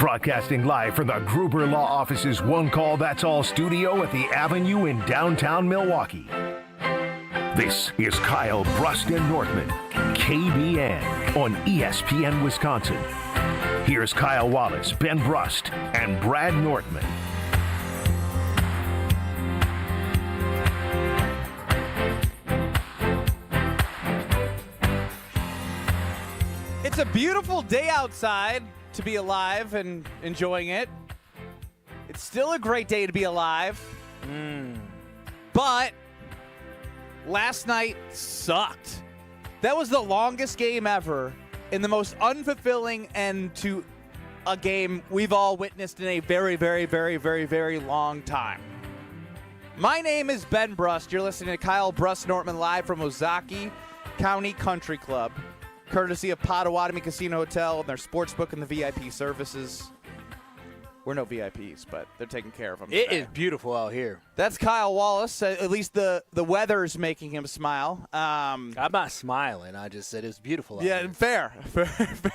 Broadcasting live from the Gruber Law Office's One Call That's All studio at the Avenue in downtown Milwaukee. This is Kyle Brust and Northman, KBN on ESPN Wisconsin. Here's Kyle Wallace, Ben Brust, and Brad Northman. It's a beautiful day outside to be alive and enjoying it. It's still a great day to be alive. But last night sucked. That was the longest game ever and the most unfulfilling end to a game we've all witnessed in a very, very, very, very, very long time. My name is Ben Brust. You're listening to Kyle Brust Nortman live from Ozaukee County Country Club, courtesy of Potawatomi Casino Hotel and their sportsbook and the VIP services. We're no VIPs, but they're taking care of them. It is beautiful out here. That's Kyle Wallace. At least the weather's making him smile. I'm not smiling. I just said it's beautiful out here. Fair.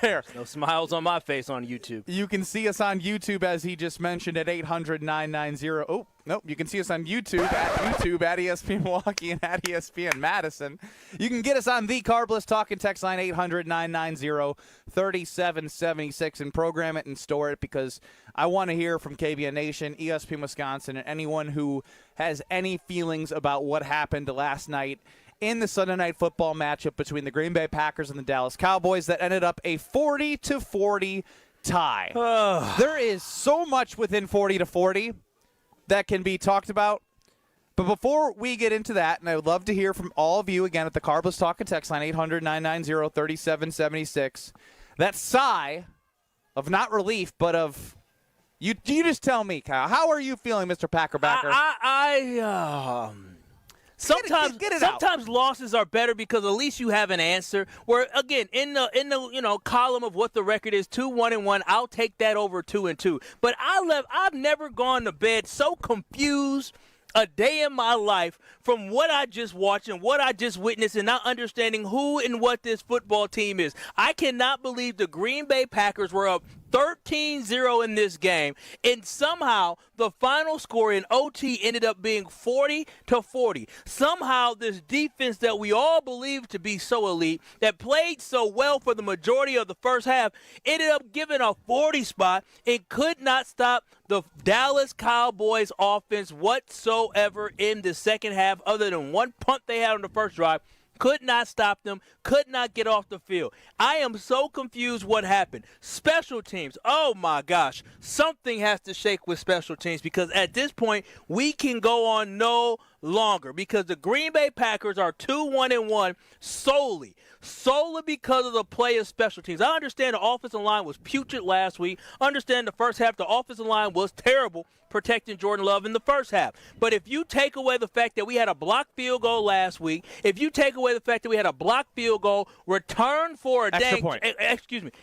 There's no smiles on my face on YouTube. You can see us on YouTube, as he just mentioned, at 800-990. Oh, nope. You can see us on YouTube at ESPN Milwaukee and at ESPN Madison. You can get us on the Carbless Talk and text line 800-990-3776 and program it and store it, because I want to hear from KBN Nation, ESPN Wisconsin, and anyone who has any feelings about what happened last night in the Sunday Night Football matchup between the Green Bay Packers and the Dallas Cowboys that ended up a 40-40 tie. There is so much within 40-40 that can be talked about. But before we get into that, and I would love to hear from all of you again at the Carbless Talk and text line 800-990-3776, that sigh of not relief, but of you just tell me, Kyle, how are you feeling, Mr. Packerbacker? Sometimes losses are better because at least you have an answer. Where again, in the column of what the record is, 2-1-1, I'll take that over 2-2. But I've never gone to bed so confused a day in my life from what I just watched and what I just witnessed and not understanding who and what this football team is. I cannot believe the Green Bay Packers were up 13-0 in this game, and somehow the final score in OT ended up being 40-40. Somehow this defense that we all believe to be so elite, that played so well for the majority of the first half, ended up giving a 40 spot and could not stop the Dallas Cowboys offense whatsoever in the second half, other than one punt they had on the first drive. Could not stop them, could not get off the field. I am so confused what happened. Special teams, oh my gosh, something has to shake with special teams, because at this point we can go on no longer, because the Green Bay Packers are 2-1-1 solely because of the play of special teams. I understand the offensive line was putrid last week. I understand the first half the offensive line was terrible protecting Jordan Love in the first half. But if you take away the fact that we had a blocked field goal last week, if you take away the fact that we had a blocked field goal return for a extra point.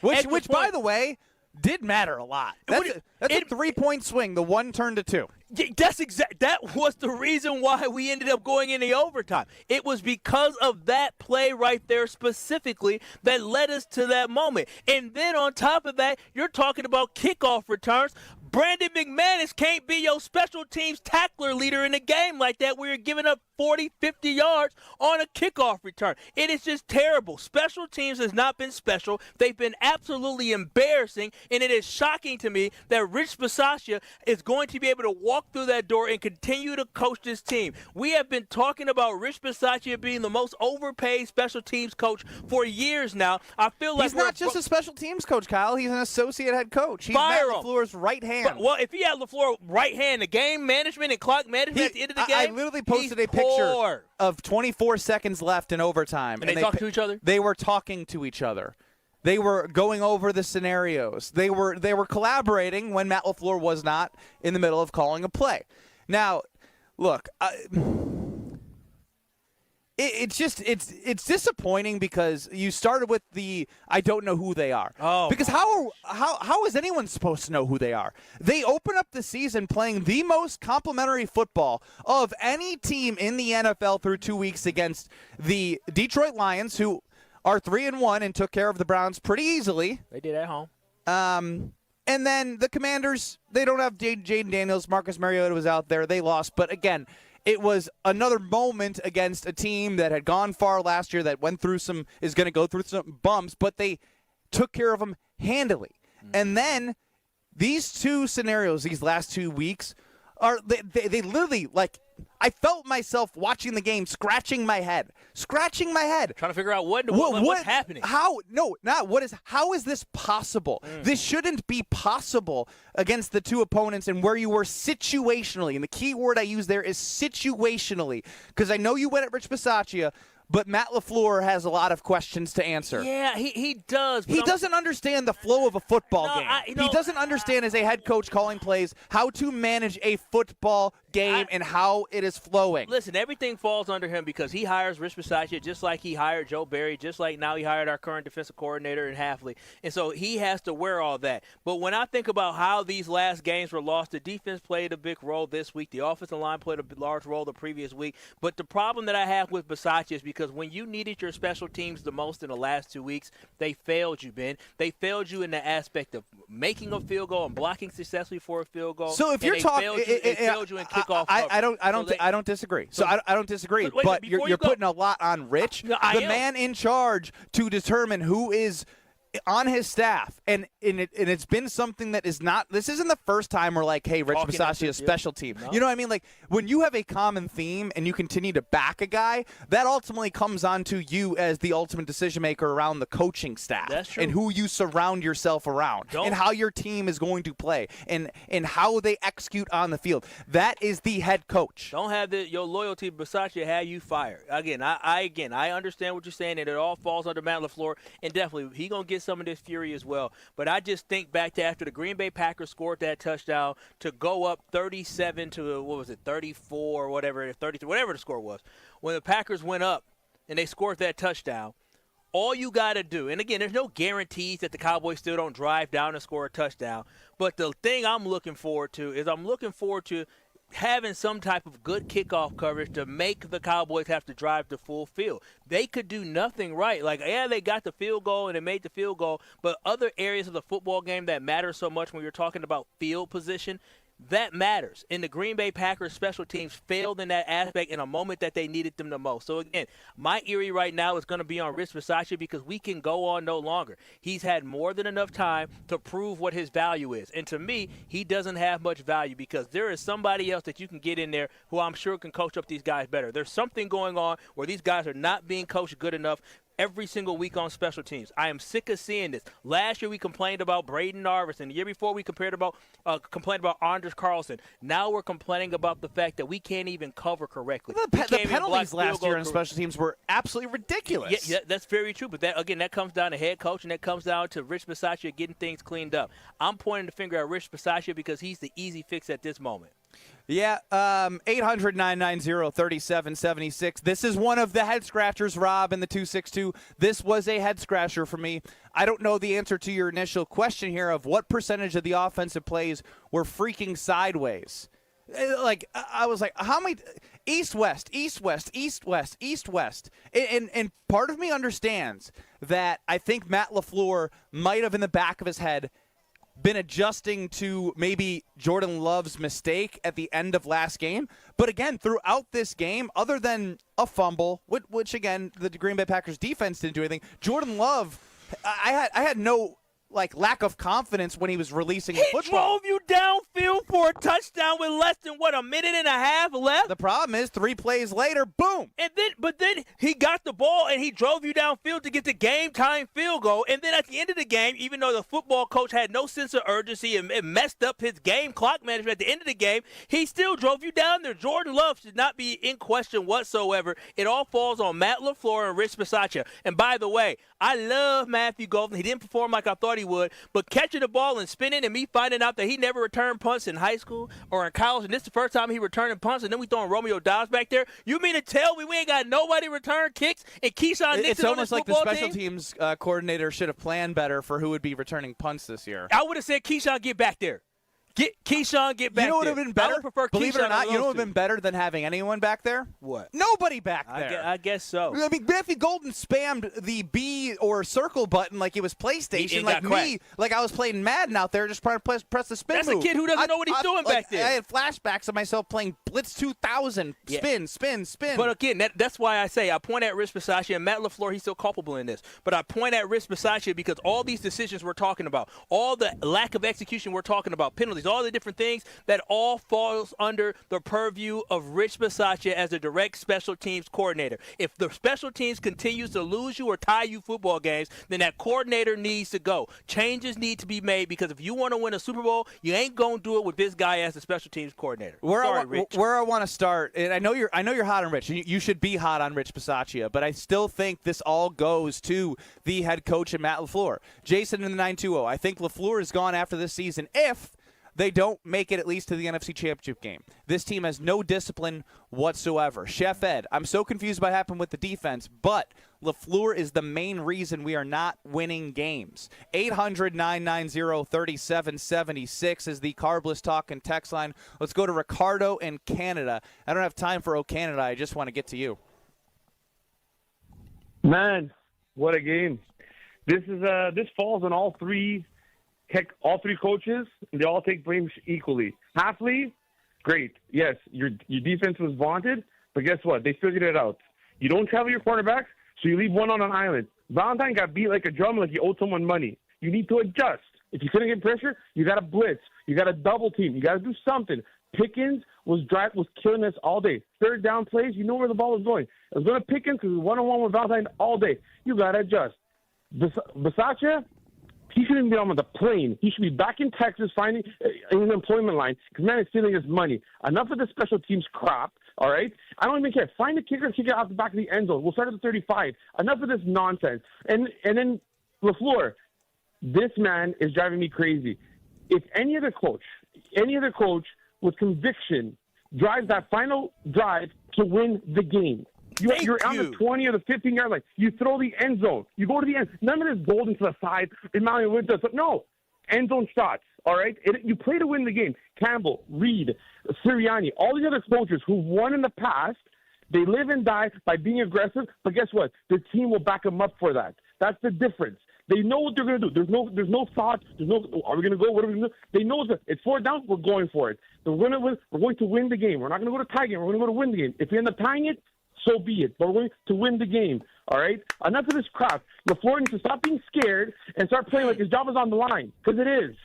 Which by the way, did matter a lot. That's a 3-point swing. The one turned to 2. That was the reason why we ended up going into overtime. It was because of that play right there specifically that led us to that moment. And then on top of that, you're talking about kickoff returns. Brandon McManus can't be your special teams tackler leader in a game like that where you're giving up 40, 50 yards on a kickoff return. It is just terrible. Special teams has not been special. They've been absolutely embarrassing, and it is shocking to me that Rich Bisaccia is going to be able to walk through that door and continue to coach this team. We have been talking about Rich Bisaccia being the most overpaid special teams coach for years now. I feel like he's not just a special teams coach, Kyle. He's an associate head coach. He's Matt LaFleur's right hand. Well, if he had LaFleur right hand, the game management and clock management at the end of the game, I literally posted a picture of 24 seconds left in overtime. And they talked to each other? They were talking to each other. They were going over the scenarios. They were collaborating when Matt LaFleur was not in the middle of calling a play. Now, look, it's disappointing because you started with the I don't know who they are. Oh, because how is anyone supposed to know who they are? They open up the season playing the most complimentary football of any team in the NFL through 2 weeks against the Detroit Lions, who are 3-1 and took care of the Browns pretty easily. They did at home. And then the Commanders, they don't have Jaden Daniels. Marcus Mariota was out there. They lost. But again, it was another moment against a team that had gone far last year, that is going to go through some bumps, but they took care of them handily. And then these two scenarios, these last 2 weeks, they literally, like, I felt myself watching the game scratching my head. Trying to figure out what's happening. How is this possible? This shouldn't be possible against the two opponents and where you were situationally. And the key word I use there is situationally, because I know you went at Rich Bisaccia, but Matt LaFleur has a lot of questions to answer. Yeah, he does. He doesn't understand the flow of a football game. He doesn't understand, as a head coach calling plays, how to manage a football game and how it is flowing. Listen, everything falls under him because he hires Rich Bisaccia just like he hired Joe Barry, just like now he hired our current defensive coordinator in Hafley. And so he has to wear all that. But when I think about how these last games were lost, the defense played a big role this week. The offensive line played a large role the previous week. But the problem that I have with Bisaccia is because when you needed your special teams the most in the last 2 weeks, they failed you, Ben. They failed you in the aspect of making a field goal and blocking successfully for a field goal. So if you're talking, they failed you in kickoff coverage. I don't disagree. I don't disagree. But you're putting a lot on Rich, the man in charge, to determine who is on his staff, and it's been something that is not. This isn't the first time we're like, hey, Rich Bisaccia is special team. No. You know what I mean? Like, when you have a common theme and you continue to back a guy, that ultimately comes on to you as the ultimate decision maker around the coaching staff. That's true. And who you surround yourself around, and how your team is going to play, and how they execute on the field. That is the head coach. Don't have your loyalty to Bisaccia have you fired. Again, I understand what you're saying, and it all falls under Matt LaFleur, and definitely he gonna get some of this fury as well. But I just think back to after the Green Bay Packers scored that touchdown to go up 37 to 34 or whatever, 33, whatever the score was. When the Packers went up and they scored that touchdown, all you got to do, and again, there's no guarantees that the Cowboys still don't drive down and score a touchdown, but the thing I'm looking forward to having some type of good kickoff coverage to make the Cowboys have to drive the full field. They could do nothing right. Like, yeah, they got the field goal and they made the field goal, but other areas of the football game that matter so much when you're talking about field position, that matters. And the Green Bay Packers special teams failed in that aspect in a moment that they needed them the most. So, again, my eerie right now is going to be on Rich Bisaccia because we can go on no longer. He's had more than enough time to prove what his value is. And to me, he doesn't have much value because there is somebody else that you can get in there who I'm sure can coach up these guys better. There's something going on where these guys are not being coached good enough every single week on special teams. I am sick of seeing this. Last year we complained about Braden Narvison. The year before we complained about Anders Carlson. Now we're complaining about the fact that we can't even cover correctly. The penalties last year on special teams were absolutely ridiculous. Yeah, that's very true. But that comes down to head coach, and that comes down to Rich Bisaccia getting things cleaned up. I'm pointing the finger at Rich Bisaccia because he's the easy fix at this moment. Yeah, 800-990-3776. This is one of the head scratchers, Rob, in the 262. This was a head scratcher for me. I don't know the answer to your initial question here of what percentage of the offensive plays were freaking sideways. Like, I was like, how many east-west, east-west, east-west, east-west. And part of me understands that I think Matt LaFleur might have in the back of his head been adjusting to maybe Jordan Love's mistake at the end of last game. But again, throughout this game, other than a fumble, which again, the Green Bay Packers defense didn't do anything, Jordan Love, I had no lack of confidence when he was releasing the football. He drove you downfield for a touchdown with less than, a minute and a half left? The problem is 3 plays later, boom. But then he got the ball and he drove you downfield to get the game-time field goal. And then at the end of the game, even though the football coach had no sense of urgency and messed up his game clock management at the end of the game, he still drove you down there. Jordan Love should not be in question whatsoever. It all falls on Matt LaFleur and Rich Bisaccia. And by the way, I love Matthew Golden. He didn't perform like I thought he would, but catching the ball and spinning and me finding out that he never returned punts in high school or in college, and this is the first time he returned punts, and then we throwing Romeo Dobbs back there. You mean to tell me we ain't got nobody return kicks and Keyshawn Nixon It's almost on like the special teams coordinator should have planned better for who would be returning punts this year. I would have said, Keyshawn, get back there. Keyshawn, get back You know what there. would have been better? I would prefer Believe it Keyshawn or not, to you know what those would have been better than having anyone back there? What? Nobody back there. I guess so. I mean, Matthew Golden spammed the B or circle button like it was PlayStation, like me, like I was playing Madden out there, just trying to press the spin That's move. a kid who doesn't know what he's doing back there. I had flashbacks of myself playing Blitz 2000, spin, spin, spin. But again, that's why I say I point at Rich Bisaccia, and Matt LaFleur, he's still culpable in this. But I point at Rich Bisaccia because all these decisions we're talking about, all the lack of execution we're talking about, penalties, all the different things, that all falls under the purview of Rich Bisaccia as a direct special teams coordinator. If the special teams continues to lose you or tie you football games, then that coordinator needs to go. Changes need to be made because if you want to win a Super Bowl, you ain't going to do it with this guy as the special teams coordinator. Where I want to start, and I know you're hot on Rich. You should be hot on Rich Bisaccia, but I still think this all goes to the head coach and Matt LaFleur. Jason in the 920. I think LaFleur is gone after this season if they don't make it at least to the NFC Championship game. This team has no discipline whatsoever. Chef Ed, I'm so confused by what happened with the defense, but LaFleur is the main reason we are not winning games. 800-990-3776 is the Carbless Talk and text line. Let's go to Ricardo in Canada. I don't have time for Canada. I just want to get to you. Man, what a game. This falls on all three coaches, and they all take blame equally. Halfley, great. Yes, your defense was vaunted, but guess what? They figured it out. You don't travel your quarterbacks, so you leave one on an island. Valentine got beat like a drum, like you owed someone money. You need to adjust. If you couldn't get pressure, you got to blitz. You got to double team. You got to do something. Pickens was killing us all day. Third down plays, you know where the ball was going. It was going to Pickens because it was one-on-one with Valentine all day. You got to adjust. Bisaccia, he shouldn't be on the plane. He should be back in Texas finding his employment line because, man, is stealing his money. Enough of the special teams crap, all right? I don't even care. Find a kicker, kick it out the back of the end zone. We'll start at the 35. Enough of this nonsense. And then LaFleur, this man is driving me crazy. If any other coach with conviction drives that final drive to win the game, you're on the 20 or the 15-yard line. You throw the end zone. You go to the end. None of this Golden to the side. No. End zone shots, all right? You play to win the game. Campbell, Reed, Sirianni, all these other coaches who won in the past, they live and die by being aggressive, but guess what? The team will back them up for that. That's the difference. They know what they're going to do. There's no thought. Are we going to go? What are we going to do? They know it's 4 down. We're going for it. We're going to win the game. We're not going to go to tie game. We're going to go to win the game. If we end up tying it, so be it. But we're going to win the game. All right? Enough of this crap. LaFleur needs to stop being scared and start playing like his job is on the line, because it is.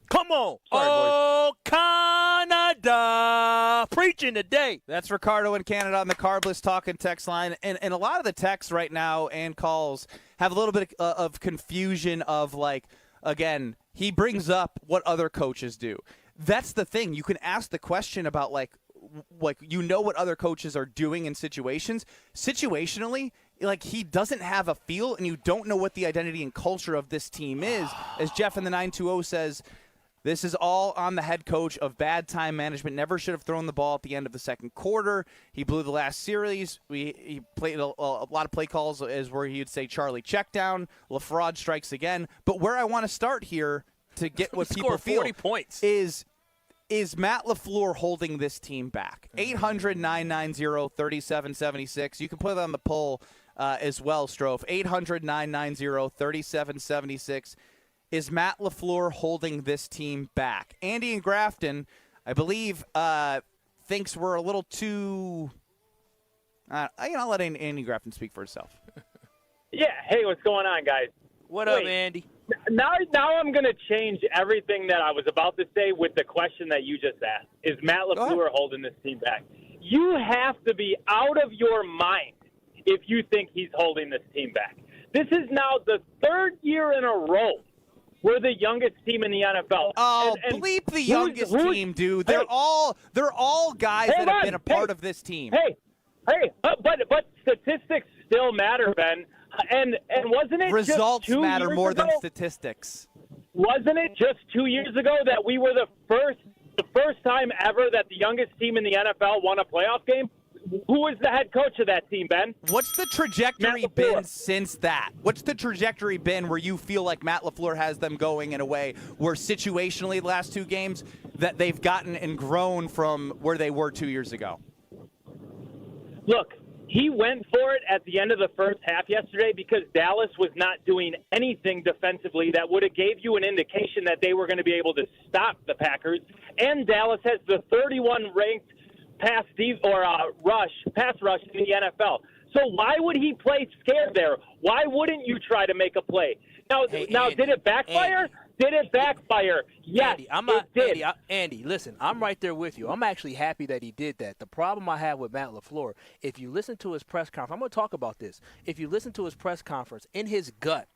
Come on. Sorry, Canada. Preaching today. That's Ricardo in Canada on the Carbless Talk and text line. And a lot of the texts right now and calls have a little bit of confusion of, like, again, he brings up what other coaches do. That's the thing. You can ask the question about, like you know what other coaches are doing in situations. Situationally, like, he doesn't have a feel, and you don't know what the identity and culture of this team is. As Jeff in the 920 says, this is all on the head coach of bad time management. Never should have thrown the ball at the end of the second quarter. He blew the last series. He played a lot of play calls as where he would say Charlie check down, LaFraud strikes again. But where I want to start here to get what people feel 40 points. is Matt LaFleur holding this team back? 800-990-3776. You can put it on the poll as well, Strofe. 800-990-3776. Is Matt LaFleur holding this team back? Andy in Grafton, I believe, thinks we're a little too I'll let Andy Grafton speak for herself. Yeah. Hey, what's going on, guys? What up, Andy? Now I'm going to change everything that I was about to say with the question that you just asked. Is Matt LaFleur holding this team back? You have to be out of your mind if you think he's holding this team back. This is now the 3rd year in a row we're the youngest team in the NFL. Oh, bleep the youngest team, dude. They're all guys that have been a part of this team. But statistics still matter, Ben. And wasn't it results just 2 matter years more ago? than statistics? Wasn't it just 2 years ago that we were the first time ever that the youngest team in the NFL won a playoff game? who was the head coach of that team, Ben? What's the trajectory been since that? What's the trajectory been where you feel like Matt LaFleur has them going in a way where situationally the last 2 games that they've gotten and grown from where they were 2 years ago? Look, he went for it at the end of the first half yesterday because Dallas was not doing anything defensively that would have gave you an indication that they were going to be able to stop the Packers. And Dallas has the 31 ranked pass rush in the NFL. So why would he play scared there? Why wouldn't you try to make a play? Now, Andy, did it backfire? Andy. Did it backfire? Yes, it did. Andy, listen, I'm right there with you. I'm actually happy that he did that. The problem I have with Matt LaFleur, if you listen to his press conference, I'm going to talk about this. If you listen to his press conference, in his gut,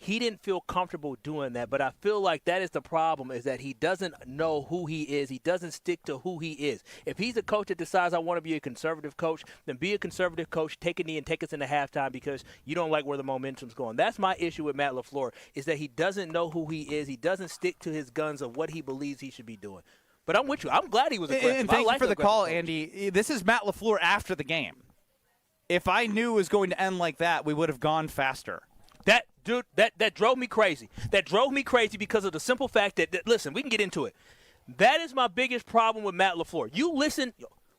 he didn't feel comfortable doing that, but I feel like that is the problem, is that he doesn't know who he is. He doesn't stick to who he is. If he's a coach that decides I want to be a conservative coach, then be a conservative coach, take a knee and take us into halftime because you don't like where the momentum's going. That's my issue with Matt LaFleur, is that he doesn't know who he is. He doesn't stick to his guns of what he believes he should be doing. But I'm with you. I'm glad he was aggressive. And thank you for the call, Andy. This is Matt LaFleur after the game. If I knew it was going to end like that, we would have gone faster. That drove me crazy. That drove me crazy because of the simple fact that listen, we can get into it. That is my biggest problem with Matt LaFleur. You listen,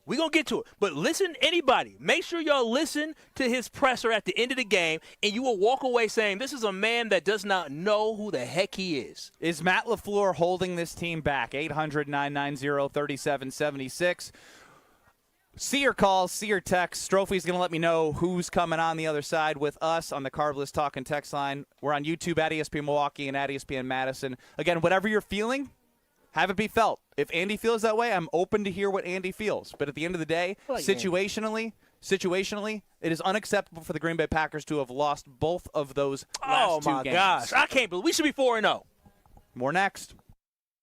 we're going to get to it, but listen, anybody, make sure y'all listen to his presser at the end of the game, and you will walk away saying, this is a man that does not know who the heck he is. Is Matt LaFleur holding this team back? 800-990-3776. See your calls, see your texts. Strophy's going to let me know who's coming on the other side with us on the Carbless Talk and Text line. We're on YouTube at ESPN Milwaukee and at ESPN Madison. Again, whatever you're feeling, have it be felt. If Andy feels that way, I'm open to hear what Andy feels. But at the end of the day, situationally, it is unacceptable for the Green Bay Packers to have lost both of those last 2 games. Oh, my gosh. I can't believe we should be 4-0. More next.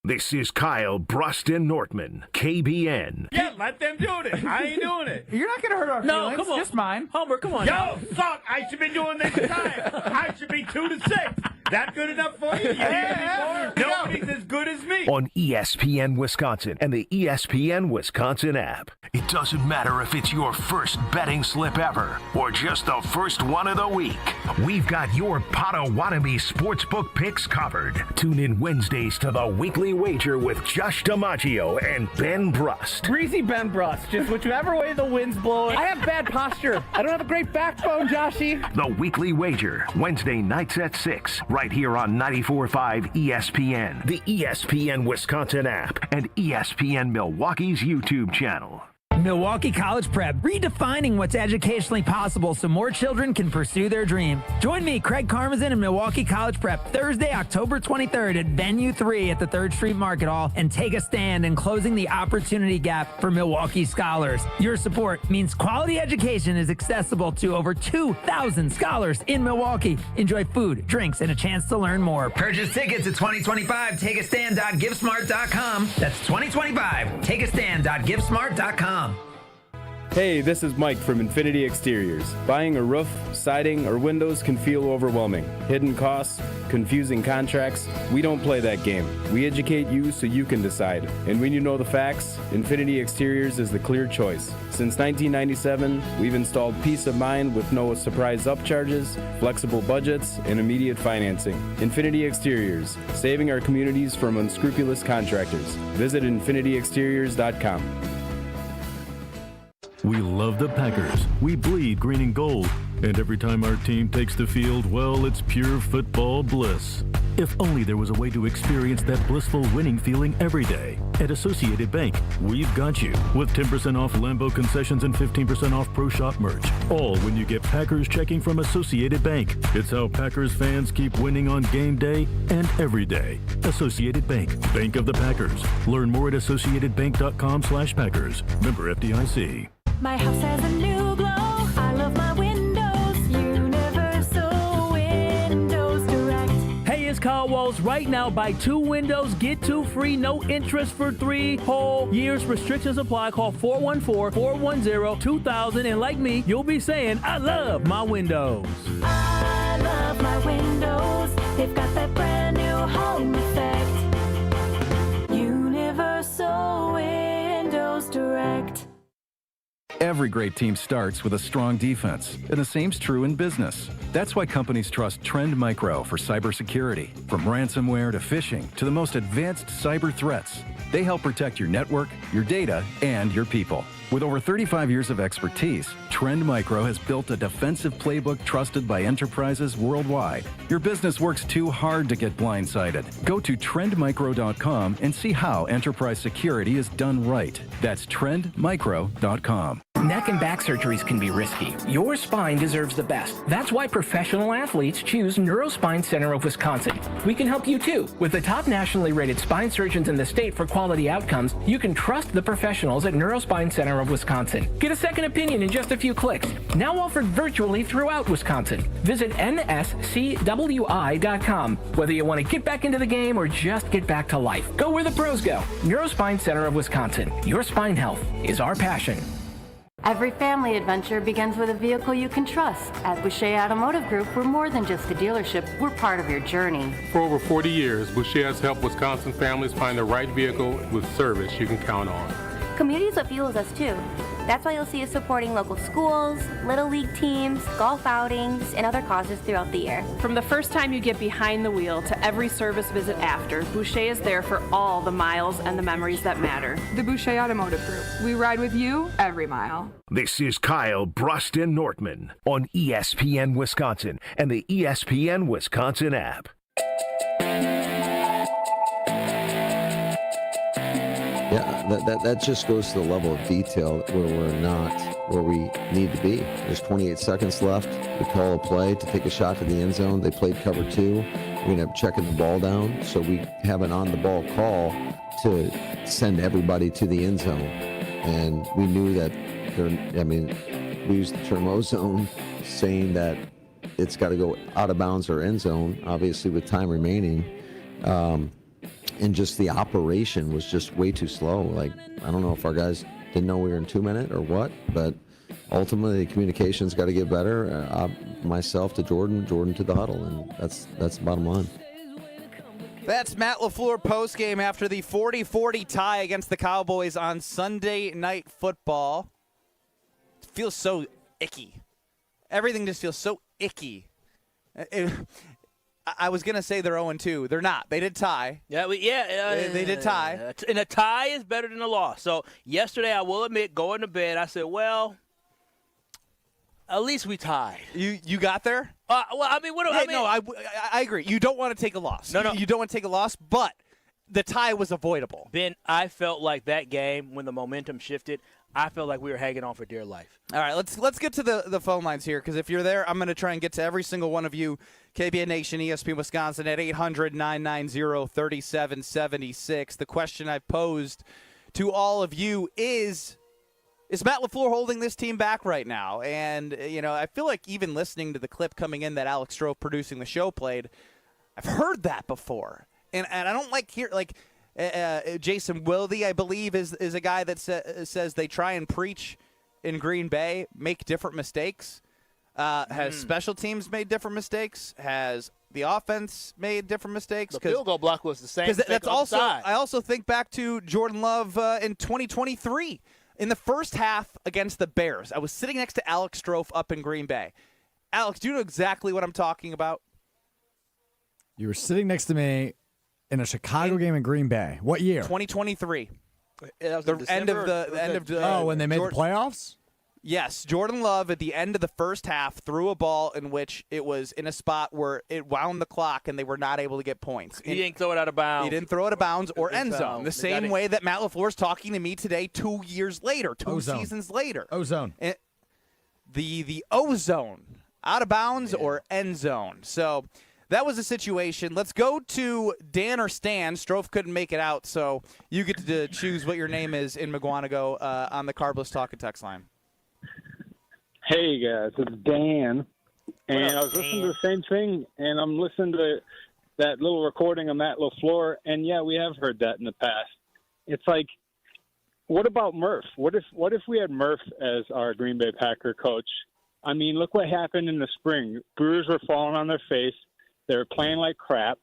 This is Kyle Bruston Nortman, KBN. Yeah, let them do it. I ain't doing it. You're not going to hurt our feelings. Come on. Just mine. Homer, come on. Yo, fuck, I should be doing this time. I should be 2-6. That good enough for you? You need any more? Nobody's as good as me. On ESPN Wisconsin and the ESPN Wisconsin app. It doesn't matter if it's your first betting slip ever or just the first one of the week. We've got your Potawatomi sportsbook picks covered. Tune in Wednesdays to the Weekly Wager with Josh DiMaggio and Ben Brust. Greasy Ben Brust. Just whichever way the wind's blowing. I have bad posture. I don't have a great backbone, Joshy. The Weekly Wager, Wednesday nights at 6, right here on 94.5 ESPN, the ESPN Wisconsin app, and ESPN Milwaukee's YouTube channel. Milwaukee College Prep, redefining what's educationally possible so more children can pursue their dream. Join me, Craig Karmazin, and Milwaukee College Prep Thursday, October 23rd at Venue 3 at the 3rd Street Market Hall, and take a stand in closing the opportunity gap for Milwaukee scholars. Your support means quality education is accessible to over 2,000 scholars in Milwaukee. Enjoy food, drinks, and a chance to learn more. Purchase tickets at 2025 takeastand.givesmart.com. That's 2025 takeastand.givesmart.com. Hey, this is Mike from Infinity Exteriors. Buying a roof, siding, or windows can feel overwhelming. Hidden costs, confusing contracts. We don't play that game. We educate you so you can decide. And when you know the facts, Infinity Exteriors is the clear choice. Since 1997, we've installed peace of mind with no surprise upcharges, flexible budgets, and immediate financing. Infinity Exteriors, saving our communities from unscrupulous contractors. Visit infinityexteriors.com. We love the Packers. We bleed green and gold. And every time our team takes the field, well, it's pure football bliss. If only there was a way to experience that blissful winning feeling every day. At Associated Bank, we've got you. With 10% off Lambeau concessions and 15% off Pro Shop merch. All when you get Packers checking from Associated Bank. It's how Packers fans keep winning on game day and every day. Associated Bank. Bank of the Packers. Learn more at associatedbank.com/Packers. Member FDIC. My house has a new glow. I love my windows. Universal Windows Direct. Hey, it's Carl Walls. Right now, buy 2 windows, get 2 free, no interest for 3 whole years. Restrictions apply. Call 414-410-2000. And like me, you'll be saying, I love my windows. I love my windows. They've got that brand new home effect. Universal Windows Direct. Every great team starts with a strong defense, and the same's true in business. That's why companies trust Trend Micro for cybersecurity. From ransomware to phishing to the most advanced cyber threats, they help protect your network, your data, and your people. With over 35 years of expertise, Trend Micro has built a defensive playbook trusted by enterprises worldwide. Your business works too hard to get blindsided. Go to trendmicro.com and see how enterprise security is done right. That's trendmicro.com. Neck and back surgeries can be risky. Your spine deserves the best. That's why professional athletes choose Neurospine Center of Wisconsin. We can help you too. With the top nationally rated spine surgeons in the state for quality outcomes, you can trust the professionals at Neurospine Center of Wisconsin. Get a second opinion in just a few clicks. Now offered virtually throughout Wisconsin. Visit nscwi.com. Whether you want to get back into the game or just get back to life, go where the pros go. Neurospine Center of Wisconsin. Your spine health is our passion. Every family adventure begins with a vehicle you can trust. At Boucher Automotive Group, we're more than just a dealership, we're part of your journey. For over 40 years, Boucher has helped Wisconsin families find the right vehicle with service you can count on. Community is what fuels us too. That's why you'll see us supporting local schools, Little League teams, golf outings, and other causes throughout the year. From the first time you get behind the wheel to every service visit after, Boucher is there for all the miles and the memories that matter. The Boucher Automotive Group. We ride with you every mile. This is Kyle Bruston Nortman on ESPN Wisconsin and the ESPN Wisconsin app. Yeah, that just goes to the level of detail where we're not where we need to be. There's 28 seconds left. We call a play to take a shot to the end zone. They played cover 2. We're going to have checking the ball down, so we have an on-the-ball call to send everybody to the end zone. And we knew that, we used the term ozone, saying that it's got to go out of bounds or end zone, obviously with time remaining. And just the operation was just way too slow. Like, I don't know if our guys didn't know we were in 2 minutes or what, but ultimately the communication's got to get better. Myself to Jordan to the huddle, and that's the bottom line. That's Matt LaFleur postgame after the 40-40 tie against the Cowboys on Sunday Night Football. It feels so icky. Everything just feels so icky. I was going to say they're 0-2. They're not. They did tie. Yeah, they did tie. And a tie is better than a loss. So yesterday, I will admit, going to bed, I said, well, at least we tied. You got there? Well, I mean, I agree. You don't want to take a loss. No. You don't want to take a loss, but the tie was avoidable. Ben, I felt like that game, when the momentum shifted, I felt like we were hanging on for dear life. All right, let's get to the phone lines here, because if you're there, I'm going to try and get to every single one of you. KBN Nation, ESPN Wisconsin at 800-990-3776. The question I've posed to all of you is Matt LaFleur holding this team back right now? And, I feel like even listening to the clip coming in that Alex Strofe producing the show played, I've heard that before. And I don't like Jason Wilde, I believe, is a guy that says they try and preach in Green Bay, make different mistakes. Has special teams made different mistakes? Has the offense made different mistakes? The field goal block was the same. That's also. I also think back to Jordan Love in 2023 in the first half against the Bears. I was sitting next to Alex Strofe up in Green Bay. Alex, do you know exactly what I'm talking about? You were sitting next to me in a Chicago game in Green Bay. What year? 2023. That was the end of the when they made the playoffs? Yes, Jordan Love at the end of the first half threw a ball in which it was in a spot where it wound the clock and they were not able to get points. He didn't throw it out of bounds. He didn't throw it out of bounds or end zone. The same way that Matt LaFleur is talking to me today 2 years later, two seasons later. Ozone. The ozone. Out of bounds or end zone. So that was the situation. Let's go to Dan or Stan. Strofe couldn't make it out, so you get to choose what your name is in McGuanago on the Carbless Talk and Text line. Hey, guys. It's Dan. And I was listening to the same thing, and I'm listening to that little recording of Matt LaFleur, and, yeah, we have heard that in the past. It's like, what about Murph? What if we had Murph as our Green Bay Packer coach? I mean, look what happened in the spring. Brewers were falling on their face. They were playing like crap.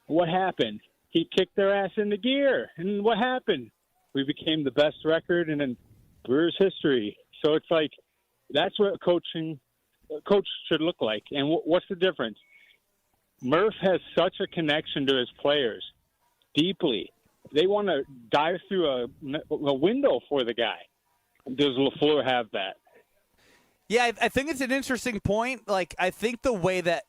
What happened? He kicked their ass into gear. And what happened? We became the best record in Brewers history. So it's like that's what a coach should look like. And what's the difference? Murph has such a connection to his players deeply. They want to dive through a window for the guy. Does LaFleur have that? Yeah, I think it's an interesting point. Like, I think the way that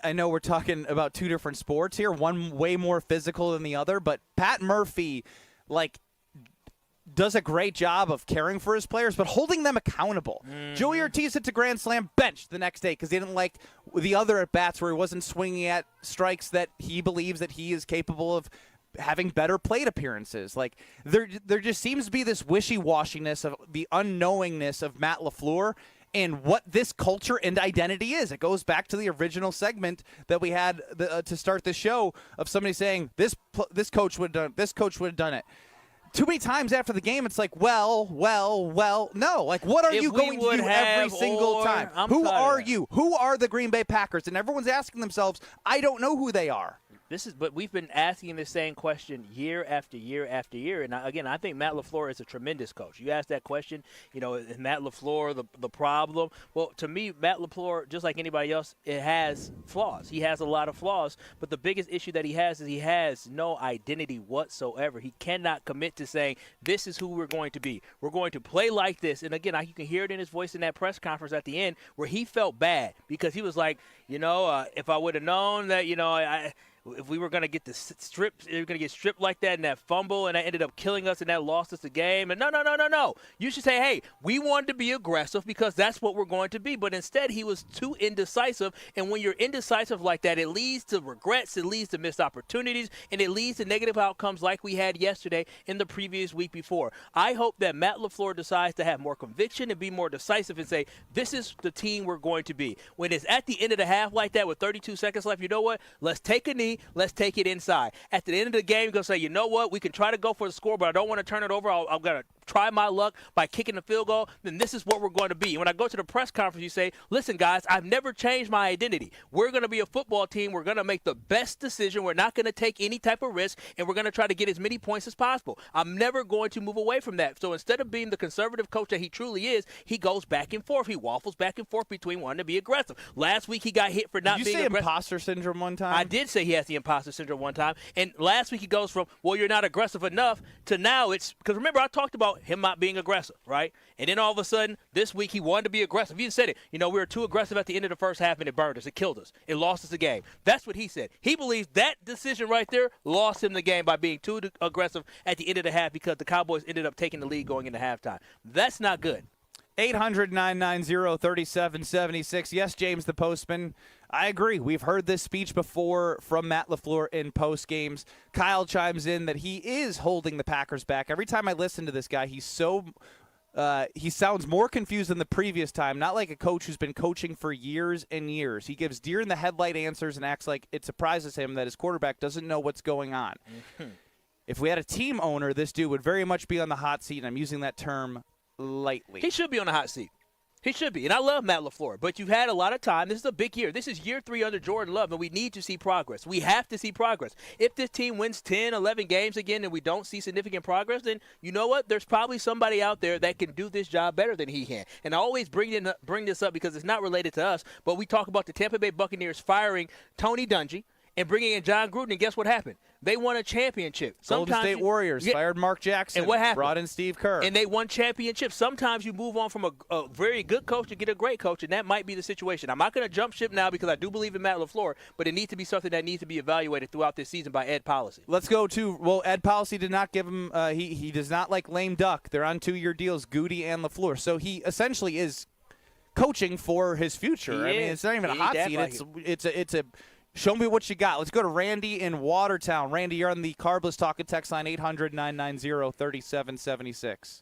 I know we're talking about two different sports here, one way more physical than the other, but Pat Murphy, like, does a great job of caring for his players, but holding them accountable. Joey Ortiz hits a grand slam, benched the next day because he didn't like the other at-bats where he wasn't swinging at strikes that he believes that he is capable of having better plate appearances. Like, there just seems to be this wishy-washiness of the unknowingness of Matt LaFleur and what this culture and identity is. It goes back to the original segment that we had to start the show of somebody saying this coach would have done it. Too many times after the game, it's like, well, no. Like, what are you going to do every single time? Who are you? Who are the Green Bay Packers? And everyone's asking themselves, I don't know who they are. But we've been asking the same question year after year after year. And again, I think Matt LaFleur is a tremendous coach. You asked that question, is Matt LaFleur the problem? Well, to me, Matt LaFleur, just like anybody else, it has flaws. He has a lot of flaws. But the biggest issue that he has is he has no identity whatsoever. He cannot commit to saying, this is who we're going to be. We're going to play like this. And again, you can hear it in his voice in that press conference at the end where he felt bad because he was like, if I would have known that, if we were going to get stripped like that in that fumble, and that ended up killing us, and that lost us the game. And no. You should say, hey, we wanted to be aggressive because that's what we're going to be. But instead, he was too indecisive. And when you're indecisive like that, it leads to regrets, it leads to missed opportunities, and it leads to negative outcomes like we had yesterday in the previous week before. I hope that Matt LaFleur decides to have more conviction and be more decisive and say, this is the team we're going to be. When it's at the end of the half like that with 32 seconds left, you know what? Let's take a knee. Let's take it inside. At the end of the game, you're going to say, you know what? We can try to go for the score, but I don't want to turn it over. I'm going to try my luck by kicking the field goal. Then this is what we're going to be. And when I go to the press conference, you say, listen, guys, I've never changed my identity. We're going to be a football team. We're going to make the best decision. We're not going to take any type of risk, and we're going to try to get as many points as possible. I'm never going to move away from that. So instead of being the conservative coach that he truly is, he goes back and forth. He waffles back and forth between wanting to be aggressive. Last week, he got hit for not being aggressive. Did you say imposter syndrome one time? I did say he has the imposter syndrome one time. And last week he goes from, well, you're not aggressive enough, to now it's, because remember I talked about him not being aggressive, right? And then all of a sudden this week he wanted to be aggressive. He said it. We were too aggressive at the end of the first half and it burned us. It killed us. It lost us the game. That's what he said. He believes that decision right there lost him the game by being too aggressive at the end of the half because the Cowboys ended up taking the lead going into halftime. That's not good. 800-990-3776. Yes, James the Postman. I agree. We've heard this speech before from Matt LaFleur in post games. Kyle chimes in that he is holding the Packers back. Every time I listen to this guy, he sounds more confused than the previous time. Not like a coach who's been coaching for years and years. He gives deer-in-the-headlight answers and acts like it surprises him that his quarterback doesn't know what's going on. If we had a team owner, this dude would very much be on the hot seat, and I'm using that term lightly. He should be on the hot seat. He should be. And I love Matt LaFleur, but you've had a lot of time. This is a big year. This is year 3 under Jordan Love, and we need to see progress. We have to see progress. If this team wins 10, 11 games again and we don't see significant progress, then you know what? There's probably somebody out there that can do this job better than he can. And I always bring this up because it's not related to us, but we talk about the Tampa Bay Buccaneers firing Tony Dungy and bringing in John Gruden, and guess what happened? They won a championship. Golden State Warriors fired Mark Jackson. And what happened? Brought in Steve Kerr. And they won championships. Sometimes you move on from a very good coach to get a great coach, and that might be the situation. I'm not going to jump ship now because I do believe in Matt LaFleur, but it needs to be something that needs to be evaluated throughout this season by Ed Policy. Let's go to, Ed Policy did not give him, he does not like lame duck. They're on 2-year deals, Goody and LaFleur. So he essentially is coaching for his future. It's not even a hot seat. It's a show me what you got. Let's go to Randy in Watertown. Randy, you're on the Carbless Talk and Text line 800-990-3776.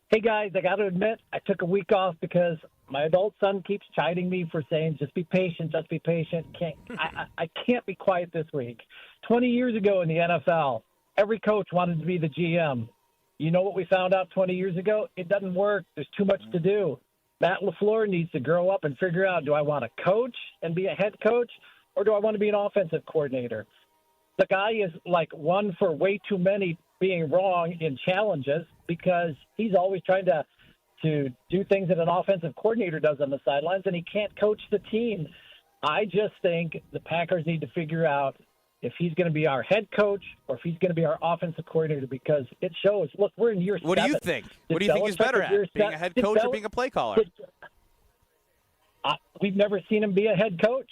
Hey, guys, I got to admit, I took a week off because my adult son keeps chiding me for saying, just be patient, just be patient. I can't be quiet this week. 20 years ago in the NFL, every coach wanted to be the GM. You know what we found out 20 years ago? It doesn't work. There's too much to do. Matt LaFleur needs to grow up and figure out, do I want to coach and be a head coach, or do I want to be an offensive coordinator? The guy is like one for way too many being wrong in challenges because he's always trying to do things that an offensive coordinator does on the sidelines, and he can't coach the team. I just think the Packers need to figure out if he's going to be our head coach or if he's going to be our offensive coordinator, because it shows. Look, we're in year 7. What do you think? What do you think he's better at, being a head coach or being a play caller? We've never seen him be a head coach.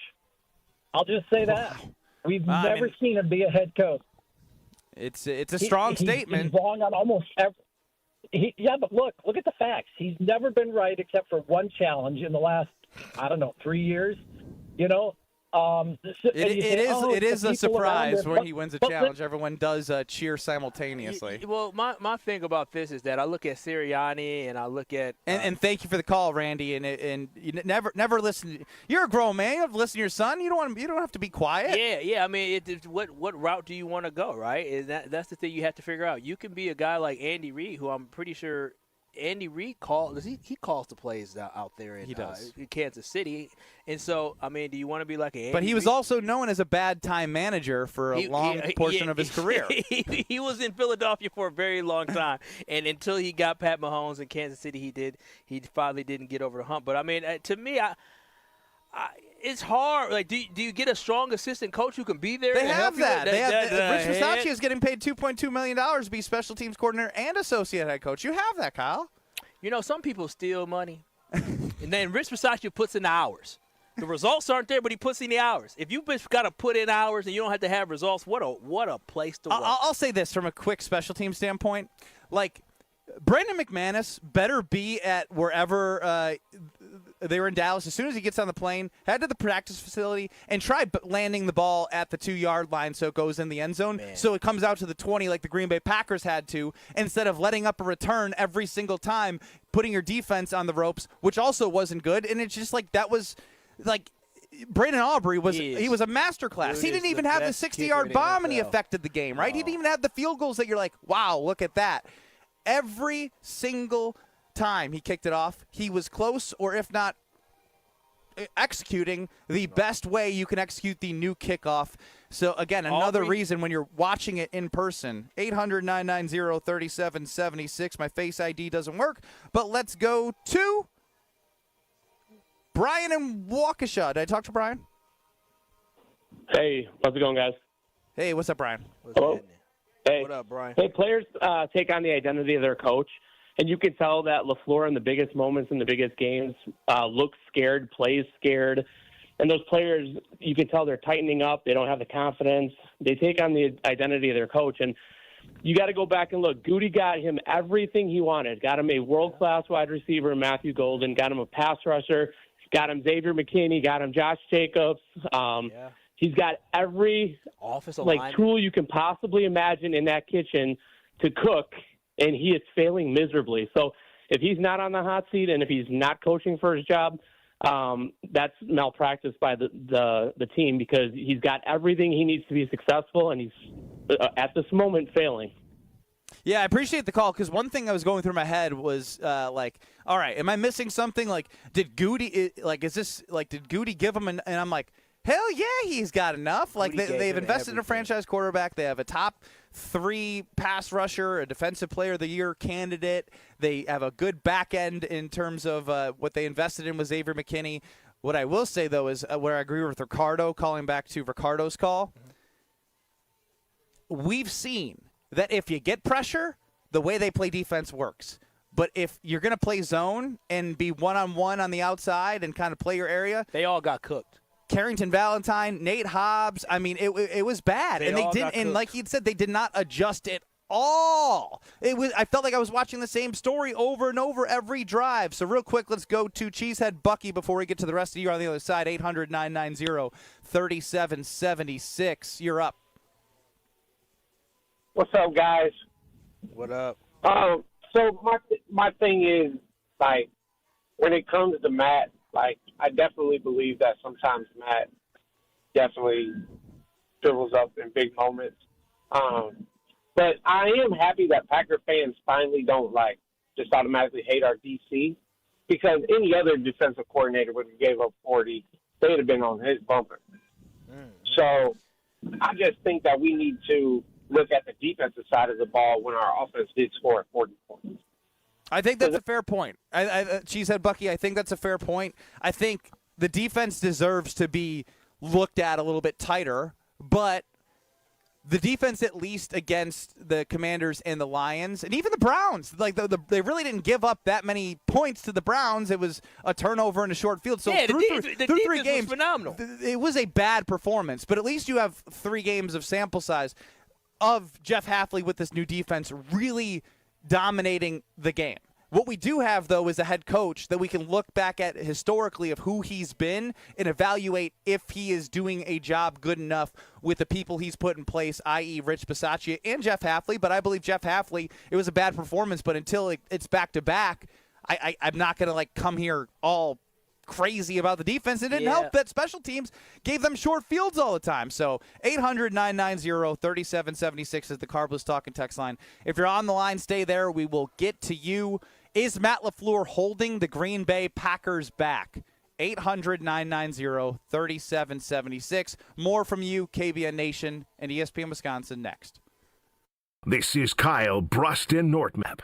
I'll just say that. We've never seen him be a head coach. It's a strong statement. He's wrong on almost every. But look at the facts. He's never been right except for one challenge in the last, 3 years. It is a surprise when he wins a challenge. Everyone does cheer simultaneously. Well, my thing about this is that I look at Sirianni and I look at and thank you for the call, Randy. And you never listen. You're a grown man. You have to listen to your son. You don't have to be quiet. Yeah. I mean, what route do you want to go? Right? And that's the thing you have to figure out. You can be a guy like Andy Reid, who I'm pretty sure. Andy Reid calls the plays out there in Kansas City. And so, I mean, do you want to be like Andy But he was Reid? also known as a bad time manager for a long portion of his career. He was in Philadelphia for a very long time. And until he got Pat Mahomes in Kansas City, he finally didn't get over the hump. But, I mean, to me, it's hard. Like, do you get a strong assistant coach who can be there? They have that. Rich Bisaccia head? is getting paid $2.2 million to be special teams coordinator and associate head coach. You have that, Kyle. Some people steal money. And then Rich Bisaccia puts in the hours. The results aren't there, but he puts in the hours. If you've got to put in hours and you don't have to have results, what a place to work. I'll say this from a quick special team standpoint. Like, Brandon McManus better be at wherever they were in Dallas. As soon as he gets on the plane, head to the practice facility and try landing the ball at the 2-yard line so it goes in the end zone. So it comes out to the 20 like the Green Bay Packers had to, instead of letting up a return every single time, putting your defense on the ropes, which also wasn't good. And it's just like that was like Brandon Aubrey was a masterclass. He didn't even have the 60-yard bomb and he affected the game, right? He didn't even have the field goals that you're like, wow, look at that. Every single time he kicked it off, he was close, or if not executing the best way you can execute the new kickoff. So, again, another reason when you're watching it in person, 800-990-3776. My Face ID doesn't work, but let's go to Brian in Waukesha. Did I talk to Brian? Hey, how's it going, guys? Hey, what's up, Brian? Hello? Hey. What up, Brian? Hey, players take on the identity of their coach, and you can tell that LaFleur in the biggest moments in the biggest games looks scared, plays scared, and those players, you can tell they're tightening up. They don't have the confidence. They take on the identity of their coach, and you got to go back and look. Goody got him everything he wanted. Got him a world-class wide receiver, Matthew Golden. Got him a pass rusher. Got him Xavier McKinney. Got him Josh Jacobs. He's got every tool you can possibly imagine in that kitchen to cook, and he is failing miserably. So if he's not on the hot seat and if he's not coaching for his job, that's malpractice by the team, because he's got everything he needs to be successful, and he's at this moment failing. Yeah, I appreciate the call, because one thing I was going through my head was all right, am I missing something? Like, did Goody did Goody give him and I'm like, hell yeah, he's got enough. Like, they've invested in a franchise quarterback. They have a top 3 pass rusher, a defensive player of the year candidate. They have a good back end in terms of what they invested in with Xavier McKinney. What I will say, though, is where I agree with Ricardo, calling back to Ricardo's call. We've seen that if you get pressure, the way they play defense works. But if you're going to play zone and be one-on-one on the outside and kind of play your area, they all got cooked. Carrington Valentine, Nate Hobbs. I mean, it was bad, and they didn't. And like he said, they did not adjust at all. I felt like I was watching the same story over and over every drive. So real quick, let's go to Cheesehead Bucky before we get to the rest of you on the other side. 800-990-3776. You're up. What's up, guys? What up? So my thing is, like, when it comes to Matt, like, I definitely believe that sometimes Matt definitely dribbles up in big moments. But I am happy that Packer fans finally don't, like, just automatically hate our DC, because any other defensive coordinator would have gave up 40. They would have been on his bumper. So I just think that we need to look at the defensive side of the ball when our offense did score at 40 points. I think that's a fair point. Cheesehead Bucky, I think that's a fair point. I think the defense deserves to be looked at a little bit tighter, but the defense, at least against the Commanders and the Lions, and even the Browns, like they really didn't give up that many points to the Browns. It was a turnover in a short field. So through three games, was phenomenal. It was a bad performance, but at least you have 3 games of sample size of Jeff Hafley with this new defense really dominating the game. What we do have, though, is a head coach that we can look back at historically of who he's been and evaluate if he is doing a job good enough with the people he's put in place, i.e. Rich Bisaccia and Jeff Hafley. But I believe Jeff Hafley, it was a bad performance, but until it's back-to-back, I'm not going to come here all crazy about the defense. It didn't help that special teams gave them short fields all the time. So 800-990-3776 is the Carbless Talk and text line. If you're on the line, stay there. We will get to you. Is Matt LaFleur holding the Green Bay Packers back? 800-990-3776. More from you, KBN Nation and ESPN Wisconsin next. This is Kyle Brust and Nortmap.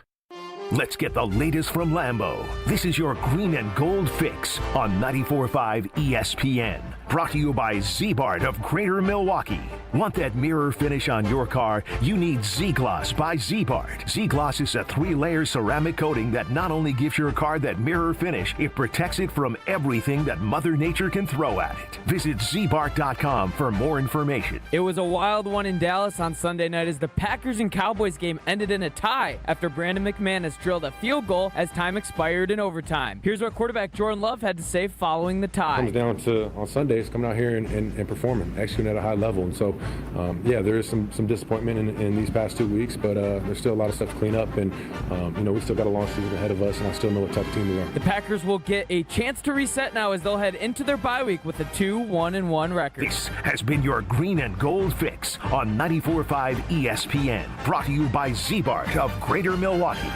Let's get the latest from Lambeau. This is your green and gold fix on 94.5 ESPN. Brought to you by Z-Bart of Greater Milwaukee. Want that mirror finish on your car? You need Z-Gloss by Z-Bart. Z-Gloss is a 3-layer ceramic coating that not only gives your car that mirror finish, it protects it from everything that Mother Nature can throw at it. Visit zbart.com for more information. It was a wild one in Dallas on Sunday night as the Packers and Cowboys game ended in a tie after Brandon McManus drilled a field goal as time expired in overtime. Here's what quarterback Jordan Love had to say following the tie. It comes down to, on Sundays, coming out here and performing, executing at a high level. And so, there is some disappointment in these past 2 weeks, but there's still a lot of stuff to clean up. And, we still got a long season ahead of us, and I still know what type of team we are. The Packers will get a chance to reset now as they'll head into their bye week with a 2-1-1 record. This has been your green and gold fix on 94.5 ESPN. Brought to you by Z-Bart of Greater Milwaukee.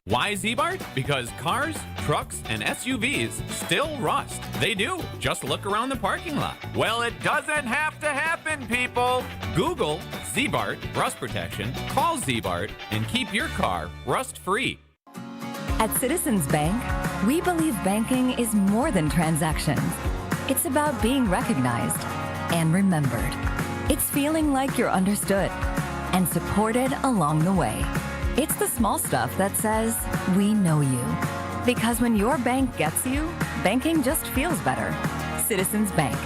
Why Z-Bart? Because cars, trucks, and SUVs still rust. They do. Just look around the parking lot. Well, it doesn't have to happen, people. Google Z-Bart rust protection, call Z-Bart, and keep your car rust-free. At Citizens Bank, we believe banking is more than transactions. It's about being recognized and remembered. It's feeling like you're understood and supported along the way. It's the small stuff that says, we know you. Because when your bank gets you, banking just feels better. Citizens Bank.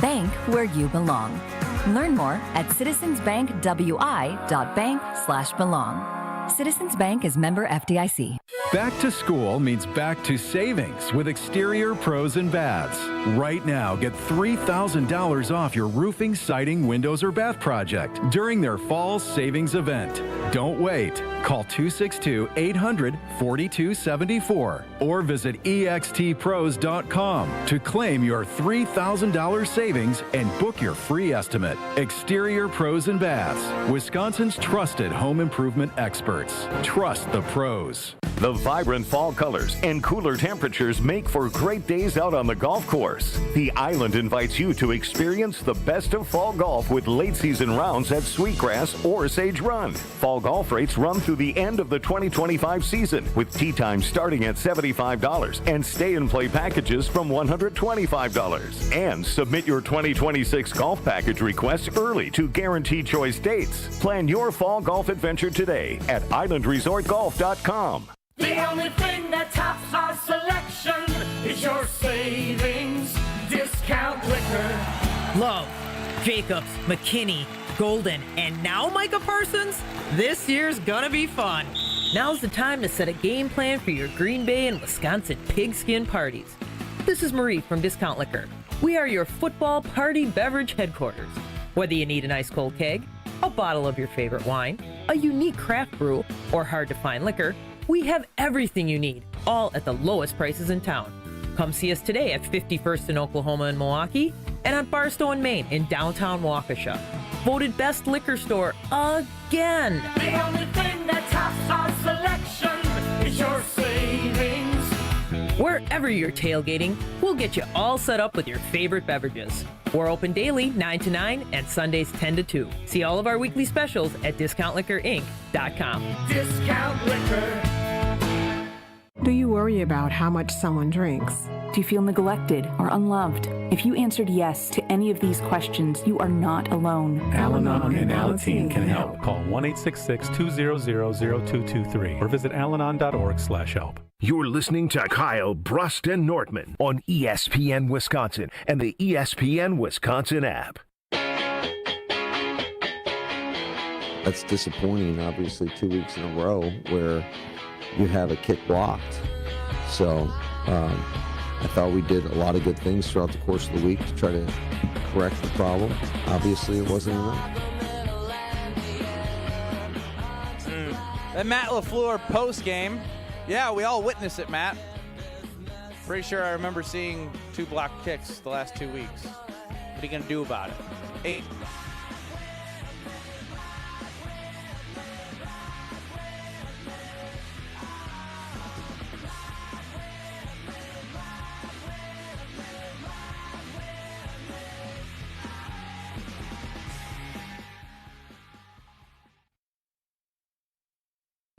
Bank where you belong. Learn more at citizensbankwi.bank/belong. Citizens Bank is member FDIC. Back to school means back to savings with Exterior Pros and Baths. Right now, get $3,000 off your roofing, siding, windows, or bath project during their fall savings event. Don't wait. Call 262-800-4274 or visit extpros.com to claim your $3,000 savings and book your free estimate. Exterior Pros and Baths, Wisconsin's trusted home improvement experts. Trust the pros. The vibrant fall colors and cooler temperatures make for great days out on the golf course. The Island invites you to experience the best of fall golf with late season rounds at Sweetgrass or Sage Run. Fall golf rates run through the end of the 2025 season with tee times starting at $75 and stay and play packages from $125. And submit your 2026 golf package requests early to guarantee choice dates. Plan your fall golf adventure today at islandresortgolf.com. The only thing that tops our selection is your savings discount liquor. Love, Jacobs, McKinney, Golden, and now Micah Parsons? This year's gonna be fun. Now's the time to set a game plan for your Green Bay and Wisconsin pigskin parties. This is Marie from Discount Liquor. We are your football party beverage headquarters. Whether you need an ice cold keg, a bottle of your favorite wine, a unique craft brew, or hard to find liquor, we have everything you need, all at the lowest prices in town. Come see us today at 51st in Oklahoma and Milwaukee, and on Barstow and Main in downtown Waukesha. Voted best liquor store again. The only thing that tops our selection is your savings Wherever you're tailgating, we'll get you all set up with your favorite beverages. We're open daily 9 to 9 and Sundays 10 to 2. See all of our weekly specials at discountliquorinc.com. Discount Liquor. Do you worry about how much someone drinks? Do you feel neglected or unloved? If you answered yes to any of these questions, you are not alone. Al-Anon and Alateen can help. Call 1-866-200-0223 or visit alanon.org/help. You're listening to Kyle Brust and Nortman on ESPN Wisconsin and the ESPN Wisconsin app. That's disappointing, obviously, 2 weeks in a row where you have a kick blocked. So I thought we did a lot of good things throughout the course of the week to try to correct the problem. Obviously, it wasn't enough. That Matt LaFleur post-game, yeah, we all witnessed it, Matt. Pretty sure I remember seeing 2 blocked kicks the last 2 weeks. What are you going to do about it? 8.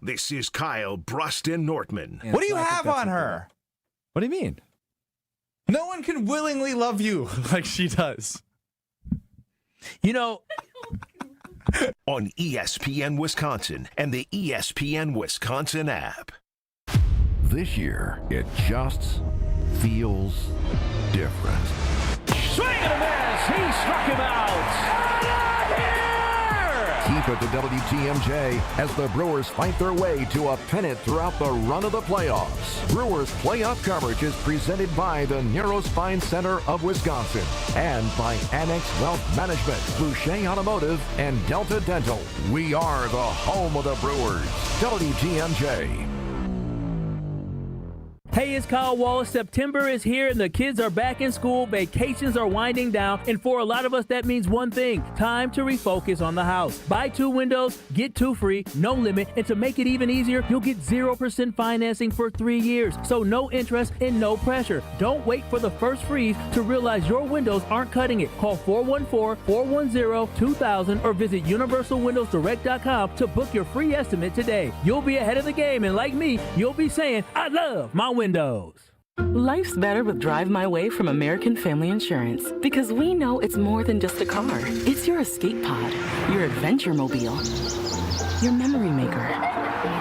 This is Kyle Brust and Nortman. What do you have on her? What do you mean? No one can willingly love you like she does. You know, on ESPN Wisconsin and the ESPN Wisconsin app. This year, it just feels different. Swing and a miss. He struck him out. Keep it to WTMJ as the Brewers fight their way to a pennant throughout the run of the playoffs. Brewers playoff coverage is presented by the Neurospine Center of Wisconsin and by Annex Wealth Management, Boucher Automotive, and Delta Dental. We are the home of the Brewers. WTMJ. Hey, it's Kyle Wallace. September is here and the kids are back in school. Vacations are winding down. And for a lot of us, that means one thing. Time to refocus on the house. Buy 2 windows, get 2 free, no limit. And to make it even easier, you'll get 0% financing for 3 years. So no interest and no pressure. Don't wait for the first freeze to realize your windows aren't cutting it. Call 414-410-2000 or visit universalwindowsdirect.com to book your free estimate today. You'll be ahead of the game. And like me, you'll be saying, I love my windows. Life's better with Drive My Way from American Family Insurance because we know it's more than just a car. It's your escape pod, your adventure mobile, your memory maker.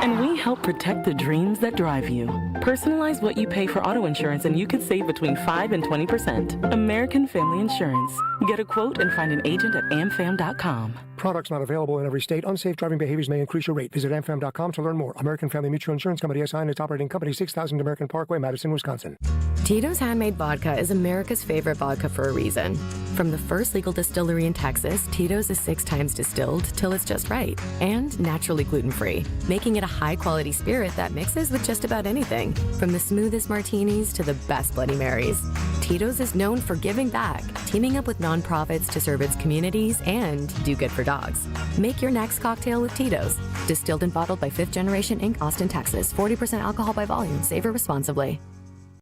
And we help protect the dreams that drive you. Personalize what you pay for auto insurance and you could save between 5 and 20%. American Family Insurance. Get a quote and find an agent at amfam.com. Products not available in every state. Unsafe driving behaviors may increase your rate. Visit amfam.com to learn more. American Family Mutual Insurance Company SI and its operating company 6000 American Parkway, Madison, Wisconsin. Tito's Handmade Vodka is America's favorite vodka for a reason. From the first legal distillery in Texas, Tito's is 6 times distilled till it's just right and naturally gluten-free, making it a high-quality spirit that mixes with just about anything, from the smoothest martinis to the best Bloody Marys. Tito's is known for giving back, teaming up with nonprofits to serve its communities and do good for dogs. Make your next cocktail with Tito's. Distilled and bottled by 5th Generation Inc., Austin, Texas. 40% alcohol by volume. Savor responsibly.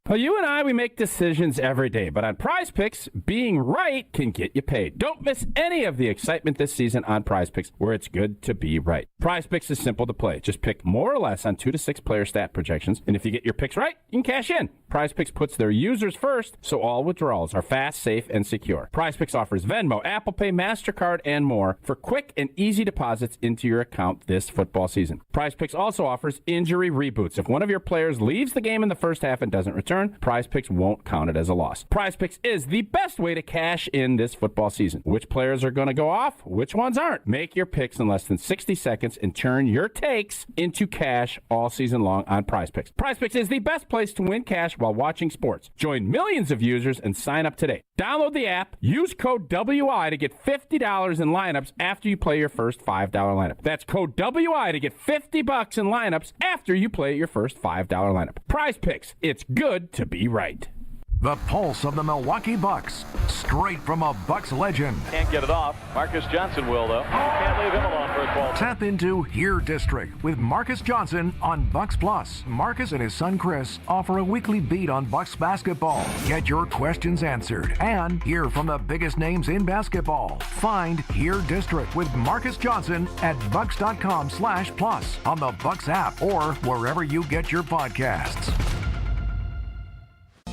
Well, you and I, we make decisions every day, but on Prize Picks, being right can get you paid. Don't miss any of the excitement this season on Prize Picks, where it's good to be right. Prize Picks is simple to play. Just pick more or less on 2 to 6 player stat projections, and if you get your picks right, you can cash in. Prize Picks puts their users first, so all withdrawals are fast, safe, and secure. Prize Picks offers Venmo, Apple Pay, MasterCard, and more for quick and easy deposits into your account this football season. Prize Picks also offers injury reboots. If one of your players leaves the game in the first half and doesn't return, Prize Picks won't count it as a loss. Prize Picks is the best way to cash in this football season. Which players are going to go off? Which ones aren't? Make your picks in less than 60 seconds and turn your takes into cash all season long on Prize Picks. Prize Picks is the best place to win cash while watching sports. Join millions of users and sign up today. Download the app, use code WI to get $50 in lineups after you play your first $5 lineup. That's code WI to get $50 in lineups after you play your first $5 lineup. Prize Picks. It's good to be right. The pulse of the Milwaukee Bucks, straight from a Bucks legend. Can't get it off. Marcus Johnson will, though. Can't leave him alone for a 12. Tap into Here District with Marcus Johnson on Bucks Plus. Marcus and his son Chris offer a weekly beat on Bucks basketball. Get your questions answered and hear from the biggest names in basketball. Find Here District with Marcus Johnson at bucks.com/plus on the Bucks app or wherever you get your podcasts.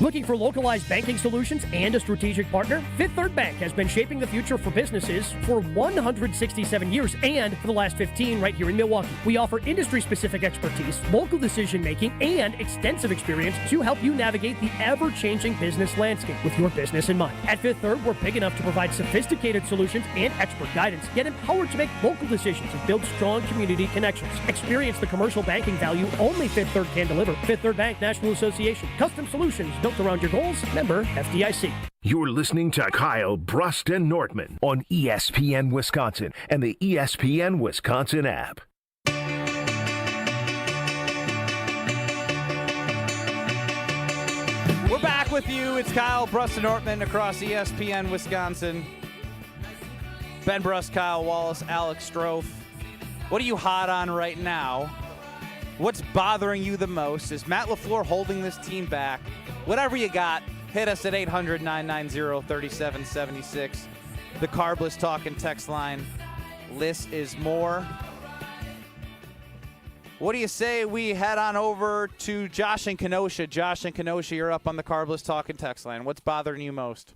Looking for localized banking solutions and a strategic partner? Fifth Third Bank has been shaping the future for businesses for 167 years and for the last 15 right here in Milwaukee. We offer industry-specific expertise, local decision-making, and extensive experience to help you navigate the ever-changing business landscape with your business in mind. At Fifth Third, we're big enough to provide sophisticated solutions and expert guidance, yet empowered to make local decisions and build strong community connections. Experience the commercial banking value only Fifth Third can deliver. Fifth Third Bank National Association. Custom solutions built around your goals. Member FDIC. You're listening to Kyle Brust and Nortman on ESPN Wisconsin and the ESPN Wisconsin app. We're back with you. It's Kyle Brust and Nortman across ESPN Wisconsin. Ben Brust, Kyle Wallace, Alex Strofe. What are you hot on right now? What's bothering you the most? Is Matt LaFleur holding this team back? Whatever you got, hit us at 800-990-3776. The Carbless Talk and text line. List is more. What do you say we head on over to Josh in Kenosha? Josh in Kenosha, you're up on the Carbless Talk and text line. What's bothering you most?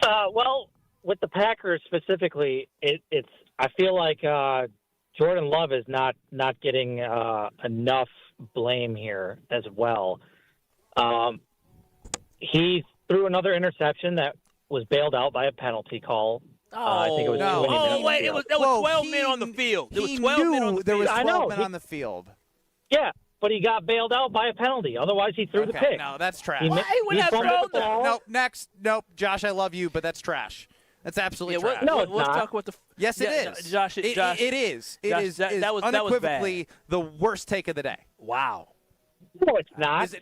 Well, with the Packers specifically, it's I feel like Jordan Love is not getting enough blame here as well. He threw another interception that was bailed out by a penalty call. I think it was no. Wait, there was 12 men on the field. There was 12 men on the field. There was 12 men on the field. Yeah, but he got bailed out by a penalty. Otherwise, he threw the pick. No, that's trash. He fumbled the ball. Nope, next. Nope, Josh, I love you, but that's trash. That's absolutely trash. It's let's not. talk about the. Yes, it is. Josh, it is. It Josh, is that was unequivocally bad. the worst take of the day. Wow. No, it's not.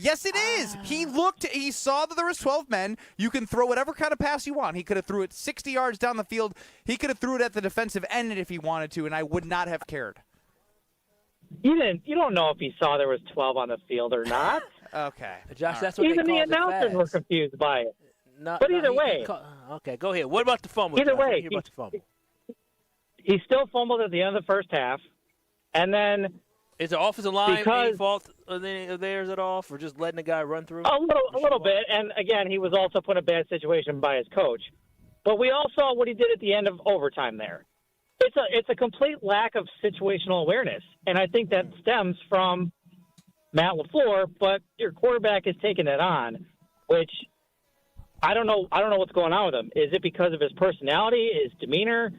Yes, it is. He saw that there was 12 men. You can throw whatever kind of pass you want. He could have threw it 60 yards down the field. He could have threw it at the defensive end if he wanted to, and I would not have cared. You don't know if he saw there was 12 on the field or not. Okay. Josh, that's what Even they the call announcers were confused by it. But either way. Okay, go ahead. What about the fumble? Either Josh? way, Hear about the fumble. He still fumbled at the end of the first half, and then is the offensive line because any fault of theirs at all for just letting the guy run through? a little bit, and again, he was also put in a bad situation by his coach. But we all saw what he did at the end of overtime there. It's a complete lack of situational awareness, and I think that stems from Matt LaFleur. But your quarterback is taking it on, which I don't know what's going on with him. Is it because of his personality, his demeanor?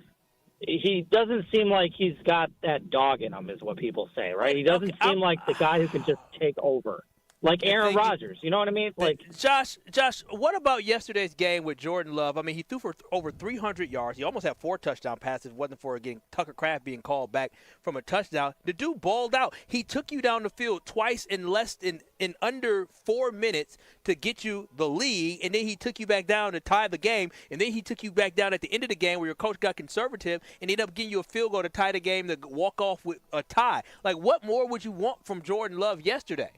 He doesn't seem like he's got that dog in him, is what people say, right? He doesn't seem like the guy who can just take over. Like Aaron Rodgers, you know what I mean? Like Josh, what about yesterday's game with Jordan Love? I mean, he threw for over 300 yards. He almost had 4 touchdown passes. It wasn't for getting Tucker Kraft being called back from a touchdown. The dude balled out. He took you down the field twice in under 4 minutes to get you the lead, and then he took you back down to tie the game, and then he took you back down at the end of the game where your coach got conservative and ended up getting you a field goal to tie the game to walk off with a tie. Like, what more would you want from Jordan Love yesterday?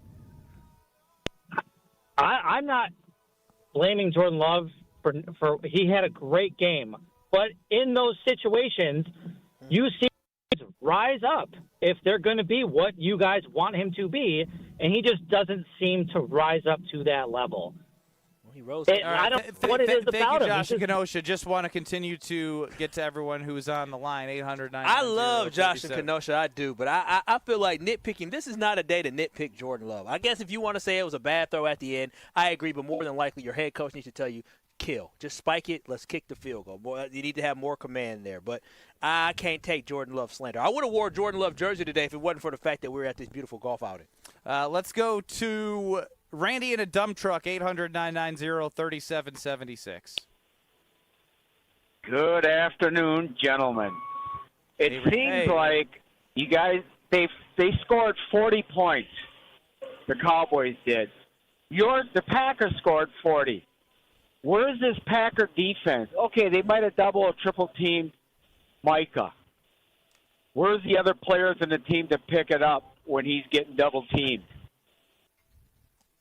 I'm not blaming Jordan Love for he had a great game, but in those situations, you see him rise up if they're going to be what you guys want him to be, and he just doesn't seem to rise up to that level. He rose. I don't know what it is about him. Thank you, Josh in Kenosha. Just want to continue to get to everyone who's on the line. 800-990-3776. I love Josh in Kenosha. I do, but I feel like nitpicking. This is not a day to nitpick Jordan Love. I guess if you want to say it was a bad throw at the end, I agree. But more than likely, your head coach needs to tell you, kill. Just spike it. Let's kick the field goal. Boy, you need to have more command there. But I can't take Jordan Love slander. I would have wore a Jordan Love jersey today if it wasn't for the fact that we were at this beautiful golf outing. Let's go to Randy in a dump truck, 800-990-3776. Good afternoon, gentlemen. It seems like you guys, they scored 40 points. The Cowboys did. The Packers scored 40. Where's this Packer defense? Okay, they might have double or triple teamed Micah. Where's the other players in the team to pick it up when he's getting double teamed?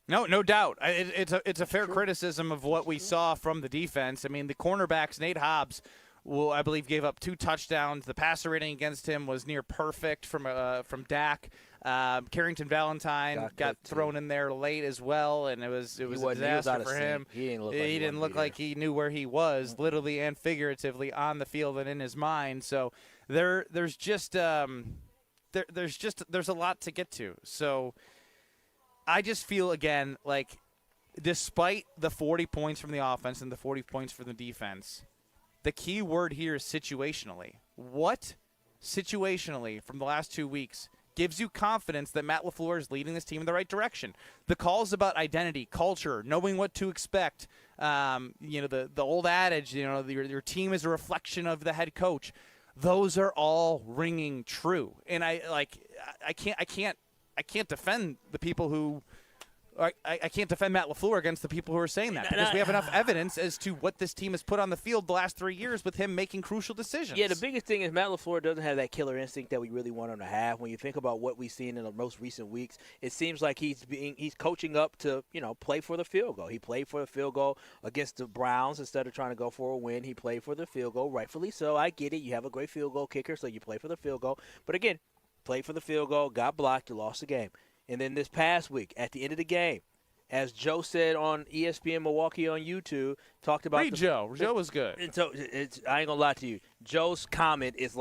No doubt. It's a fair criticism of what we saw from the defense. I mean, the cornerbacks, Nate Hobbs, I believe, gave up 2 touchdowns. The passer rating against him was near perfect from Dak. Carrington Valentine got thrown in there late as well, and it was a disaster for him. He didn't look like he knew where he was, literally and figuratively, on the field and in his mind. So there's just there's a lot to get to. So I just feel, again, like despite the 40 points from the offense and the 40 points from the defense, the key word here is situationally. What situationally from the last 2 weeks gives you confidence that Matt LaFleur is leading this team in the right direction? The calls about identity, culture, knowing what to expect, the old adage, your team is a reflection of the head coach. Those are all ringing true. And I can't defend the people who I can't defend Matt LaFleur against the people who are saying that, because we have enough evidence as to what this team has put on the field the last 3 years with him making crucial decisions. Yeah, the biggest thing is Matt LaFleur doesn't have that killer instinct that we really want him to have. When you think about what we've seen in the most recent weeks, it seems like he's coaching up to, play for the field goal. He played for the field goal against the Browns instead of trying to go for a win. He played for the field goal, rightfully so. I get it. You have a great field goal kicker, so you play for the field goal. But again, played for the field goal, got blocked, you lost the game. And then this past week, at the end of the game, as Joe said on ESPN Milwaukee on YouTube, talked about Joe. Joe was good. And so I ain't gonna lie to you. Joe's comment is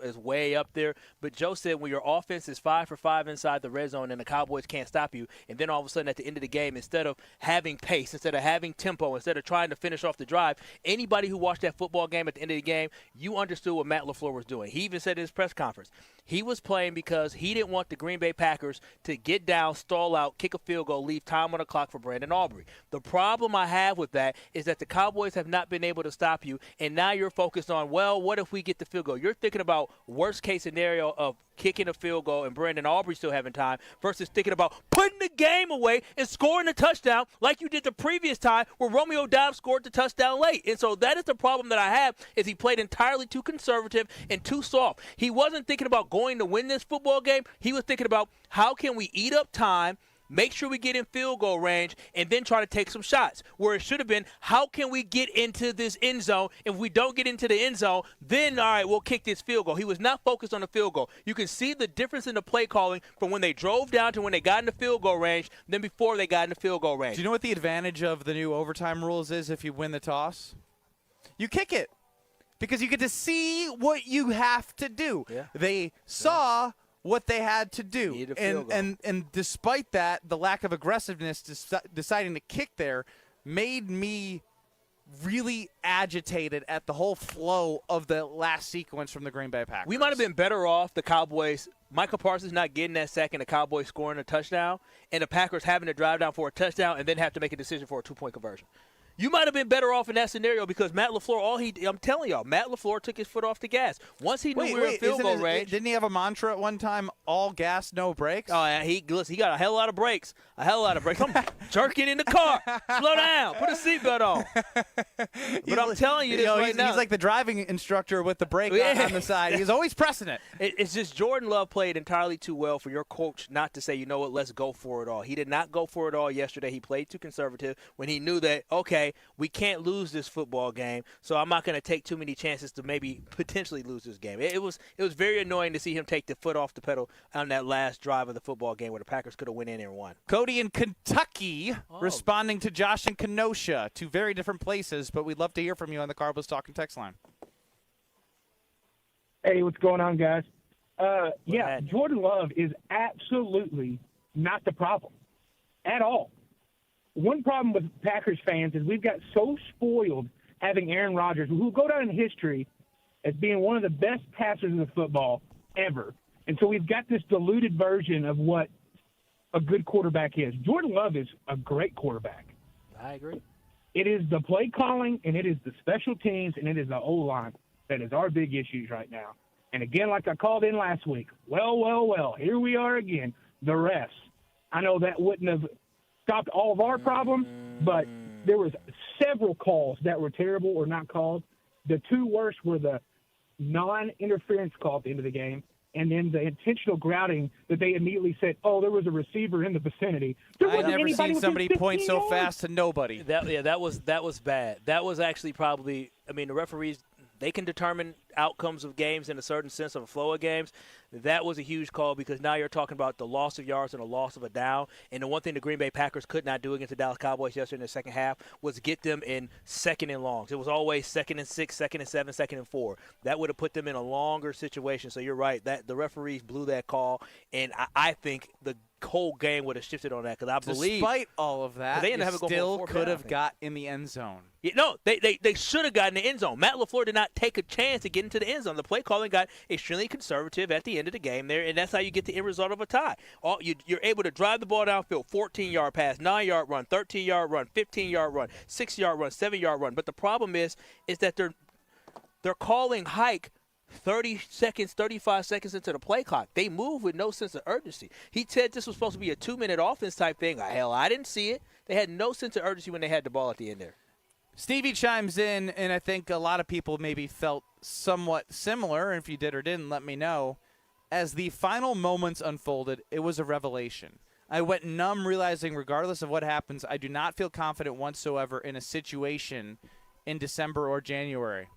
is way up there. But Joe said when your offense is 5 for 5 inside the red zone and the Cowboys can't stop you, and then all of a sudden at the end of the game, instead of having pace, instead of having tempo, instead of trying to finish off the drive, anybody who watched that football game at the end of the game, you understood what Matt LaFleur was doing. He even said in his press conference, he was playing because he didn't want the Green Bay Packers to get down, stall out, kick a field goal, leave time on the clock for Brandon Aubrey. The problem I have with that is that the Cowboys have not been able to stop you, and now you're focused on, well, what if we get the field goal? You're thinking about worst-case scenario of kicking a field goal and Brandon Aubrey still having time versus thinking about putting the game away and scoring a touchdown like you did the previous time where Romeo Doubs scored the touchdown late. And so that is the problem that I have, is he played entirely too conservative and too soft. He wasn't thinking about going to win this football game. He was thinking about how can we eat up time, make sure we get in field goal range, and then try to take some shots. Where it should have been, how can we get into this end zone? If we don't get into the end zone, then, all right, we'll kick this field goal. He was not focused on the field goal. You can see the difference in the play calling from when they drove down to when they got in the field goal range than before they got in the field goal range. Do you know what the advantage of the new overtime rules is if you win the toss? You kick it, because you get to see what you have to do. Yeah. They saw what they had to do. And despite that, the lack of aggressiveness deciding to kick there made me really agitated at the whole flow of the last sequence from the Green Bay Packers. We might have been better off, the Cowboys, Michael Parsons not getting that sack and the Cowboys scoring a touchdown, and the Packers having to drive down for a touchdown and then have to make a decision for a 2-point conversion. You might have been better off in that scenario because Matt LaFleur, I'm telling y'all, Matt LaFleur took his foot off the gas. Once he knew we were in field goal range. Didn't he have a mantra at one time, all gas, no brakes? Oh, yeah, he got a hell of a lot of brakes. I'm jerking in the car. Slow down. Put a seatbelt on. But I'm telling you this right now. He's like the driving instructor with the brake on the side. He's always pressing it. It's just Jordan Love played entirely too well for your coach not to say, you know what, let's go for it all. He did not go for it all yesterday. He played too conservative when he knew that, okay, we can't lose this football game, so I'm not going to take too many chances to maybe potentially lose this game. It was very annoying to see him take the foot off the pedal on that last drive of the football game where the Packers could have went in and won. Cody in Kentucky responding to Josh in Kenosha, two very different places, but we'd love to hear from you on the Cowboys Talking text line. Hey, what's going on, guys? Jordan Love is absolutely not the problem at all. One problem with Packers fans is we've got so spoiled having Aaron Rodgers, who will go down in history as being one of the best passers in the football ever. And so we've got this diluted version of what a good quarterback is. Jordan Love is a great quarterback. I agree. It is the play calling, and it is the special teams, and it is the O-line that is our big issues right now. And again, like I called in last week, well, here we are again, the refs. I know that wouldn't have stopped all of our problems, but there was several calls that were terrible or not called. The two worst were the non-interference call at the end of the game, and then the intentional grouting that they immediately said, "Oh, there was a receiver in the vicinity." I've never seen somebody point so fast to nobody. That was bad. That was actually probably. I mean, the referees, they can determine outcomes of games in a certain sense of a flow of games. That was a huge call because now you're talking about the loss of yards and a loss of a down. And the one thing the Green Bay Packers could not do against the Dallas Cowboys yesterday in the second half was get them in second and longs. It was always 2nd and 6, 2nd and 7, 2nd and 4. That would have put them in a longer situation. So you're right. That the referees blew that call, and I think the whole game would have shifted on that because I believe. Despite all of that, they still could have got in the end zone. Yeah, no, they should have gotten the end zone. Matt LaFleur did not take a chance to get into the end zone. The play calling got extremely conservative at the end of the game there, and that's how you get the end result of a tie. You're able to drive the ball downfield, 14-yard pass, 9-yard run, 13-yard run, 15-yard run, 6-yard run, 7-yard run. But the problem is that they're calling hike 30 seconds, 35 seconds into the play clock. They move with no sense of urgency. He said this was supposed to be a 2-minute offense type thing. Hell, I didn't see it. They had no sense of urgency when they had the ball at the end there. Stevie chimes in, and I think a lot of people maybe felt somewhat similar. And if you did or didn't, let me know. As the final moments unfolded, it was a revelation. I went numb, realizing regardless of what happens, I do not feel confident whatsoever in a situation in December or January.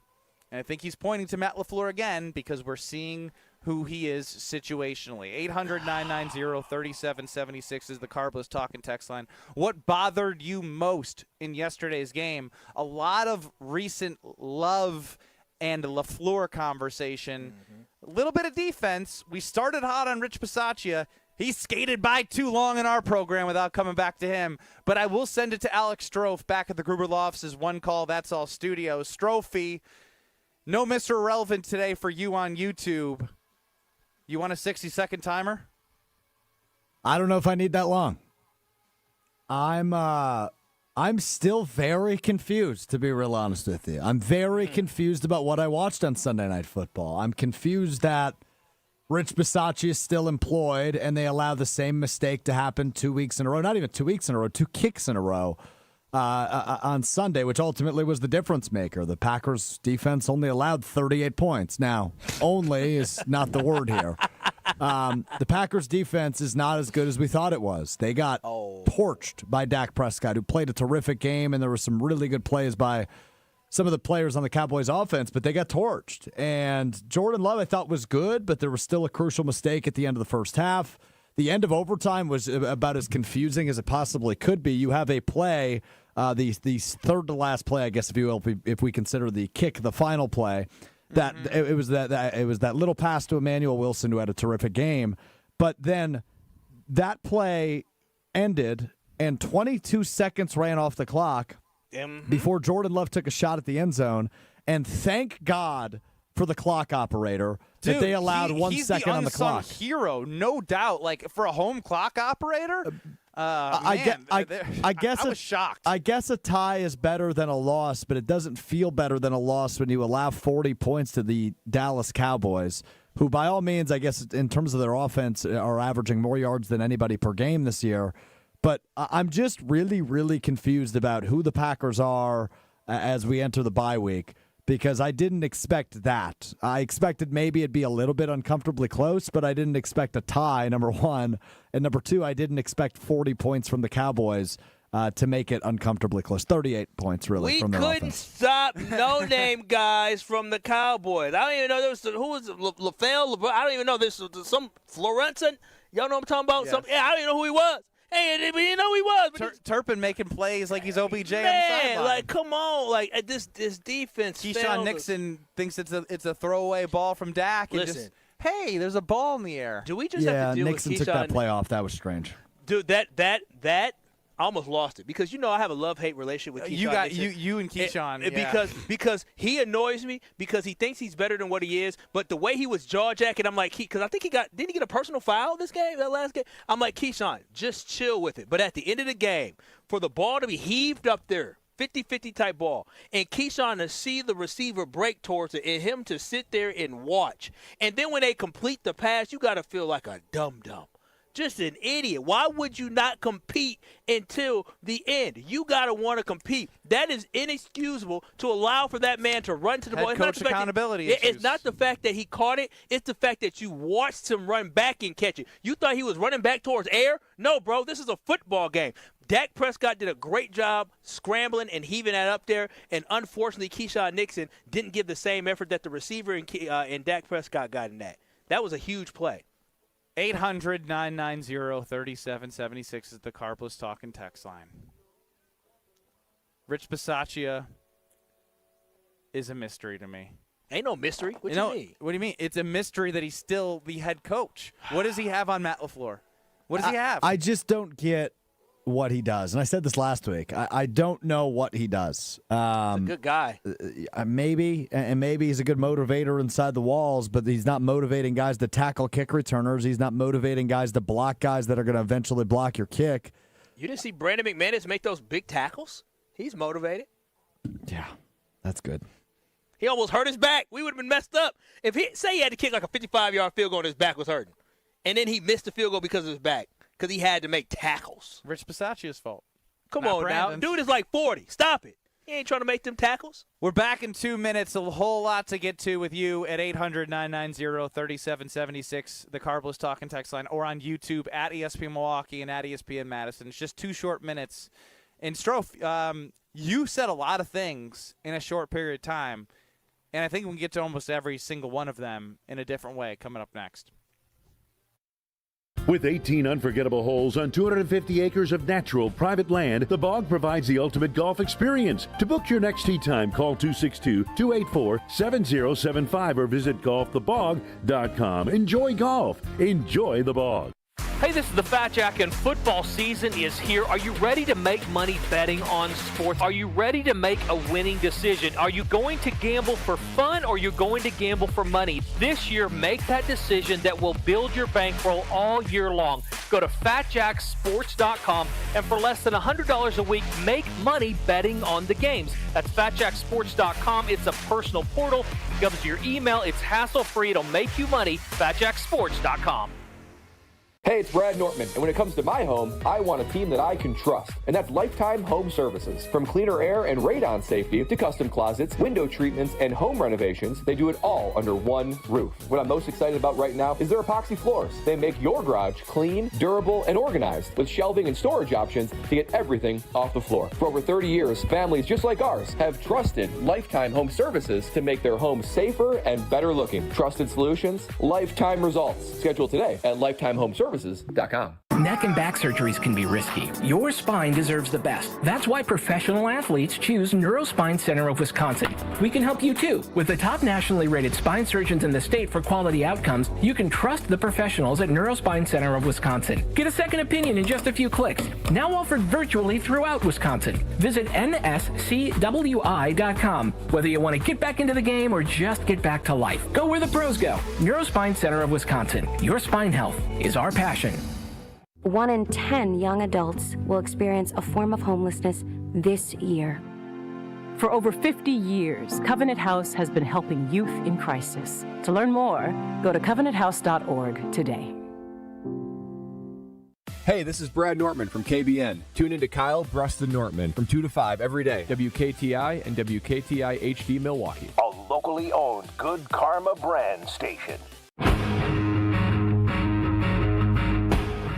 And I think he's pointing to Matt LaFleur again because we're seeing who he is situationally. 800-990-3776 is the Carbless talking text line. What bothered you most in yesterday's game? A lot of recent Love and LaFleur conversation. A little bit of defense. We started hot on Rich Bisaccia. He skated by too long in our program without coming back to him. But I will send it to Alex Strofe back at the Gruber Law Office's One Call, That's All studio. Strophe, no Mr. Irrelevant today for you on YouTube. You want a 60-second timer? I don't know if I need that long. I'm still very confused, to be real honest with you. I'm very confused about what I watched on Sunday Night Football. I'm confused that Rich Bisaccia is still employed and they allow the same mistake to happen 2 weeks in a row. Not even 2 weeks in a row, 2 kicks in a row. On Sunday, which ultimately was the difference maker. The Packers defense only allowed 38 points. Now, only is not the word here. The Packers defense is not as good as we thought it was. They got torched by Dak Prescott, who played a terrific game, and there were some really good plays by some of the players on the Cowboys offense, but they got torched. And Jordan Love, I thought, was good, but there was still a crucial mistake at the end of the first half. The end of overtime was about as confusing as it possibly could be. You have a play, the third to last play, I guess, if you will, if we consider the kick, the final play. That it was that little pass to Emmanuel Wilson, who had a terrific game. But then that play ended, and 22 seconds ran off the clock before Jordan Love took a shot at the end zone. And thank God for the clock operator that they allowed 1 second on the clock. He's the unsung hero, no doubt. Like, for a home clock operator, I was shocked. I guess a tie is better than a loss, but it doesn't feel better than a loss when you allow 40 points to the Dallas Cowboys, who by all means, I guess, in terms of their offense, are averaging more yards than anybody per game this year. But I'm just really, really confused about who the Packers are as we enter the bye week, because I didn't expect that. I expected maybe it'd be a little bit uncomfortably close, but I didn't expect a tie, number one. And number two, I didn't expect 40 points from the Cowboys to make it uncomfortably close. 38 points, really, from their offense. We couldn't stop no-name guys from the Cowboys. I don't even know who was it, LaFell? I don't even know. This was some Florenson. Y'all know what I'm talking about? Yes. I don't even know who he was. Hey, we didn't know who he was. But Turpin making plays like he's OBJ on the man, sideline. like, come on. Like, this defense Keyshawn Nixon thinks it's a throwaway ball from Dak. And Listen. hey, there's a ball in the air. Do we just have to deal Nixon with took Keyshawn? that play off. That was strange. Dude, that I almost lost it because I have a love-hate relationship with Keyshawn. You and Keyshawn, because he annoys me because he thinks he's better than what he is. But the way he was jaw-jacking, I'm like, because I think didn't he get a personal foul that last game? I'm like, Keyshawn, just chill with it. But at the end of the game, for the ball to be heaved up there, 50-50 type ball, and Keyshawn to see the receiver break towards it and him to sit there and watch. And then when they complete the pass, you got to feel like a dum-dum. Just an idiot. Why would you not compete until the end? You got to want to compete. That is inexcusable to allow for that man to run to the ball. Head coach accountability issues. It's not the fact that he caught it. It's the fact that you watched him run back and catch it. You thought he was running back towards air? No, bro. This is a football game. Dak Prescott did a great job scrambling and heaving that up there, and unfortunately, Keyshawn Nixon didn't give the same effort that the receiver and Dak Prescott got in that. That was a huge play. 800-990-3776 is the Carplus Talk and Text line. Rich Bisaccia is a mystery to me. Ain't no mystery. What you mean? What do you mean? It's a mystery that he's still the head coach. What does he have on Matt LaFleur? What does he have? I just don't get what he does. And I said this last week. I don't know what he does. He's a good guy. Maybe he's a good motivator inside the walls, but he's not motivating guys to tackle kick returners. He's not motivating guys to block guys that are going to eventually block your kick. You didn't see Brandon McManus make those big tackles? He's motivated. Yeah, that's good. He almost hurt his back. We would have been messed up. If he had to kick like a 55-yard field goal and his back was hurting, and then he missed the field goal because of his back. Because he had to make tackles. Rich Bisaccia's fault. Come on now. Dude is like 40. Stop it. He ain't trying to make them tackles. We're back in 2 minutes. A whole lot to get to with you at 800-990-3776, the Carplus Talk and Text line, or on YouTube at ESPN Milwaukee and at ESPN Madison. It's just 2 short minutes. And Strofe, you said a lot of things in a short period of time, and I think we can get to almost every single one of them in a different way coming up next. With 18 unforgettable holes on 250 acres of natural private land, the Bog provides the ultimate golf experience. To book your next tee time, call 262-284-7075 or visit golfthebog.com. Enjoy golf. Enjoy the Bog. Hey, this is the Fat Jack, and football season is here. Are you ready to make money betting on sports? Are you ready to make a winning decision? Are you going to gamble for fun, or are you going to gamble for money? This year, make that decision that will build your bankroll all year long. Go to FatJackSports.com, and for less than $100 a week, make money betting on the games. That's FatJackSports.com. It's a personal portal. It comes to your email. It's hassle-free. It'll make you money. FatJackSports.com. Hey, it's Brad Nortman, and when it comes to my home, I want a team that I can trust, and that's Lifetime Home Services. From cleaner air and radon safety to custom closets, window treatments, and home renovations, they do it all under one roof. What I'm most excited about right now is their epoxy floors. They make your garage clean, durable, and organized with shelving and storage options to get everything off the floor. For over 30 years, families just like ours have trusted Lifetime Home Services to make their homes safer and better looking. Trusted solutions, lifetime results. Schedule today at lifetimehomeservices.com. Neck and back surgeries can be risky. Your spine deserves the best. That's why professional athletes choose Neurospine Center of Wisconsin. We can help you too. With the top nationally rated spine surgeons in the state for quality outcomes, you can trust the professionals at Neurospine Center of Wisconsin. Get a second opinion in just a few clicks. Now offered virtually throughout Wisconsin. Visit nscwi.com. Whether you want to get back into the game or just get back to life, go where the pros go. Neurospine Center of Wisconsin. Your spine health is our passion. 1 in 10 young adults will experience a form of homelessness this year. For over 50 years, Covenant House has been helping youth in crisis. To learn more, go to covenanthouse.org today. Hey, this is Brad Nortman from KBN. Tune into Kyle Bruston Nortman from 2 to 5 every day. WKTI and WKTI HD Milwaukee. A locally owned Good Karma brand station.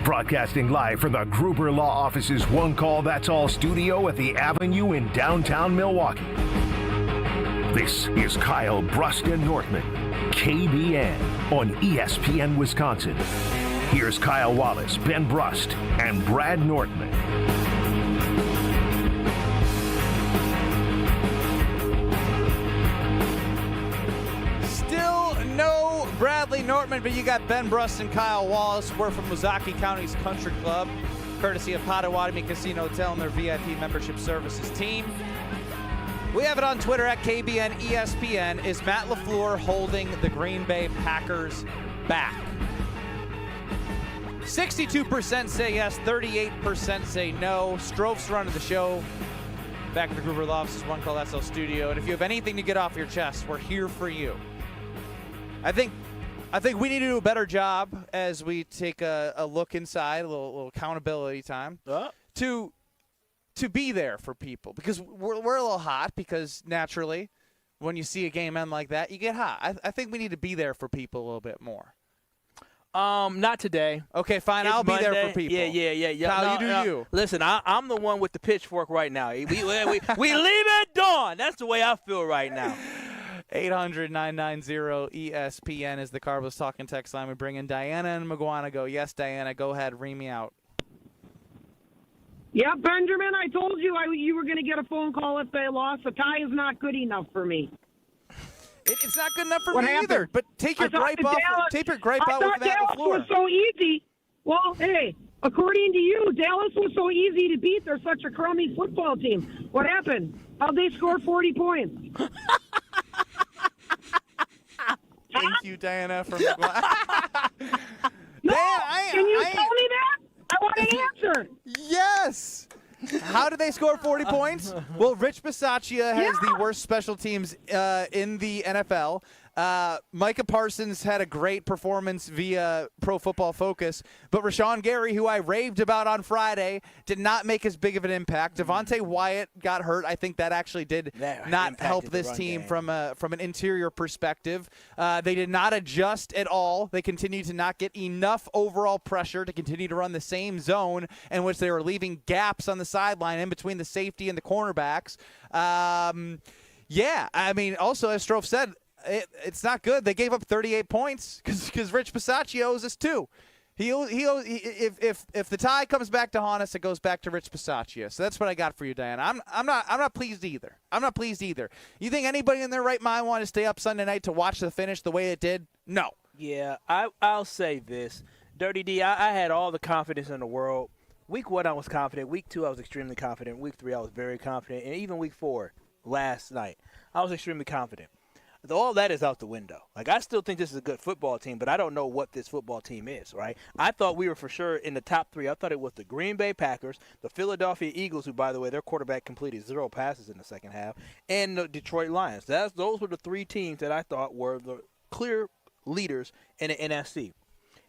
Broadcasting live from the Gruber Law Office's One Call That's All studio at the Avenue in downtown Milwaukee. This is Kyle Bruston Nortman, KBN on ESPN Wisconsin. Here's Kyle Wallace, Ben Brust, and Brad Nortman. Still no Bradley Nortman, but you got Ben Brust and Kyle Wallace. We're from Wazaki County's Country Club, courtesy of Potawatomi Casino Hotel and their VIP membership services team. We have it on Twitter at KBN ESPN. Is Matt LaFleur holding the Green Bay Packers back? 62% say yes, 38% say no. Strofe's running the show. Back at the Gruber Law Office's One Call SL studio. And if you have anything to get off your chest, we're here for you. I think I think we need to do a better job as we take a look inside, a little accountability time, to be there for people. Because we're a little hot because naturally when you see a game end like that, you get hot. I think we need to be there for people a little bit more. Not today. Okay, fine. It's I'll be there Monday. for people. Yeah. Kyle, you do you. Listen, I'm the one with the pitchfork right now. We leave at dawn. That's the way I feel right now. 800-990-ESPN is the Carbos Talking text line. We bring in Diana and Maguanago. Yes, Diana, go ahead. Ream me out. Yeah, Benjamin, I told you you were going to get a phone call if they lost. A tie is not good enough for me. It's not good enough for What me happened? either. But take your gripe out with that on the floor. Was so easy. Well, hey, according to you, Dallas was so easy to beat. They're such a crummy football team. What happened? How'd they score 40 points? Thank you, Diana, for No, can you tell me that? I want an answer. Yes. How did they score 40 points? Well, Rich Bisaccia has the worst special teams in the NFL. Micah Parsons had a great performance via Pro Football Focus, but Rashawn Gary, who I raved about on Friday, did not make as big of an impact. Devontae Wyatt got hurt. I think that actually did not help this team from an interior perspective. They did not adjust at all. They continued to not get enough overall pressure to continue to run the same zone in which they were leaving gaps on the sideline in between the safety and the cornerbacks. Yeah, I mean, also, as Strofe said, it's not good. They gave up 38 points because Rich Bisaccia owes us 2. If the tie comes back to haunt us, it goes back to Rich Bisaccia. So that's what I got for you, Diana. I'm not pleased either. You think anybody in their right mind want to stay up Sunday night to watch the finish the way it did? No. Yeah, I'll say this. Dirty D, I had all the confidence in the world. Week 1, I was confident. Week 2, I was extremely confident. Week 3, I was very confident. And even week 4, last night, I was extremely confident. All that is out the window. Like, I still think this is a good football team, but I don't know what this football team is, right? I thought we were for sure in the top 3. I thought it was the Green Bay Packers, the Philadelphia Eagles, who, by the way, their quarterback completed 0 passes in the second half, and the Detroit Lions. Those were the 3 teams that I thought were the clear leaders in the NFC.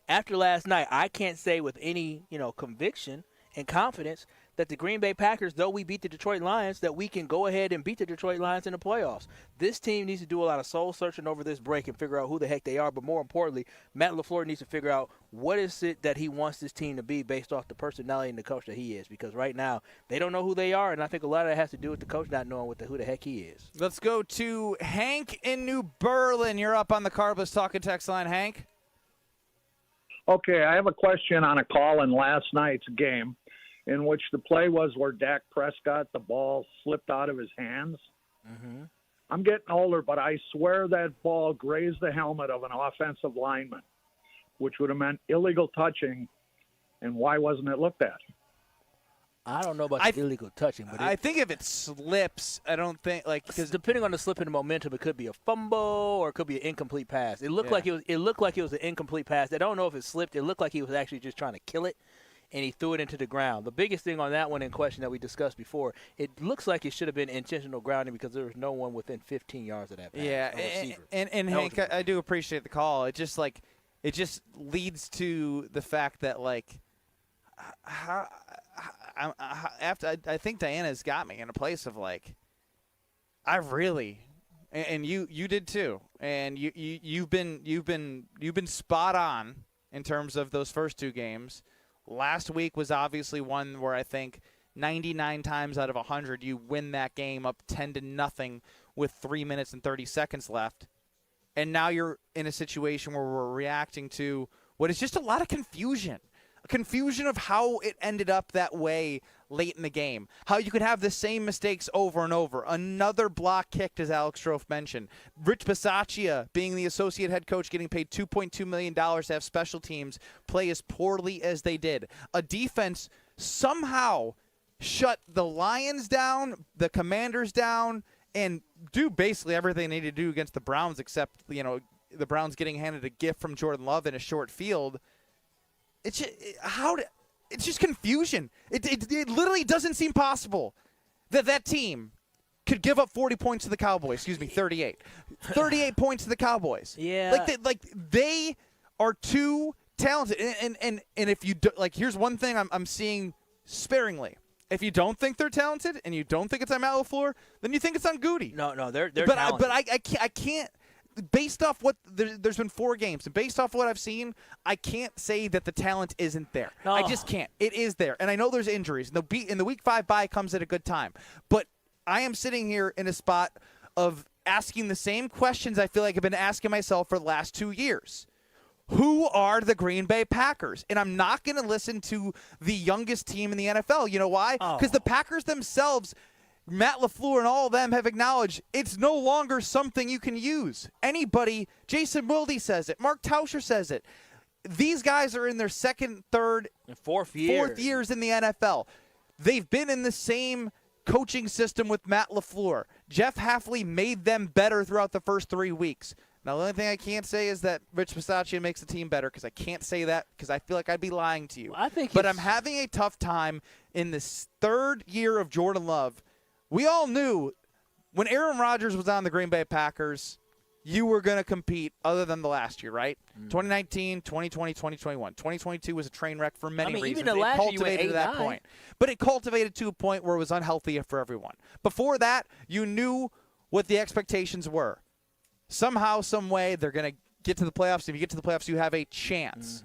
After last night, I can't say with any, conviction and confidence that the Green Bay Packers, though we beat the Detroit Lions, that we can go ahead and beat the Detroit Lions in the playoffs. This team needs to do a lot of soul searching over this break and figure out who the heck they are. But more importantly, Matt LaFleur needs to figure out what is it that he wants this team to be based off the personality and the coach that he is. Because right now, they don't know who they are, and I think a lot of that has to do with the coach not knowing who the heck he is. Let's go to Hank in New Berlin. You're up on the Carbos Talking text line, Hank. Okay, I have a question on a call in last night's game, in which the play was where Dak Prescott, the ball slipped out of his hands. Mm-hmm. I'm getting older, but I swear that ball grazed the helmet of an offensive lineman, which would have meant illegal touching, and why wasn't it looked at? I don't know about the illegal touching, but I think if it slips, I don't think because depending on the slip and the momentum, it could be a fumble or it could be an incomplete pass. It looked like it was an incomplete pass. I don't know if it slipped. It looked like he was actually just trying to kill it, and he threw it into the ground. The biggest thing on that one in question that we discussed before, it looks like it should have been intentional grounding because there was no one within 15 yards of that pass. Yeah, and Hank, I do appreciate the call. It just leads to the fact that I think Diana's got me in a place of I really, and you did too, and you've been spot on in terms of those first 2 games. Last week was obviously one where I think 99 times out of 100 you win that game up 10-0 with 3 minutes and 30 seconds left, and now you're in a situation where we're reacting to what is just a lot of confusion. A confusion of how it ended up that way late in the game. How you could have the same mistakes over and over. Another block kicked, as Alex Strofe mentioned. Rich Bisaccia, being the associate head coach, getting paid $2.2 million to have special teams play as poorly as they did. A defense somehow shut the Lions down, the Commanders down, and do basically everything they need to do against the Browns except, the Browns getting handed a gift from Jordan Love in a short field. It's just confusion. It literally doesn't seem possible that team could give up 40 points to the Cowboys. Excuse me, 38. 38 points to the Cowboys. Yeah. They are too talented. And if you do, here's one thing I'm seeing sparingly. If you don't think they're talented and you don't think it's on Matt LaFleur, then you think it's on Goody. No, they're talented. But I can't. Based off what there's been 4 games, and based off what I've seen, I can't say that the talent isn't there. No. I just can't. It is there, and I know there's injuries. And the Week 5 bye comes at a good time, but I am sitting here in a spot of asking the same questions I feel like I've been asking myself for the last 2 years. Who are the Green Bay Packers? And I'm not going to listen to the youngest team in the NFL. You know why? Because the Packers themselves, Matt LaFleur and all of them have acknowledged it's no longer something you can use. Anybody, Jason Wilde says it, Mark Tauscher says it. These guys are in their second, third, and fourth years in the NFL. They've been in the same coaching system with Matt LaFleur. Jeff Hafley made them better throughout the first 3 weeks. Now, the only thing I can't say is that Rich Bisaccia makes the team better, because I can't say that because I feel like I'd be lying to you. But I'm having a tough time in this 3rd year of Jordan Love. We all knew when Aaron Rodgers was on the Green Bay Packers, you were going to compete other than the last year, right? 2019, 2020, 2021. 2022 was a train wreck for many reasons. Even the last year, you went 8-9. To that point. But it cultivated to a point where it was unhealthy for everyone. Before that, you knew what the expectations were. Somehow, some way, they're going to get to the playoffs. If you get to the playoffs, you have a chance.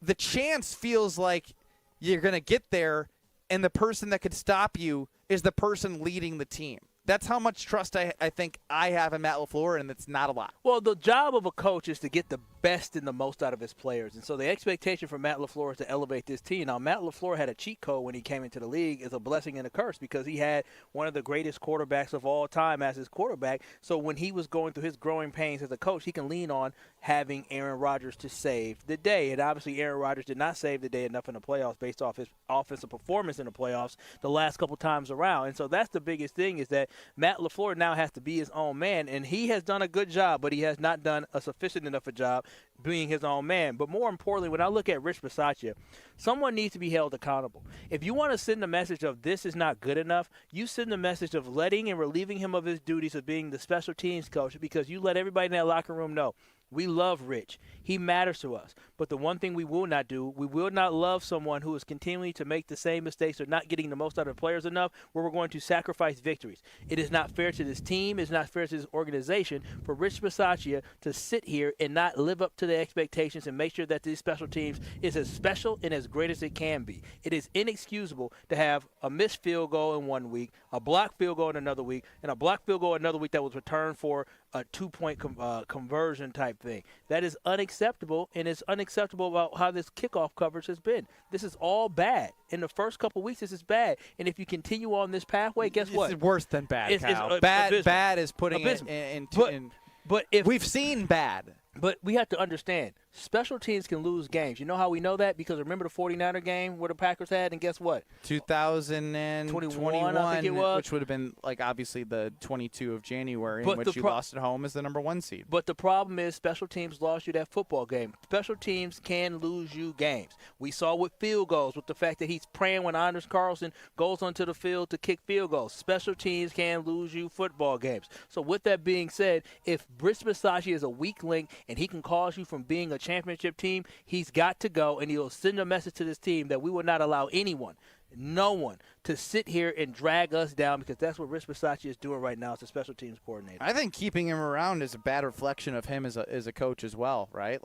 The chance feels like you're going to get there, and the person that could stop you is the person leading the team. That's how much trust I think I have in Matt LaFleur, and it's not a lot. Well, the job of a coach is to get the best and the most out of his players. And so the expectation for Matt LaFleur is to elevate this team. Now, Matt LaFleur had a cheat code when he came into the league. It's a blessing and a curse because he had one of the greatest quarterbacks of all time as his quarterback. So when he was going through his growing pains as a coach, he can lean on having Aaron Rodgers to save the day. And obviously, Aaron Rodgers did not save the day enough in the playoffs based off his offensive performance in the playoffs the last couple times around. And so that's the biggest thing, is that Matt LaFleur now has to be his own man, and he has done a good job, but he has not done a sufficient enough a job being his own man. But more importantly, when I look at Rich Bisaccia, someone needs to be held accountable. If you want to send a message of this is not good enough, you send a message of letting and relieving him of his duties of being the special teams coach, because you let everybody in that locker room know we love Rich. He matters to us. But the one thing we will not do, we will not love someone who is continuing to make the same mistakes or not getting the most out of players enough, where we're going to sacrifice victories. It is not fair to this team. It's not fair to this organization for Rich Bisaccia to sit here and not live up to the expectations and make sure that these special teams is as special and as great as it can be. It is inexcusable to have a missed field goal in 1 week, a blocked field goal in another week, and a blocked field goal another week that was returned for a 2-point conversion type thing. That is unacceptable, and it's unacceptable about how this kickoff coverage has been. This is all bad. In the first couple weeks, this is bad. And if you continue on this pathway, guess what? It's worse than bad, Kyle. Bad is putting it in. But if we've seen bad. But we have to understand, special teams can lose games. You know how we know that? Because remember the 49er game where the Packers had, and guess what? 2021, I think it was. which would have been, obviously the 22 of January, in which you lost at home as the number 1 seed. But the problem is special teams lost you that football game. Special teams can lose you games. We saw with field goals, with the fact that he's praying when Anders Carlson goes onto the field to kick field goals. Special teams can lose you football games. So with that being said, if Rich Bisaccia is a weak link and he can cause you from being a championship team, he's got to go, and he'll send a message to this team that we will not allow anyone, no one, to sit here and drag us down, because that's what Rich Bisaccia is doing right now as a special teams coordinator. I think keeping him around is a bad reflection of him as a coach as well, right?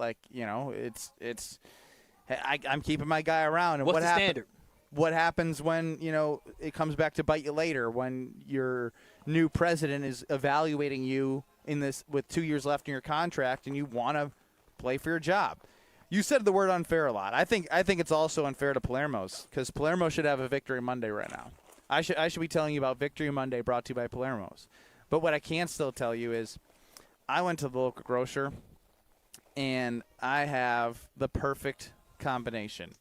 I'm keeping my guy around. And what's the standard? What happens when, it comes back to bite you later, when your new president is evaluating you in this with 2 years left in your contract and you want to play for your job? You said the word unfair a lot. I think it's also unfair to Palermo's, because Palermo should have a Victory Monday right now. I should be telling you about Victory Monday, brought to you by Palermo's. But what I can still tell you is I went to the local grocer and I have the perfect combination.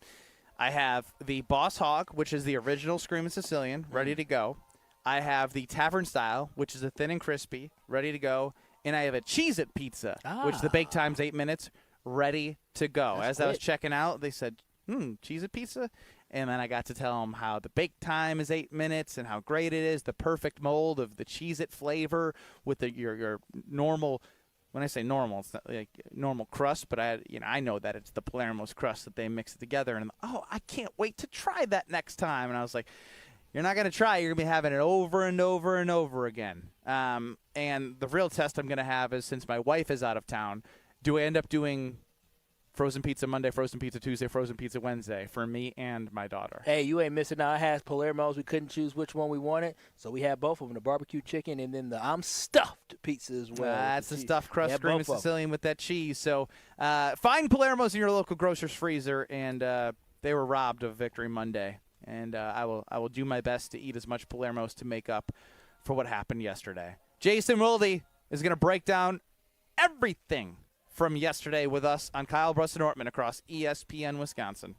I have the Boss Hog, which is the original Screamin' Sicilian, ready to go. I have the Tavern Style, which is a thin and crispy, ready to go. And I have a Cheez-It Pizza, which the bake time's 8 minutes, ready to go. That's I was quick. checking out, they said, Cheez-It Pizza? And then I got to tell him how the bake time is 8 minutes and how great it is, the perfect mold of the Cheez-It flavor with your normal. When I say normal, it's not like normal crust, but I know that it's the Palermo's crust that they mix it together. And I can't wait to try that next time. And I was like, you're not going to try. You're going to be having it over and over and over again. And the real test I'm going to have is, since my wife is out of town, do I end up doing frozen pizza Monday, frozen pizza Tuesday, frozen pizza Wednesday for me and my daughter? Hey, you ain't missing out. I had Palermo's. We couldn't choose which one we wanted, so we had both of them, the barbecue chicken and then the I'm stuffed pizza as well. That's the stuffed crust cream of Sicilian with that cheese. So find Palermo's in your local grocer's freezer, and they were robbed of Victory Monday. And I will do my best to eat as much Palermo's to make up for what happened yesterday. Jason Wilde is going to break down everything from yesterday with us on Kyle Brust-Nortman across ESPN Wisconsin.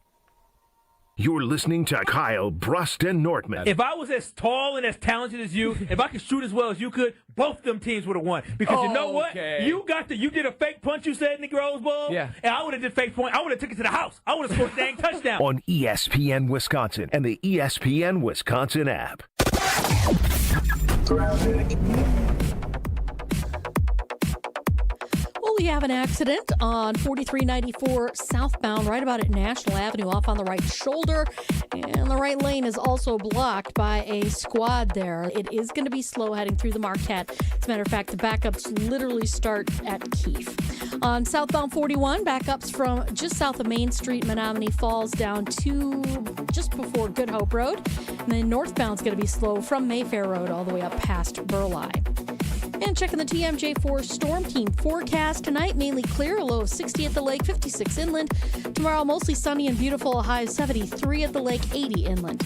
You're listening to Kyle Brust-Nortman. If I was as tall and as talented as you, if I could shoot as well as you could, both them teams would have won. Because you know what? You did a fake punch, you said, in the Rose Bowl. Yeah. And I would have did fake point. I would have took it to the house. I would have scored a dang touchdown. On ESPN Wisconsin and the ESPN Wisconsin app. We have an accident on 4394 southbound, right about at National Avenue, off on the right shoulder. And the right lane is also blocked by a squad there. It is going to be slow heading through the Marquette. As a matter of fact, the backups literally start at Keefe. On southbound 41, backups from just south of Main Street, Menominee Falls, down to just before Good Hope Road. And then northbound is going to be slow from Mayfair Road all the way up past Burleigh. And checking the TMJ4 Storm Team forecast tonight, mainly clear, a low of 60 at the lake, 56 inland. Tomorrow, mostly sunny and beautiful, a high of 73 at the lake, 80 inland.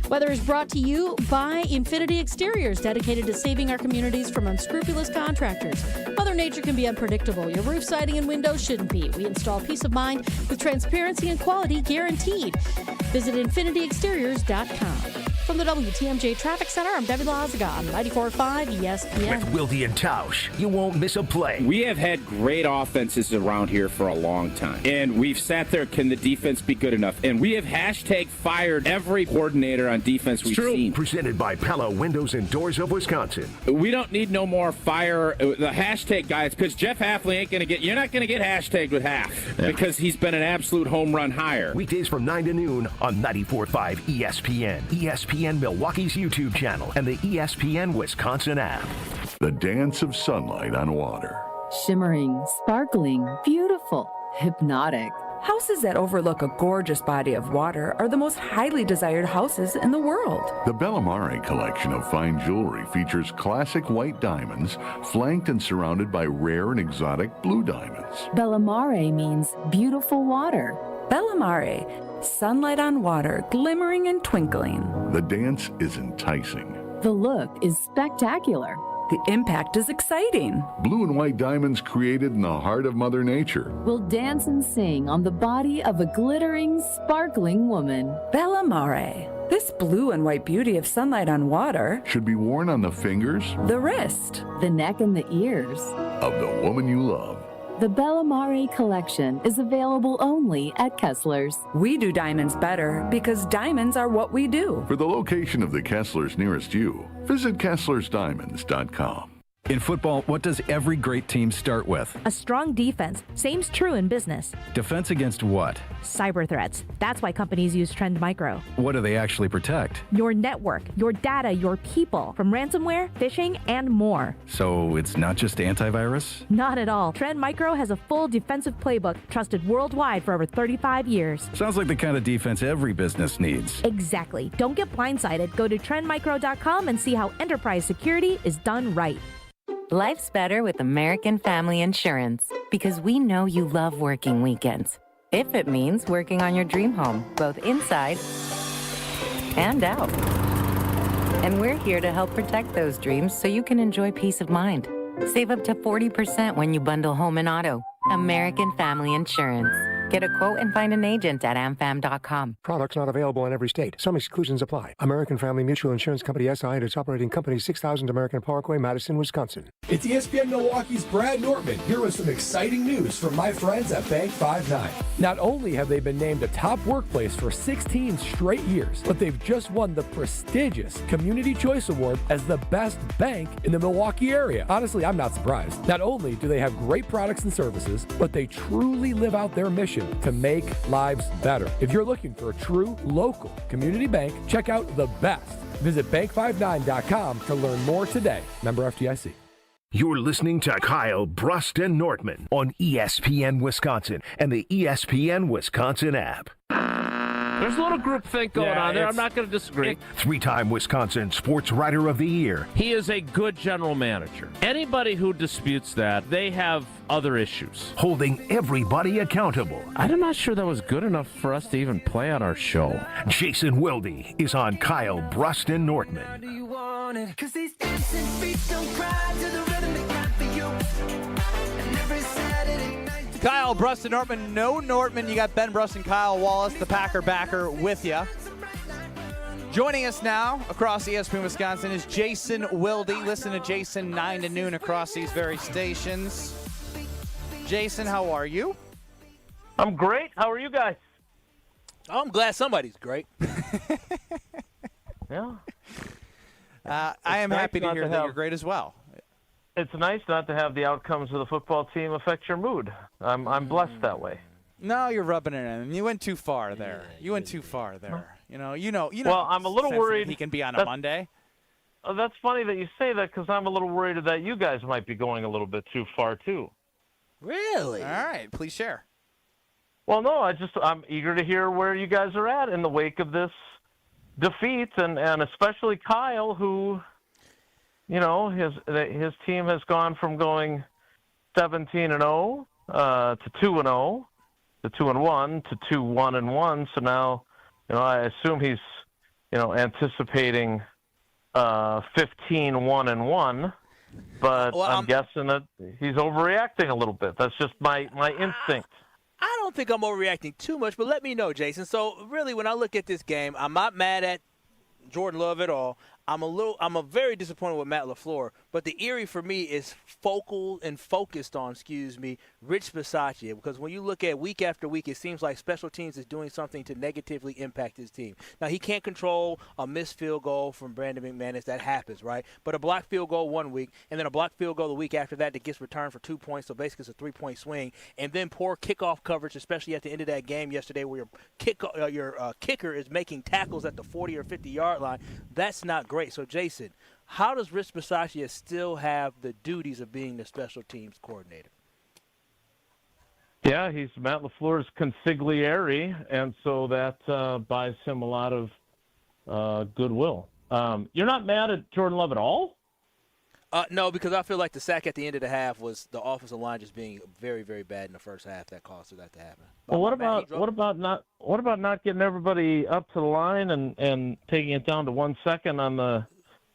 Weather is brought to you by Infinity Exteriors, dedicated to saving our communities from unscrupulous contractors. Mother Nature can be unpredictable. Your roof siding and windows shouldn't be. We install peace of mind with transparency and quality guaranteed. Visit infinityexteriors.com. From the WTMJ Traffic Center, I'm Debbie Lazaga on 94.5 ESPN. With Wilde and Tausch, you won't miss a play. We have had great offenses around here for a long time. And we've sat there, can the defense be good enough? And we have #fired every coordinator on defense we've seen. Presented by Pella Windows and Doors of Wisconsin. We don't need no more fire. The hashtag guys, because Jeff Hafley ain't going to get, you're not going to get hashtagged with Haf because he's been an absolute home run hire. Weekdays from 9 to noon on 94.5 ESPN. ESPN Milwaukee's YouTube channel and the ESPN Wisconsin app. The dance of sunlight on water. Shimmering, sparkling, beautiful, hypnotic. Houses that overlook a gorgeous body of water are the most highly desired houses in the world. The Bellamare collection of fine jewelry features classic white diamonds flanked and surrounded by rare and exotic blue diamonds. Bellamare means beautiful water. Bellamare, sunlight on water, glimmering and twinkling. The dance is enticing. The look is spectacular. The impact is exciting. Blue and white diamonds created in the heart of Mother Nature will dance and sing on the body of a glittering, sparkling woman. Bellamare. This blue and white beauty of sunlight on water should be worn on the fingers, the wrist, the neck, and the ears of the woman you love. The Bellamare collection is available only at Kessler's. We do diamonds better because diamonds are what we do. For the location of the Kesslers nearest you, visit KesslersDiamonds.com. In football, what does every great team start with? A strong defense. Same's true in business. Defense against what? Cyber threats. That's why companies use Trend Micro. What do they actually protect? Your network, your data, your people, from ransomware, phishing, and more. So it's not just antivirus? Not at all. Trend Micro has a full defensive playbook trusted worldwide for over 35 years. Sounds like the kind of defense every business needs. Exactly. Don't get blindsided. Go to trendmicro.com and see how enterprise security is done right. Life's better with American Family Insurance because we know you love working weekends. If it means working on your dream home, both inside and out. And we're here to help protect those dreams so you can enjoy peace of mind. Save up to 40% when you bundle home and auto. American Family Insurance. Get a quote and find an agent at amfam.com. Products not available in every state. Some exclusions apply. American Family Mutual Insurance Company SI and its operating company 6000 American Parkway, Madison, Wisconsin. It's ESPN Milwaukee's Brad Nortman here with some exciting news from my friends at Bank 5-9. Not only have they been named a top workplace for 16 straight years, but they've just won the prestigious Community Choice Award as the best bank in the Milwaukee area. Honestly, I'm not surprised. Not only do they have great products and services, but they truly live out their mission to make lives better. If you're looking for a true local community bank, check out the best. Visit bank59.com to learn more today. Member FDIC. You're listening to Kyle Brust and Nortman on ESPN Wisconsin and the ESPN Wisconsin app. There's a little groupthink going on there. I'm not going to disagree. Three-time Wisconsin Sports Writer of the Year. He is a good general manager. Anybody who disputes that, they have other issues. Holding everybody accountable. I'm not sure that was good enough for us to even play on our show. Jason Wilde is on Kyle Brust and Nortman. Kyle Brust and Nortman. No Nortman. You got Ben Brust and Kyle Wallace, the Packer backer, with you. Joining us now across ESPN Wisconsin is Jason Wilde. Listen to Jason 9 to noon across these very stations. Jason, how are you? I'm great. How are you guys? I'm glad somebody's great. Yeah. I am happy to hear that you're great as well. It's nice not to have the outcomes of the football team affect your mood. I'm blessed that way. No, you're rubbing it in. You went too far there. You went too far there. You know. Well, I'm a little worried he can be on a Monday. That's funny that you say that because I'm a little worried that you guys might be going a little bit too far too. Really? All right, please share. Well, no, I'm eager to hear where you guys are at in the wake of this defeat, and especially Kyle, who, you know, his team has gone from going 17-0 to 2-0 to 2-1 to 2-1-1. So now, you know, I assume he's, you know, anticipating 15-1-1. But I'm guessing that he's overreacting a little bit. That's just my instinct. I don't think I'm overreacting too much, but let me know, Jason. So really, when I look at this game, I'm not mad at Jordan Love at all. I'm very disappointed with Matt LaFleur, but the eerie for me is focused on Rich Bisaccia, because when you look at week after week, it seems like special teams is doing something to negatively impact his team. Now, he can't control a missed field goal from Brandon McManus. That happens, right? But a blocked field goal one week, and then a blocked field goal the week after that gets returned for 2 points, so basically it's a 3-point swing, and then poor kickoff coverage, especially at the end of that game yesterday where your kicker is making tackles at the 40 or 50-yard line. That's not great. So, Jason, how does Rich Bisaccia still have the duties of being the special teams coordinator? Yeah, he's Matt LaFleur's consigliere, and so that buys him a lot of goodwill. You're not mad at Jordan Love at all? No, because I feel like the sack at the end of the half was the offensive line just being very, very bad in the first half that caused that to happen. Well, what about not getting everybody up to the line and taking it down to 1 second on the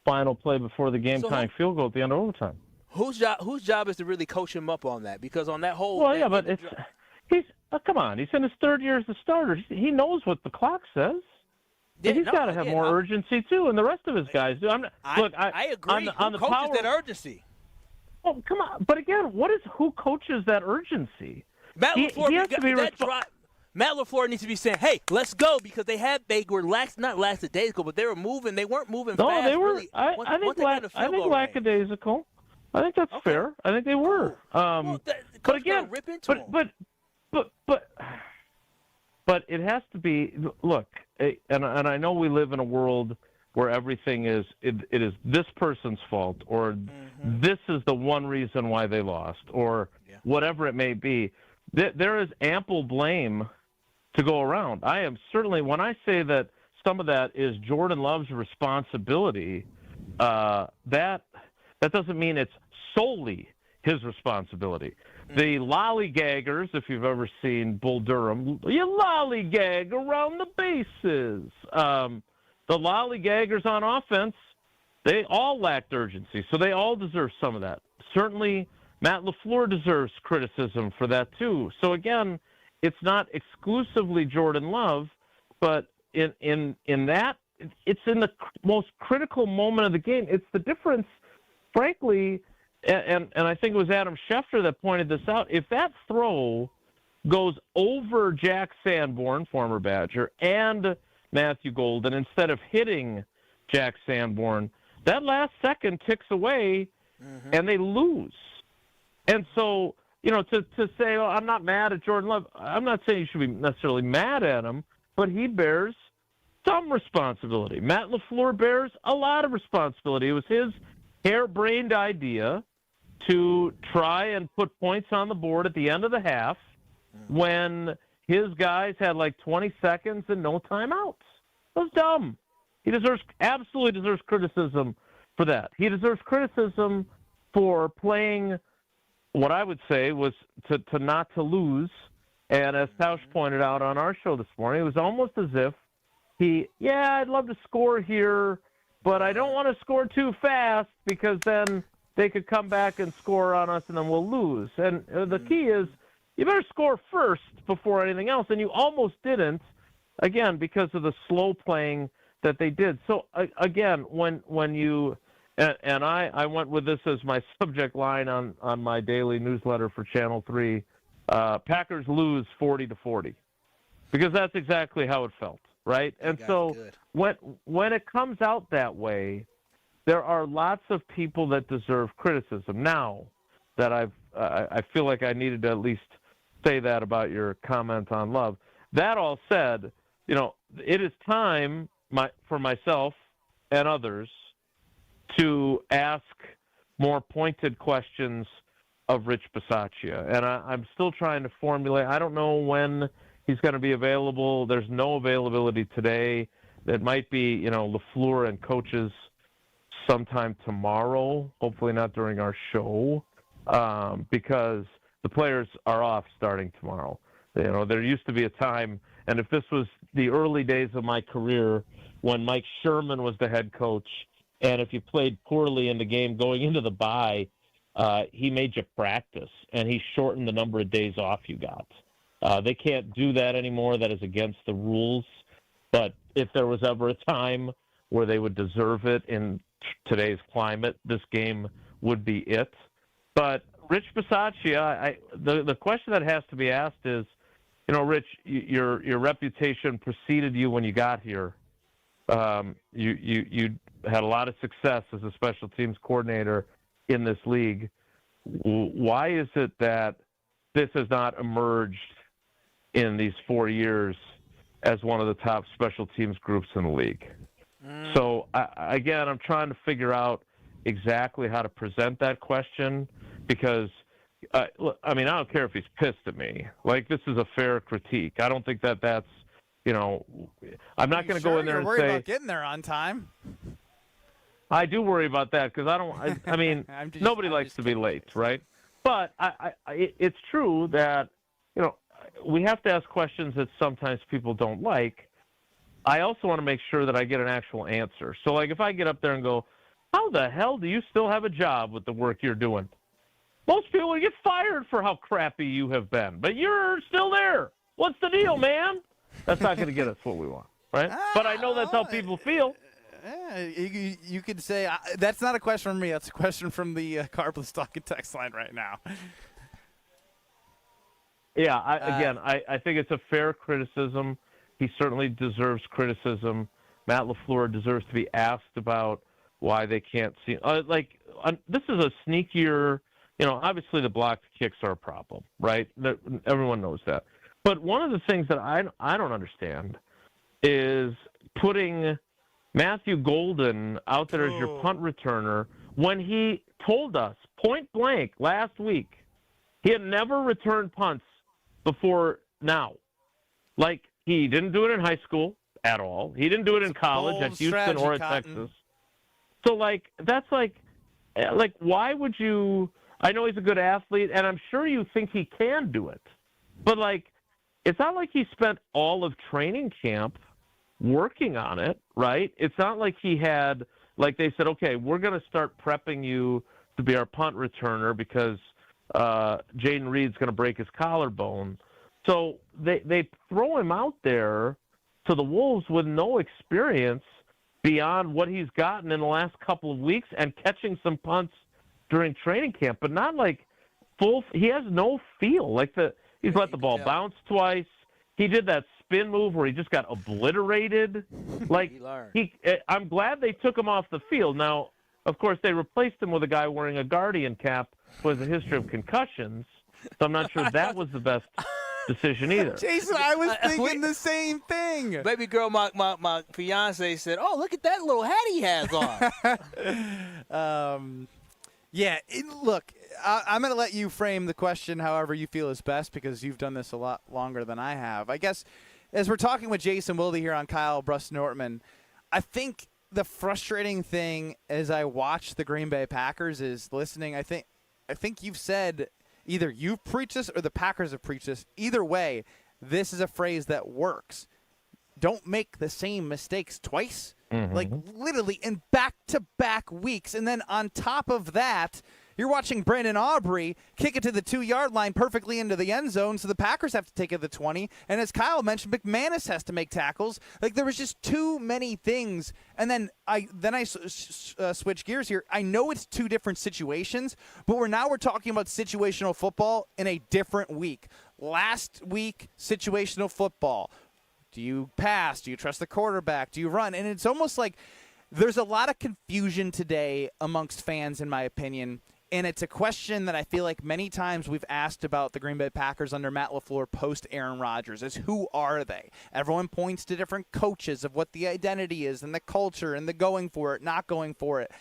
final play before the game-tying field goal at the end of overtime? Whose job is to really coach him up on that? Because on that whole he's come on, he's in his third year as a starter. He knows what the clock says. Yeah, he's got to have more urgency too, and the rest of his guys do. I agree. Who coaches that urgency? Oh, come on! But again, who coaches that urgency? Matt LaFleur. Matt LaFleur needs to be saying, "Hey, let's go," because they were not lackadaisical, but they were moving. They weren't moving fast. No, they were. Really. I think lackadaisical. I think that's fair. I think they were. But again, but it has to be. Look, and I know we live in a world where everything is it is this person's fault, or this is the one reason why they lost, or whatever it may be. There is ample blame to go around. I am certainly, when I say that some of that is Jordan Love's responsibility, that doesn't mean it's solely his responsibility. The lollygaggers, if you've ever seen Bull Durham, you lollygag around the bases. The lollygaggers on offense, they all lacked urgency, so they all deserve some of that. Certainly, Matt LaFleur deserves criticism for that too. So again, it's not exclusively Jordan Love, but in that, it's in the most critical moment of the game. It's the difference, frankly, and I think it was Adam Schefter that pointed this out. If that throw goes over Jack Sanborn, former Badger, and Matthew Golden, instead of hitting Jack Sanborn, that last second ticks away, and they lose. And so, to say, oh, I'm not mad at Jordan Love, I'm not saying you should be necessarily mad at him, but he bears some responsibility. Matt LaFleur bears a lot of responsibility. It was his harebrained idea to try and put points on the board at the end of the half when his guys had like 20 seconds and no timeouts. That was dumb. He absolutely deserves criticism for that. He deserves criticism for playing what I would say was to not to lose. And as Tausch pointed out on our show this morning, it was almost as if I'd love to score here, but I don't want to score too fast because then they could come back and score on us and then we'll lose. And the key is you better score first before anything else. And you almost didn't, again, because of the slow playing that they did. So, again, when you and I went with this as my subject line on my daily newsletter for Channel 3, Packers lose 40-40, because that's exactly how it felt, right? And so when it comes out that way, there are lots of people that deserve criticism. Now that I feel like I needed to at least say that about your comment on Love. That all said, it is time for myself and others to ask more pointed questions of Rich Bisaccia. And I'm still trying to formulate. I don't know when he's going to be available. There's no availability today. It might be, LaFleur and coaches sometime tomorrow, hopefully not during our show, because the players are off starting tomorrow. There used to be a time, and if this was the early days of my career when Mike Sherman was the head coach, and if you played poorly in the game going into the bye, he made you practice, and he shortened the number of days off you got. They can't do that anymore. That is against the rules. But if there was ever a time where they would deserve it in today's climate, this game would be it. But Rich Bisaccia, the question that has to be asked is, Rich, your reputation preceded you when you got here. You had a lot of success as a special teams coordinator in this league. Why is it that this has not emerged in these 4 years as one of the top special teams groups in the league? So, again, I'm trying to figure out exactly how to present that question because, look, I don't care if he's pissed at me. Like, this is a fair critique. I don't think that's, I'm not going to go in there and say. You're worried about getting there on time. I do worry about that because nobody likes to be late, right? But it's true that, we have to ask questions that sometimes people don't like. I also want to make sure that I get an actual answer. So, like, if I get up there and go, how the hell do you still have a job with the work you're doing? Most people would get fired for how crappy you have been, but you're still there. What's the deal, man? That's not going to get us what we want, right? But I know that's how people feel. You could say, that's not a question from me. That's a question from the Carbless Talking text line right now. Yeah, I think it's a fair criticism. He certainly deserves criticism. Matt LaFleur deserves to be asked about why they can't see. This is a sneakier, obviously the blocked kicks are a problem, right? Everyone knows that. But one of the things that I don't understand is putting Matthew Golden out there as your punt returner when he told us point blank last week he had never returned punts before now. Like, he didn't do it in high school at all. He didn't do it in college at Houston or at Texas. So, that's why would you – I know he's a good athlete, and I'm sure you think he can do it. But, it's not like he spent all of training camp working on it, right? It's not like he had – they said, okay, we're going to start prepping you to be our punt returner because Jaden Reed's going to break his collarbone. So they throw him out there to the Wolves with no experience beyond what he's gotten in the last couple of weeks and catching some punts during training camp, but not like full. He has no feel. He's let the ball bounce twice. He did that spin move where he just got obliterated. I'm glad they took him off the field. Now, of course, they replaced him with a guy wearing a Guardian cap who has a history of concussions. So I'm not sure that was the best decision either. Jason, I was thinking the same thing. Baby girl, my fiance said, "Oh, look at that little hat he has on." Look, I'm going to let you frame the question however you feel is best because you've done this a lot longer than I have. I guess as we're talking with Jason Wilde here on Kyle Brust-Nortman, I think the frustrating thing as I watch the Green Bay Packers is listening. I think you've said either you've preached this or the Packers have preached this. Either way, this is a phrase that works. Don't make the same mistakes twice. Mm-hmm. Like literally in back-to-back weeks. And then on top of that, you're watching Brandon Aubrey kick it to the 2-yard line perfectly into the end zone, so the Packers have to take it to the 20. And as Kyle mentioned, McManus has to make tackles. Like there was just too many things. And then I switch gears here. I know it's two different situations, but we're talking about situational football in a different week. Last week, situational football. Do you pass? Do you trust the quarterback? Do you run? And it's almost like there's a lot of confusion today amongst fans, in my opinion. And it's a question that I feel like many times we've asked about the Green Bay Packers under Matt LaFleur post Aaron Rodgers is who are they? Everyone points to different coaches of what the identity is and the culture and the going for it, not going for it.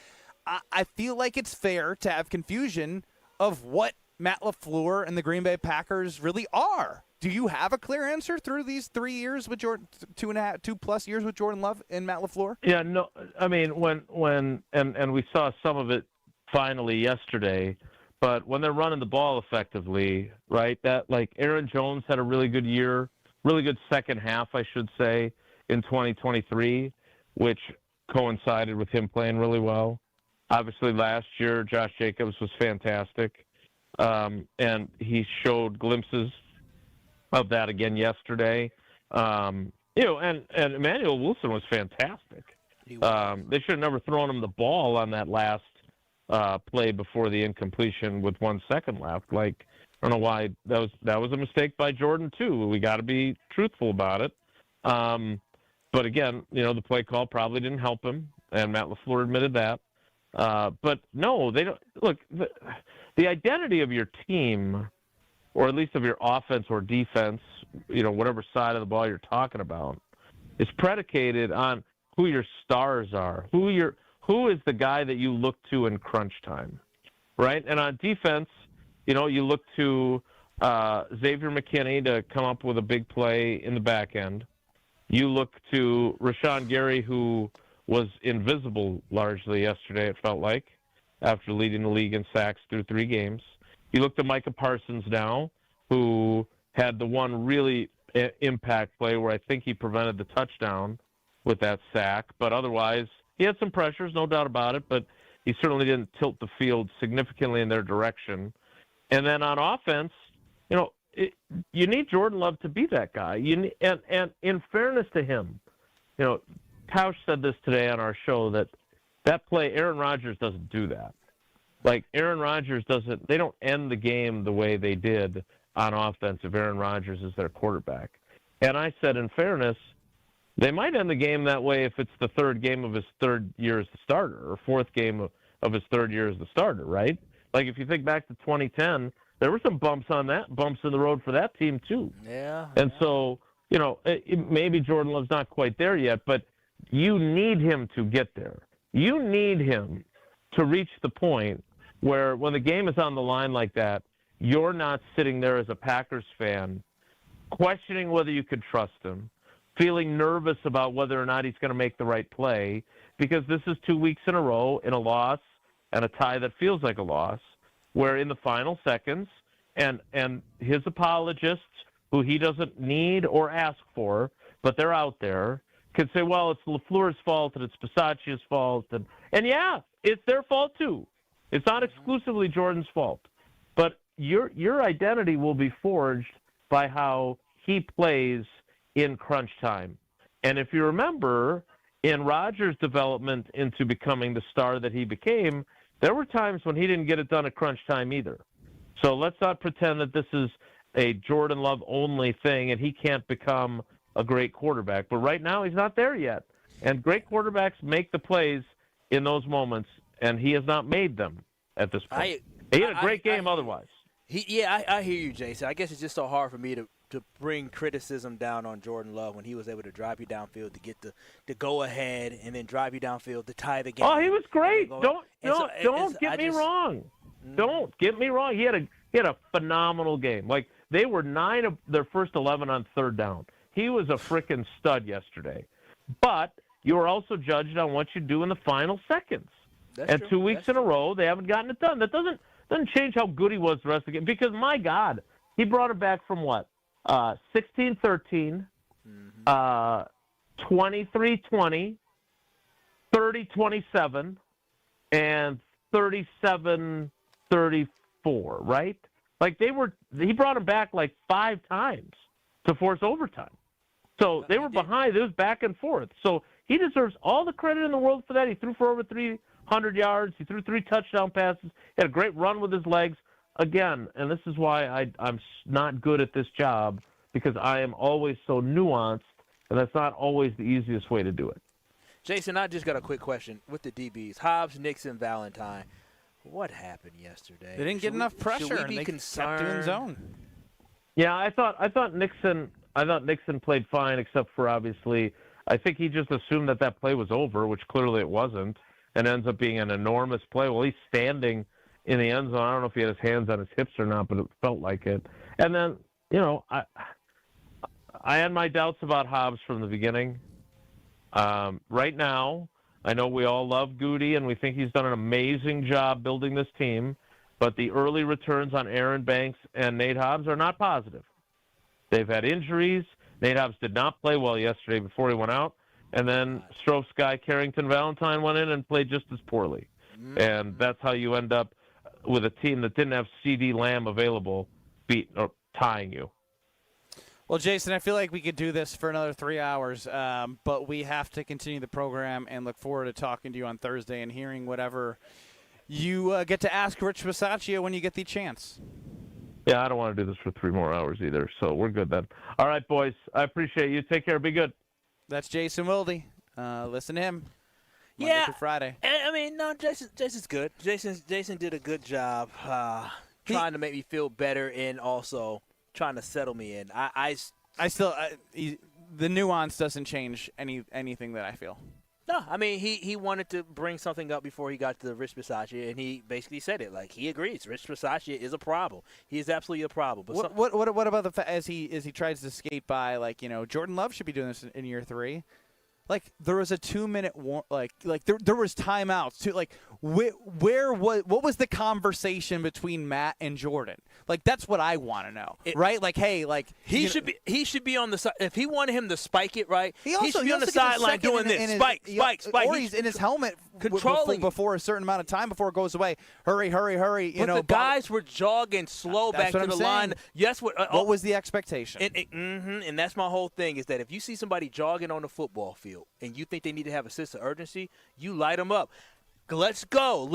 I feel like it's fair to have confusion of what Matt LaFleur and the Green Bay Packers really are. Do you have a clear answer through these 3 years with Jordan, 2+ years with Jordan Love and Matt LaFleur? Yeah, no. I mean, when we saw some of it finally yesterday, but when they're running the ball effectively, right? That like Aaron Jones had a really good year, really good second half, I should say, in 2023, which coincided with him playing really well. Obviously, last year Josh Jacobs was fantastic, and he showed glimpses of that again yesterday. And Emmanuel Wilson was fantastic. They should have never thrown him the ball on that last play before the incompletion with 1 second left. Like, I don't know why that was a mistake by Jordan too. We got to be truthful about it. But again, the play call probably didn't help him, and Matt LaFleur admitted that. But no, they don't. Look, the identity of your team, or at least of your offense or defense, whatever side of the ball you're talking about, is predicated on who your stars are, who is the guy that you look to in crunch time, right? And on defense, you look to Xavier McKinney to come up with a big play in the back end. You look to Rashawn Gary, who was invisible largely yesterday, it felt like, after leading the league in sacks through 3 games. You look to Micah Parsons now, who had the one really impact play where I think he prevented the touchdown with that sack. But otherwise, he had some pressures, no doubt about it, but he certainly didn't tilt the field significantly in their direction. And then on offense, you need Jordan Love to be that guy. And in fairness to him, Tausch said this today on our show that play, Aaron Rodgers doesn't do that. Like, Aaron Rodgers they don't end the game the way they did on offense if Aaron Rodgers is their quarterback. And I said, in fairness, they might end the game that way if it's the 3rd game of his 3rd year as the starter, or 4th game of his 3rd year as the starter, right? Like, if you think back to 2010, there were some bumps in the road for that team too. Yeah. And so, maybe Jordan Love's not quite there yet, but you need him to get there. You need him to reach the point where when the game is on the line like that, you're not sitting there as a Packers fan questioning whether you could trust him, feeling nervous about whether or not he's going to make the right play, because this is 2 weeks in a row in a loss and a tie that feels like a loss, where in the final seconds, and his apologists, who he doesn't need or ask for, but they're out there, can say, well, it's LaFleur's fault and it's Bisaccia's fault. And yeah, it's their fault too. It's not exclusively Jordan's fault. But your identity will be forged by how he plays in crunch time. And if you remember, in Rodgers' development into becoming the star that he became, there were times when he didn't get it done at crunch time either. So let's not pretend that this is a Jordan Love only thing and he can't become a great quarterback. But right now he's not there yet. And great quarterbacks make the plays in those moments, and he has not made them at this point. He had a great game otherwise. I hear you, Jason. I guess it's just so hard for me to bring criticism down on Jordan Love when he was able to drive you downfield to get the go ahead and then drive you downfield to tie the game. Oh, he was great. Don't get me wrong. Don't get me wrong. He had a phenomenal game. Like, they were 9 of their first 11 on third down. He was a freaking stud yesterday. But you are also judged on what you do in the final seconds. And 2 weeks in a row, they haven't gotten it done. That doesn't change how good he was the rest of the game. Because, my God, he brought it back from what? 16-13, 23-20, 30-27, and 37-34, right? Like, he brought him back like 5 times to force overtime. So they were behind. It was back and forth. So he deserves all the credit in the world for that. He threw for over 300 yards. He threw 3 touchdown passes. He had a great run with his legs. Again, and this is why I'm not good at this job, because I am always so nuanced, and that's not always the easiest way to do it. Jason, I just got a quick question with the DBs. Hobbs, Nixon, Valentine. What happened yesterday? They didn't get enough pressure, and they kept doing zone. Yeah, I thought Nixon played fine, except for obviously, I think he just assumed that play was over, which clearly it wasn't, and ends up being an enormous play. Well, he's standing in the end zone. I don't know if he had his hands on his hips or not, but it felt like it. And then, I had my doubts about Hobbs from the beginning. Right now, I know we all love Goody, and we think he's done an amazing job building this team, but the early returns on Aaron Banks and Nate Hobbs are not positive. They've had injuries. Nate Hobbs did not play well yesterday before he went out, and then Stroh's guy, Carrington Valentine, went in and played just as poorly. And that's how you end up with a team that didn't have CD Lamb available tying you. Well, Jason, I feel like we could do this for another 3 hours, but we have to continue the program and look forward to talking to you on Thursday and hearing whatever you get to ask Rich Bisaccia when you get the chance. Yeah, I don't want to do this for 3 more hours either, so we're good then. All right, boys. I appreciate you. Take care. Be good. That's Jason Wilde. Listen to him. Monday through Friday. I mean, no, Jason's good. Jason did a good job trying to make me feel better and also trying to settle me in. The nuance doesn't change anything that I feel. No, I mean, he wanted to bring something up before he got to Rich Bisaccia, and he basically said it. Like, he agrees. Rich Bisaccia is a problem. He is absolutely a problem. But what about the fact as he tries to skate by, like, Jordan Love should be doing this in year 3. Like, there was a 2-minute there was timeouts too. Like, what was the conversation between Matt and Jordan? Like, that's what I want to know, right? Like, hey, like he should be on the side. If he wanted him to spike it, right? He should be on the sideline doing this, spike. Or he's in his helmet controlling before a certain amount of time before it goes away. Hurry! But the guys were jogging slow back to the line. Yes. What was the expectation? And that's my whole thing is that if you see somebody jogging on the football field and you think they need to have a sense of urgency, you light them up. Let's go.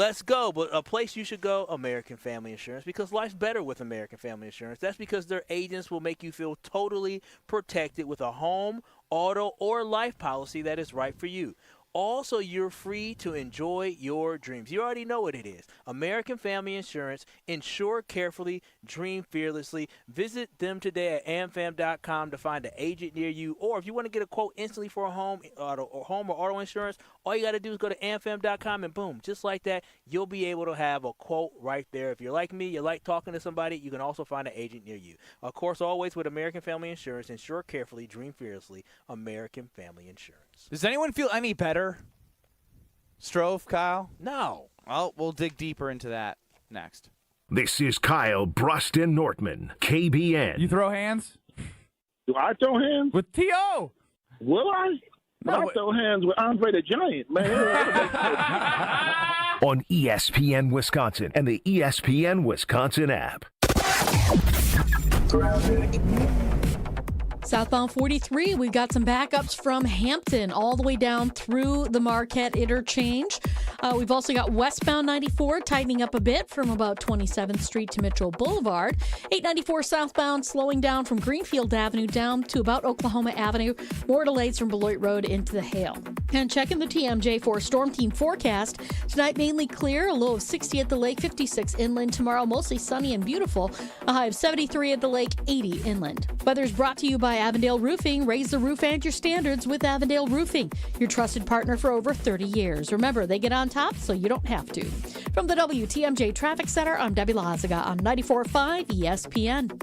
But a place you should go, American Family Insurance, because life's better with American Family Insurance. That's because their agents will make you feel totally protected with a home, auto, or life policy that is right for you. Also, you're free to enjoy your dreams. You already know what it is. American Family Insurance. Insure carefully. Dream fearlessly. Visit them today at amfam.com to find an agent near you. Or if you want to get a quote instantly for a home or auto insurance, all you got to do is go to amfam.com and boom, just like that, you'll be able to have a quote right there. If you're like me, you like talking to somebody, you can also find an agent near you. Of course, always with American Family Insurance, insure carefully, dream fearlessly. American Family Insurance. Does anyone feel any better? Stroh, Kyle? No. Well, we'll dig deeper into that next. This is Kyle Bruston Nortman, KBN. You throw hands? Do I throw hands? With T.O. Will I? I throw hands with Andre the Giant, man. On ESPN Wisconsin and the ESPN Wisconsin app. Southbound 43, we've got some backups from Hampton all the way down through the Marquette interchange. We've also got westbound 94 tightening up a bit from about 27th Street to Mitchell Boulevard. 894 southbound slowing down from Greenfield Avenue down to about Oklahoma Avenue. More delays from Beloit Road into the Hale. And checking the TMJ for Storm Team forecast. Tonight mainly clear, a low of 60 at the lake, 56 inland. Tomorrow mostly sunny and beautiful, a high of 73 at the lake, 80 inland. Weather's brought to you by Avondale Roofing. Raise the roof and your standards with Avondale Roofing, your trusted partner for over 30 years. Remember, they get on top so you don't have to. From the WTMJ Traffic Center, I'm Debbie Lazaga on 94.5 ESPN.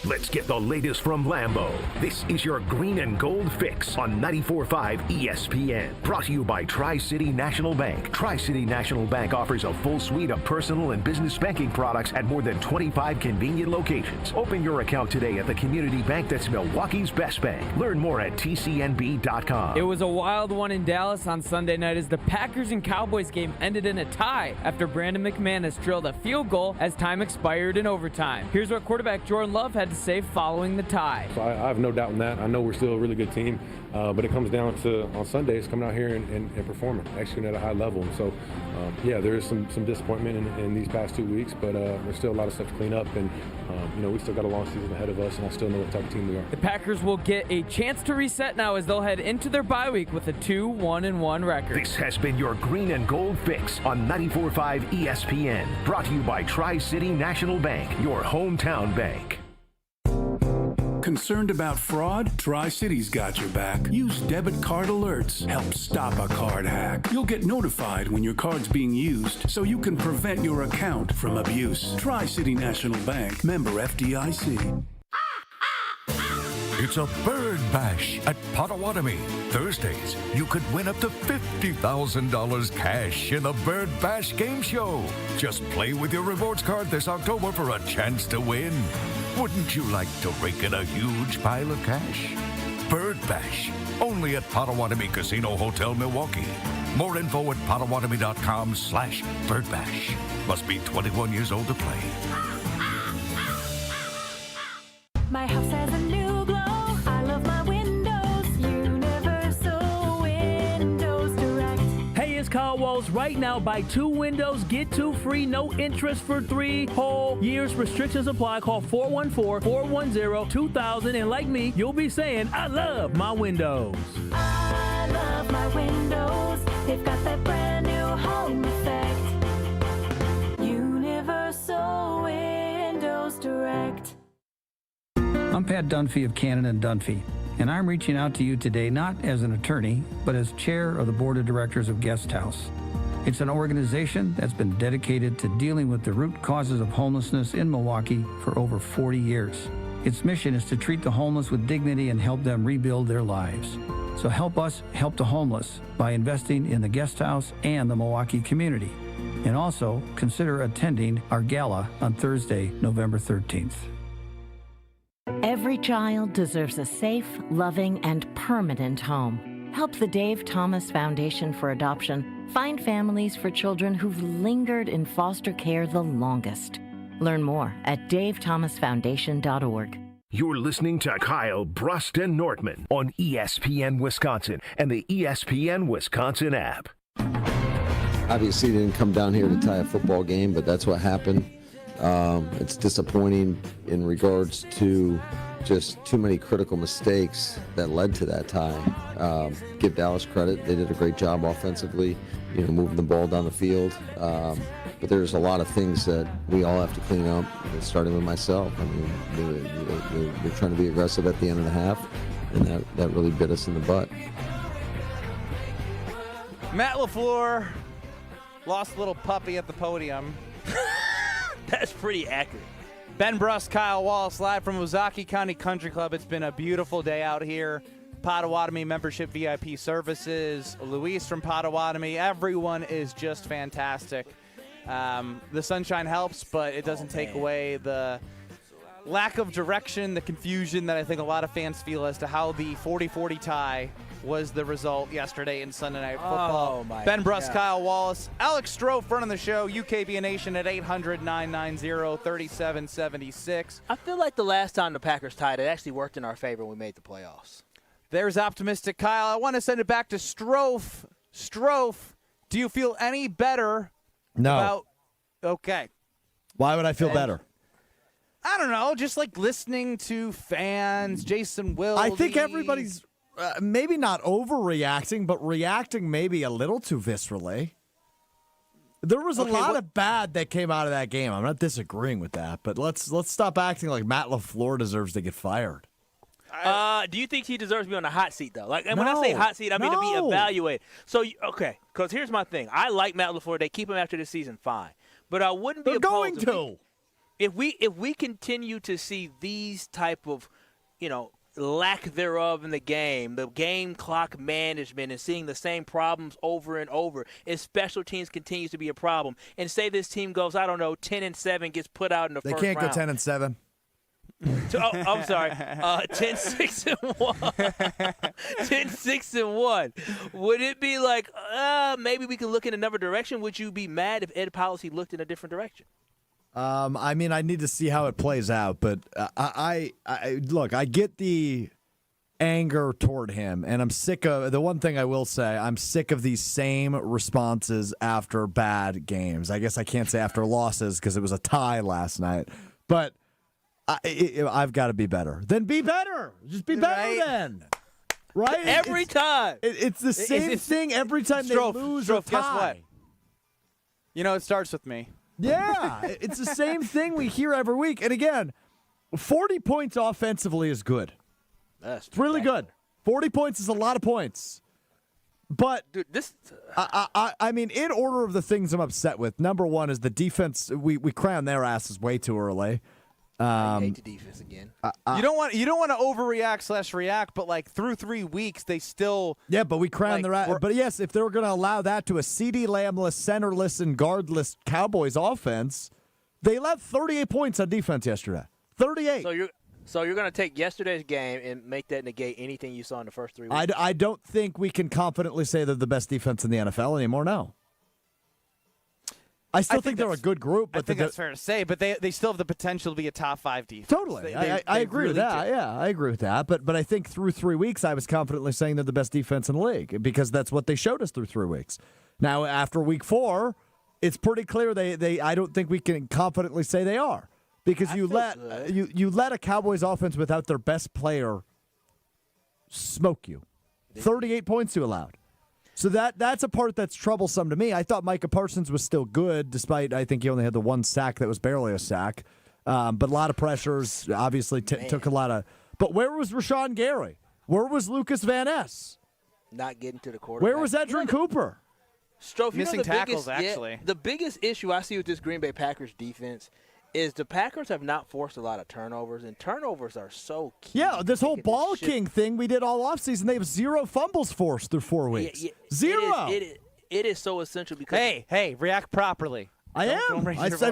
Let's get the latest from Lambeau. This is your Green and Gold Fix on 94.5 ESPN. Brought to you by Tri-City National Bank. Tri-City National Bank offers a full suite of personal and business banking products at more than 25 convenient locations. Open your account today at the community bank that's Milwaukee's best bank. Learn more at tcnb.com. It was a wild one in Dallas on Sunday night as the Packers and Cowboys game ended in a tie after Brandon McManus drilled a field goal as time expired in overtime. Here's what quarterback Jordan Love had to say following the tie. So I have no doubt in that. I know we're still a really good team, but it comes down to, on Sundays, coming out here and performing, executing at a high level. And so, there is some disappointment in these past 2 weeks, but there's still a lot of stuff to clean up, and we still got a long season ahead of us, and I still know what type of team we are. The Packers will get a chance to reset now as they'll head into their bye week with a 2-1-1 record. This has been your Green and Gold Fix on 94.5 ESPN. Brought to you by Tri-City National Bank, your hometown bank. Concerned about fraud? Tri-City's got your back. Use debit card alerts. Help stop a card hack. You'll get notified when your card's being used so you can prevent your account from abuse. Tri-City National Bank, member FDIC. It's a bird bash at Potawatomi. Thursdays, you could win up to $50,000 cash in the Bird Bash game show. Just play with your rewards card this October for a chance to win. Wouldn't you like to rake in a huge pile of cash? Bird Bash, only at Potawatomi Casino Hotel, Milwaukee. More info at potawatomi.com/birdbash. Must be 21 years old to play. My house has a new glow. I love my windows. Universal Windows Direct. Hey, it's Carl Walls. Right now, buy 2 windows, get 2 free, no interest for 3 whole years. Restrictions apply. Call 414-410-2000. And like me, you'll be saying, I love my windows. I love my windows. They've got that brand new home effect. Universal Windows Direct. I'm Pat Dunphy of Cannon & Dunphy, and I'm reaching out to you today not as an attorney, but as chair of the board of directors of Guest House. It's an organization that's been dedicated to dealing with the root causes of homelessness in Milwaukee for over 40 years. Its mission is to treat the homeless with dignity and help them rebuild their lives. So help us help the homeless by investing in the Guest House and the Milwaukee community. And also consider attending our gala on Thursday, November 13th. Every child deserves a safe, loving, and permanent home. Help the Dave Thomas Foundation for Adoption find families for children who've lingered in foster care the longest. Learn more at davethomasfoundation.org. You're listening to Kyle Bruston Nortman on ESPN Wisconsin and the ESPN Wisconsin app. Obviously, they didn't come down here to tie a football game, but that's what happened. It's disappointing in regards to just too many critical mistakes that led to that tie. Give Dallas credit. They did a great job offensively, moving the ball down the field. But there's a lot of things that we all have to clean up, starting with myself. I mean, they're trying to be aggressive at the end of the half, and that really bit us in the butt. Matt LaFleur lost a little puppy at the podium. That's pretty accurate. Ben Brust, Kyle Wallace, live from Ozaukee County Country Club. It's been a beautiful day out here. Potawatomi membership VIP services. Luis from Potawatomi. Everyone is just fantastic. The sunshine helps, but it doesn't take away the lack of direction, the confusion that I think a lot of fans feel as to how the 40-40 tie was the result yesterday in Sunday Night Football. Oh, my Ben Bruss, God. Kyle Wallace, Alex Strofe running the show, UKBN Nation at 800-990-3776. I feel like the last time the Packers tied, it actually worked in our favor when we made the playoffs. There's optimistic Kyle. I want to send it back to Strofe. Strofe, do you feel any better No. about okay. Why would I feel better? I don't know, just like listening to fans, Jason Wilde. I think everybody's maybe not overreacting, but reacting maybe a little too viscerally. There was a lot of bad that came out of that game. I'm not disagreeing with that, but let's stop acting like Matt LaFleur deserves to get fired. Do you think he deserves to be on the hot seat, though? Like, and when I say hot seat, I mean to be evaluated. So, okay, because here's my thing. I like Matt LaFleur. They keep him after the season, fine. But I wouldn't be opposed to. If we continue to see these type of, lack thereof in the game clock management, and seeing the same problems over and over, if special teams continues to be a problem, and say this team goes, 10-7, gets put out in the first round. They can't go 10-7. I'm sorry. 10-6-1. 10-6-1. Would it be like, maybe we can look in another direction? Would you be mad if Ed Policy looked in a different direction? I mean, I need to see how it plays out, but I look, I get the anger toward him, and I'm sick of the one thing I will say, I'm sick of these same responses after bad games. I guess I can't say after losses because it was a tie last night, but I've got to be better. Then be better. Just be better then. Right? Every time. It's the same thing every time they lose or tie. Guess what? It starts with me. Yeah, it's the same thing we hear every week. And again, 40 points offensively is good. That's it's really good. 40 points is a lot of points. But dude, I mean, in order of the things I'm upset with, number one is the defense. We crown their asses way too early. I hate the defense again. You don't want to overreact/react, but like through 3 weeks they still. Yeah, but we crown their ass. But yes, if they were going to allow that to a CeeDee Lamb-less, centerless, and guardless Cowboys offense, they left 38 points on defense yesterday. 38. So you're going to take yesterday's game and make that negate anything you saw in the first 3 weeks? I don't think we can confidently say they're the best defense in the NFL anymore. No. I still think they're a good group. But I think that's fair to say, but they still have the potential to be a top 5 defense. Totally. I agree with that. Yeah, I agree with that. But I think through 3 weeks, I was confidently saying they're the best defense in the league because that's what they showed us through 3 weeks. Now, after week 4, it's pretty clear I don't think we can confidently say they are because you let a Cowboys offense without their best player smoke you. 38 points you allowed. So that's a part that's troublesome to me. I thought Micah Parsons was still good, despite I think he only had the one sack that was barely a sack. But a lot of pressures, obviously took a lot of. But where was Rashawn Gary? Where was Lucas Van Ness? Not getting to the quarterback. Where was Edrin Cooper? Strofe, missing tackles, actually. The biggest issue I see with this Green Bay Packers defense is the Packers have not forced a lot of turnovers, and turnovers are so key. Yeah, this whole ball king thing we did all offseason, they have 0 fumbles forced through 4 weeks. Yeah, 0. It is so essential because hey, react properly. I'm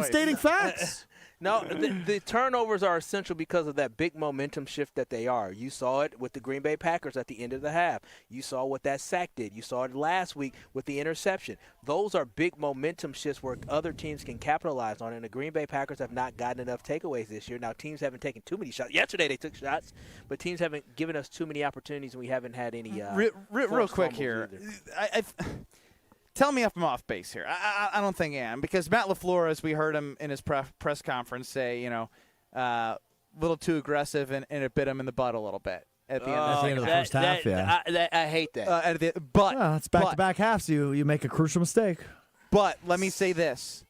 stating facts. No, the turnovers are essential because of that big momentum shift that they are. You saw it with the Green Bay Packers at the end of the half. You saw what that sack did. You saw it last week with the interception. Those are big momentum shifts where other teams can capitalize on it, and the Green Bay Packers have not gotten enough takeaways this year. Now, teams haven't taken too many shots. Yesterday they took shots, but teams haven't given us too many opportunities, and we haven't had any real quick here. Tell me if I'm off base here. I don't think I am, because Matt LaFleur, as we heard him in his press conference say, a little too aggressive, and it bit him in the butt a little bit at the end of the first half. I hate that. It's back-to-back halves. You make a crucial mistake. But let me say this.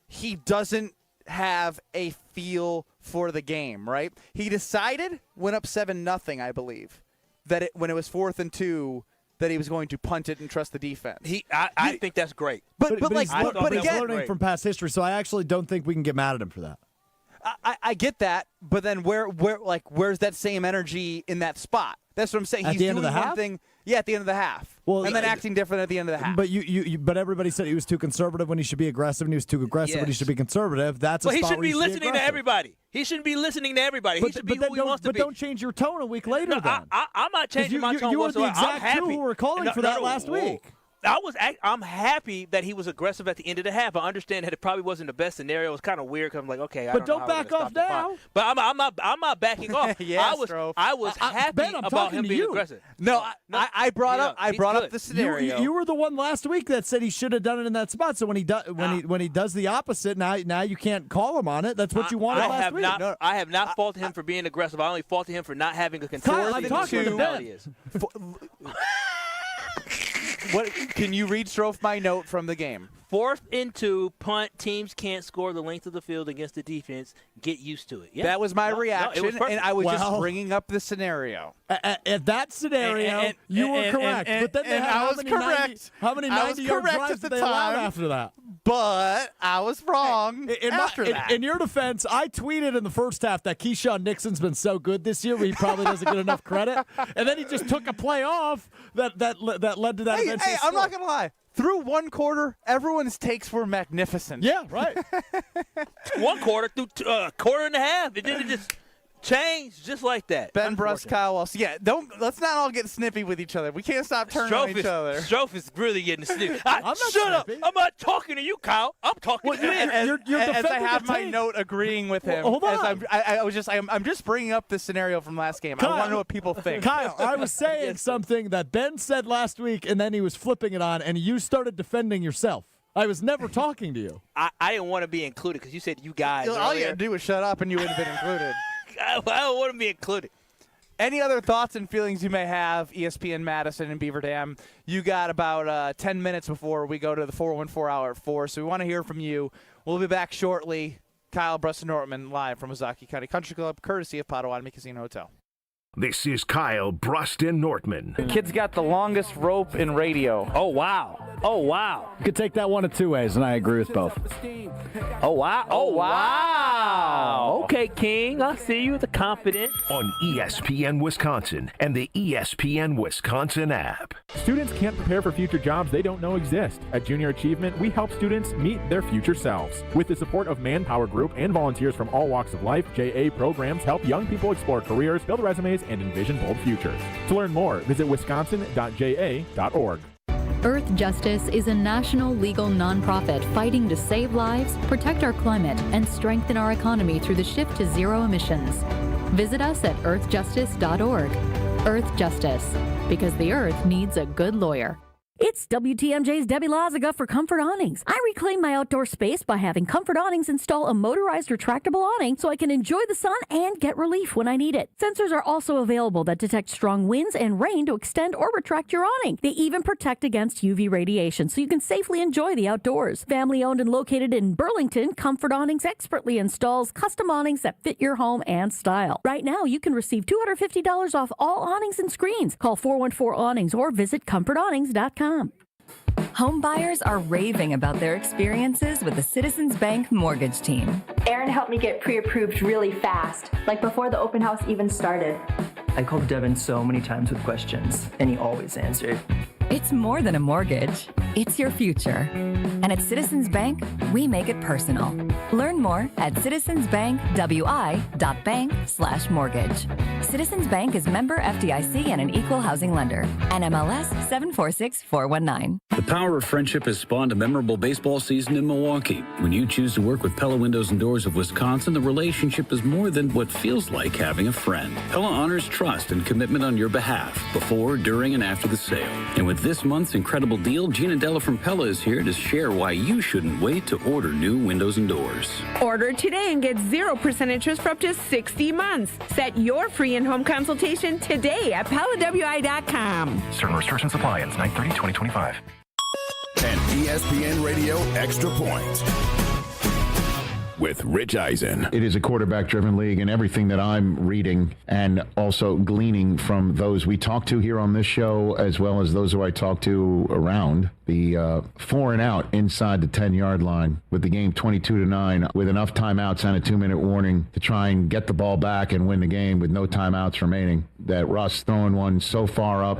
He doesn't have a feel for the game, right? He decided, went up 7-0, I believe, that when it was 4th and 2, that he was going to punt it and trust the defense. I think that's great. But he's again, learning from past history, so I actually don't think we can get mad at him for that. I get that, but then where's that same energy in that spot? That's what I'm saying. At He's the end doing of the one half? thing Yeah, at the end of the half. Well, and then acting different at the end of the half. But everybody said he was too conservative when he should be aggressive, and he was too aggressive when he should be conservative. That's well, a he spot shouldn't where be listening to aggressive. everybody. He shouldn't be listening to everybody. He should be who he wants to be. But don't change your tone a week later. Then I'm not changing my tone you whatsoever. You were the exact two who were calling for that last week. I'm happy that he was aggressive at the end of the half. I understand that it probably wasn't the best scenario. It was kind of weird because I'm like, okay, I don't back off now. But I'm not backing off. I was happy Ben, I'm about him being aggressive. No, I brought up the scenario. You were the one last week that said he should have done it in that spot. So when he does the opposite, now you can't call him on it. That's what you wanted last week. I have not faulted him for being aggressive. I only faulted him for not having a control. I'm talking to Ben. What can you read, Strofe, my note from the game? 4th and 2, punt. Teams can't score the length of the field against the defense. Get used to it. Yeah. That was my reaction, and I was just bringing up the scenario. At that scenario, you were correct. But then they had how many 90-yard drives did they allow after that? But I was wrong after that. In your defense, I tweeted in the first half that Keyshawn Nixon's been so good this year, he probably doesn't get enough credit. And then he just took a play off that led to that eventual Hey, I'm not going to lie. Through one quarter, everyone's takes were magnificent. Yeah, right. One quarter through quarter and a half. It didn't just change just like that. Ben Brust, Kyle Walsh. Yeah, let's not all get snippy with each other. We can't stop turning on each other. Strofe is really getting snippy. Shut up. I'm not talking to you, Kyle. I'm talking to you. As I have my note agreeing with him. Hold on. I'm just bringing up the scenario from last game. Kyle, I want to know what people think. Kyle, I was saying something that Ben said last week, and then he was flipping it on, and you started defending yourself. I was never talking to you. I didn't want to be included because you said you guys. All you had to do was shut up, and you would have been included. I don't want to be included. Any other thoughts and feelings you may have, ESPN Madison and Beaver Dam? You got about 10 minutes before we go to the 414 hour at 4, so we want to hear from you. We'll be back shortly. Kyle Brust-Nortman live from Ozaukee County Country Club, courtesy of Potawatomi Casino Hotel. This is Kyle Brust-Nortman. The kid's got the longest rope in radio. Oh, wow. Oh, wow. You could take that one of two ways, and I agree with both. Oh, wow. Oh, wow. Okay, King. I see you, the confident. On ESPN Wisconsin and the ESPN Wisconsin app. Students can't prepare for future jobs they don't know exist. At Junior Achievement, we help students meet their future selves. With the support of Manpower Group and volunteers from all walks of life, JA programs help young people explore careers, build resumes, and envision bold futures. To learn more, visit wisconsin.ja.org. Earth Justice is a national legal nonprofit fighting to save lives, protect our climate, and strengthen our economy through the shift to zero emissions. Visit us at earthjustice.org. Earth Justice, because the earth needs a good lawyer. It's WTMJ's Debbie Lazaga for Comfort Awnings. I reclaim my outdoor space by having Comfort Awnings install a motorized retractable awning so I can enjoy the sun and get relief when I need it. Sensors are also available that detect strong winds and rain to extend or retract your awning. They even protect against UV radiation so you can safely enjoy the outdoors. Family owned and located in Burlington, Comfort Awnings expertly installs custom awnings that fit your home and style. Right now, you can receive $250 off all awnings and screens. Call 414-AWNINGS or visit comfortawnings.com. Home buyers are raving about their experiences with the Citizens Bank mortgage team. Aaron helped me get pre-approved really fast, like before the open house even started. I called Devin so many times with questions, and he always answered. It's more than a mortgage. It's your future. And at Citizens Bank, we make it personal. Learn more at citizensbankwi.bank/mortgage. Citizens Bank is member FDIC and an equal housing lender. NMLS 746419. The power of friendship has spawned a memorable baseball season in Milwaukee. When you choose to work with Pella Windows and Doors of Wisconsin, the relationship is more than what feels like having a friend. Pella honors trust and commitment on your behalf before, during, and after the sale. And with this month's incredible deal, Gina Della from Pella is here to share why you shouldn't wait to order new windows and doors. Order today and get 0% interest for up to 60 months. Set your free in-home consultation today at PellaWI.com. Certain restrictions apply. Ends 9/30/2025. And ESPN Radio Extra Point with Rich Eisen. It is a quarterback-driven league, and everything that I'm reading and also gleaning from those we talk to here on this show, as well as those who I talk to around the the 4 and out inside the 10-yard line with the game 22-9 with enough timeouts and a 2-minute warning to try and get the ball back and win the game with no timeouts remaining. That Russ throwing one so far up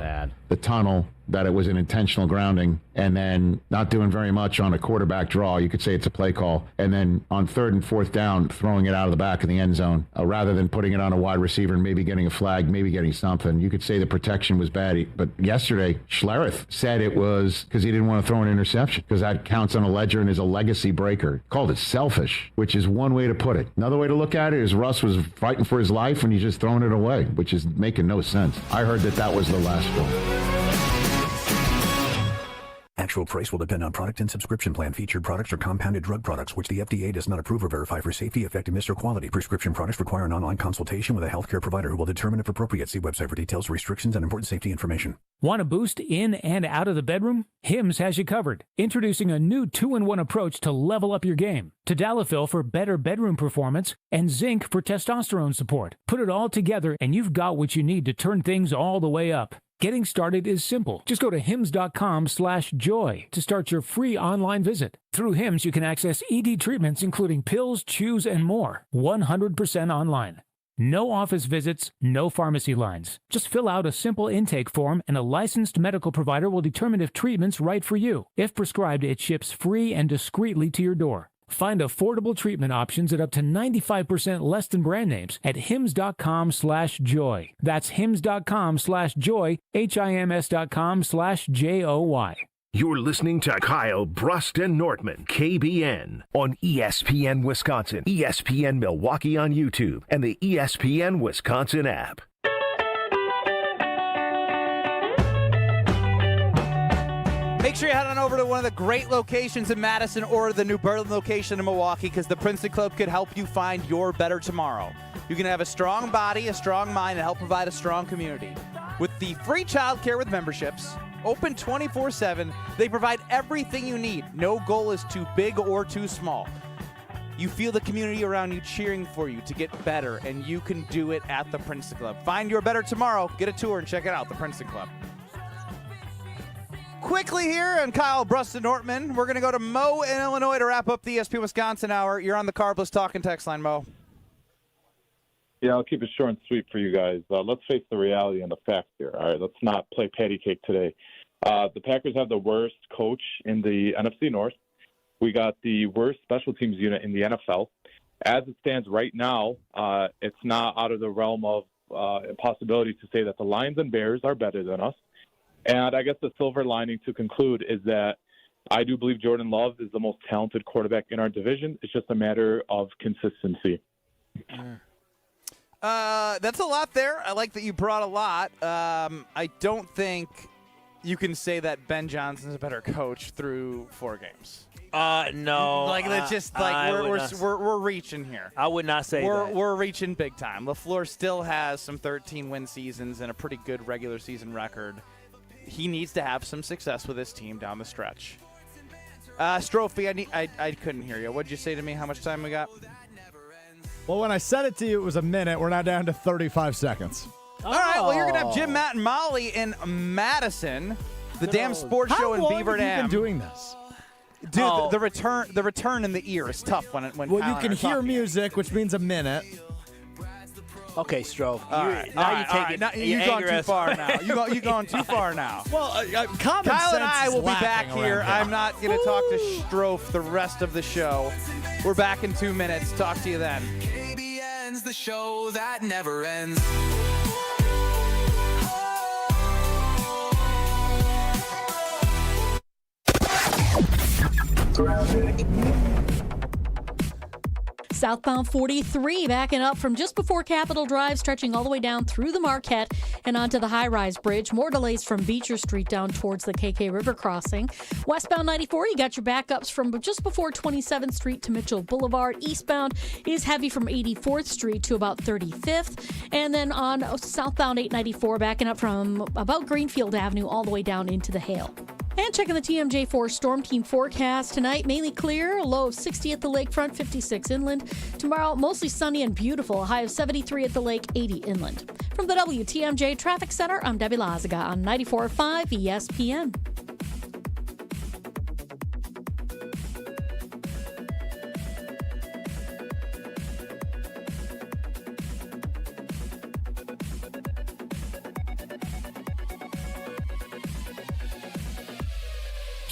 the tunnel that it was an intentional grounding, and then not doing very much on a quarterback draw. You could say it's a play call. And then on 3rd and 4th down, throwing it out of the back of the end zone rather than putting it on a wide receiver and maybe getting a flag, maybe getting something. You could say the protection was bad. But yesterday, Schlereth said it was because he didn't want to throw an interception because that counts on a ledger and is a legacy breaker. Called it selfish, which is one way to put it. Another way to look at it is Russ was fighting for his life and he's just throwing it away, which is making no sense. I heard that was the last one. Actual price will depend on product and subscription plan. Featured products are compounded drug products, which the FDA does not approve or verify for safety, effectiveness, or quality. Prescription products require an online consultation with a healthcare provider who will determine if appropriate. See website for details, restrictions, and important safety information. Want a boost in and out of the bedroom? Hims has you covered. Introducing a new 2-in-1 approach to level up your game. Tadalafil for better bedroom performance and zinc for testosterone support. Put it all together and you've got what you need to turn things all the way up. Getting started is simple. Just go to hims.com/joy to start your free online visit. Through Hims, you can access ED treatments including pills, chews, and more. 100% online. No office visits, no pharmacy lines. Just fill out a simple intake form and a licensed medical provider will determine if treatment's right for you. If prescribed, it ships free and discreetly to your door. Find affordable treatment options at up to 95% less than brand names at hims.com/joy. That's hims.com/joy, hims.com/joy. You're listening to Kyle Brust and Nortman, KBN, on ESPN Wisconsin, ESPN Milwaukee on YouTube, and the ESPN Wisconsin app. Make sure you head on over to one of the great locations in Madison or the New Berlin location in Milwaukee because the Princeton Club could help you find your better tomorrow. You can have a strong body, a strong mind, and help provide a strong community. With the free childcare with memberships, open 24/7, they provide everything you need. No goal is too big or too small. You feel the community around you cheering for you to get better, and you can do it at the Princeton Club. Find your better tomorrow. Get a tour and check it out, the Princeton Club. Quickly here, and Kyle Brust and Nortman, we're going to go to Mo in Illinois to wrap up the ESPN Wisconsin Hour. You're on the Carbless Talk and Text line, Mo. Yeah, I'll keep it short and sweet for you guys. Let's face the reality and the facts here. All right, let's not play patty cake today. The Packers have the worst coach in the NFC North. We got the worst special teams unit in the NFL. As it stands right now, it's not out of the realm of possibility to say that the Lions and Bears are better than us. And I guess the silver lining to conclude is that I do believe Jordan Love is the most talented quarterback in our division. It's just a matter of consistency. That's a lot there. I like that you brought a lot. I don't think you can say that Ben Johnson's a better coach through 4 games. No. Like that's just like we're reaching here. I would not say that. We're reaching big time. LaFleur still has some 13-win seasons and a pretty good regular season record. He needs to have some success with his team down the stretch. Strophy, I couldn't hear you. What'd you say to me? How much time we got? Well, when I said it to you, it was a minute. We're now down to 35 seconds. All right, well, you're going to have Jim, Matt, and Molly in Madison, the damn sports show in Beaver Dam. How long have you been doing this? Dude, the return in the ear is tough when Well, you can hear music, which means a minute. Okay, Strove. You've gone too far now. You've gone too far now. Well, common Kyle sense and I will be back here. around I'm not going to talk to Strofe the rest of the show. We're back in 2 minutes. Talk to you then. KBN's the show that never ends. Southbound 43 backing up from just before Capitol Drive, stretching all the way down through the Marquette and onto the high-rise bridge. More delays from Beecher Street down towards the KK River crossing. Westbound 94, you got your backups from just before 27th Street to Mitchell Boulevard. Eastbound is heavy from 84th Street to about 35th. And then on southbound 894, backing up from about Greenfield Avenue all the way down into the Hale. And checking the TMJ4 Storm Team forecast tonight, mainly clear, a low of 60 at the lakefront, 56 inland. Tomorrow, mostly sunny and beautiful, a high of 73 at the lake, 80 inland. From the WTMJ Traffic Center, I'm Debbie Lazaga on 94.5 ESPN.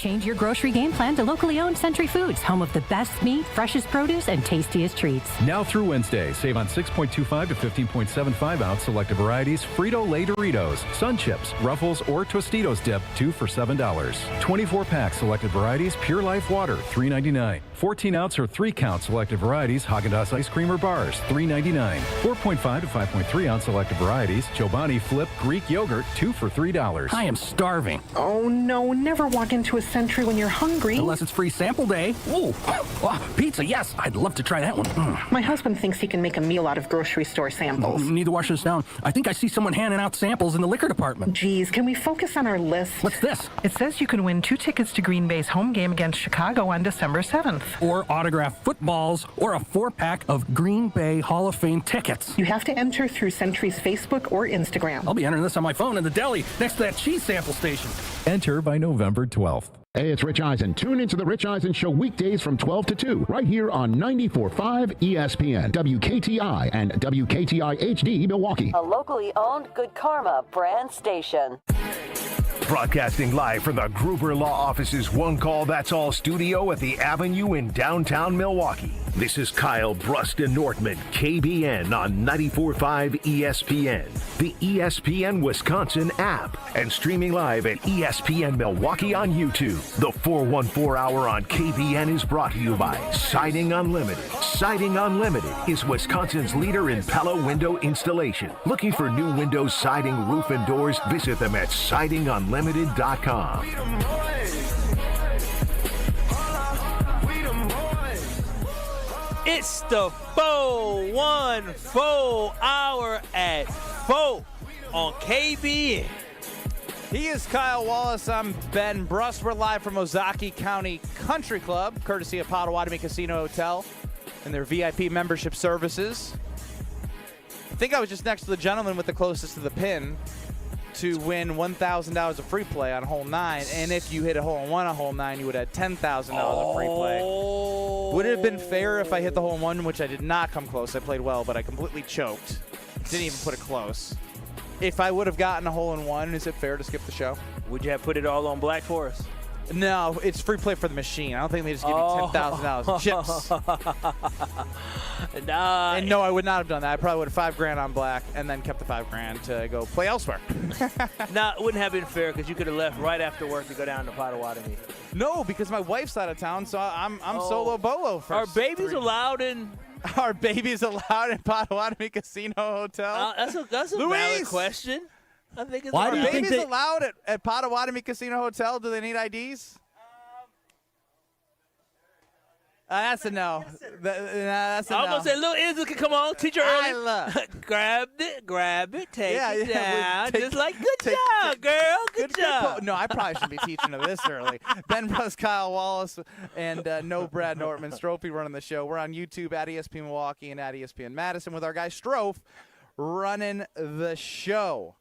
Change your grocery game plan to locally owned Century Foods, home of the best meat, freshest produce, and tastiest treats. Now through Wednesday, save on 6.25 to 15.75 ounce selected varieties Frito-Lay Doritos, Sun Chips, Ruffles, or Tostitos dip, 2 for $7. 24-pack selected varieties Pure Life Water, $3.99. 14-ounce or 3-count selected varieties Haagen-Dazs ice cream or bars, $3.99. 4.5 to 5.3 ounce selected varieties Chobani Flip Greek yogurt, 2 for $3. I am starving. Oh no, never walk into a Century when you're hungry. Unless it's free sample day. Ooh, pizza, yes. I'd love to try that one. My husband thinks he can make a meal out of grocery store samples. Need to wash this down. I think I see someone handing out samples in the liquor department. Geez, can we focus on our list? What's this? It says you can win 2 tickets to Green Bay's home game against Chicago on December 7th. Or autographed footballs, or a 4-pack of Green Bay Hall of Fame tickets. You have to enter through Century's Facebook or Instagram. I'll be entering this on my phone in the deli next to that cheese sample station. Enter by November 12th. Hey, it's Rich Eisen. Tune into the Rich Eisen Show weekdays from 12 to 2, right here on 94.5 ESPN, WKTI, and WKTI HD Milwaukee. A locally owned Good Karma brand station. Broadcasting live from the Gruber Law Office's One Call That's All studio at the Avenue in downtown Milwaukee. This is Kyle Bruston Nortman, KBN on 94.5 ESPN, the ESPN Wisconsin app, and streaming live at ESPN Milwaukee on YouTube. The 414 Hour on KBN is brought to you by Siding Unlimited. Siding Unlimited is Wisconsin's leader in Pella window installation. Looking for new windows, siding, roof, and doors? Visit them at sidingunlimited.com. It's the 414 Hour at 4 on KBN. He is Kyle Wallace. I'm Ben Bruss. We're live from Ozaukee County Country Club, courtesy of Potawatomi Casino Hotel and their VIP membership services. I think I was just next to the gentleman with the closest to the pin to win $1,000 of free play on hole 9. And if you hit a hole-in-one on hole 9, you would have $10,000 of free play. Would it have been fair if I hit the hole-in-one, which I did not come close. I played well, but I completely choked. Didn't even put it close. If I would have gotten a hole-in-one, is it fair to skip the show? Would you have put it all on black for us? No, it's free play for the machine. I don't think they just give me $10,000 chips. And no, I would not have done that. I probably would have $5,000 on black and then kept the $5,000 to go play elsewhere. No, it wouldn't have been fair because you could have left right after work to go down to Potawatomi. No, because my wife's out of town, so I'm solo bolo for Are babies allowed in? Are babies allowed in Potawatomi Casino Hotel? That's a valid question. I think it's Are babies allowed at Potawatomi Casino Hotel? Do they need IDs? That's a no. That's a no. I'm going to say, little Izzy can come on, teach her early. Grab it, take it down. Just like, good job, girl. Good job. No, I probably shouldn't be teaching her this early. Ben Bruss, Kyle Wallace, and no Brad Nortman. Strophe running the show. We're on YouTube at ESPN Milwaukee and at ESPN Madison with our guy Strofe running the show.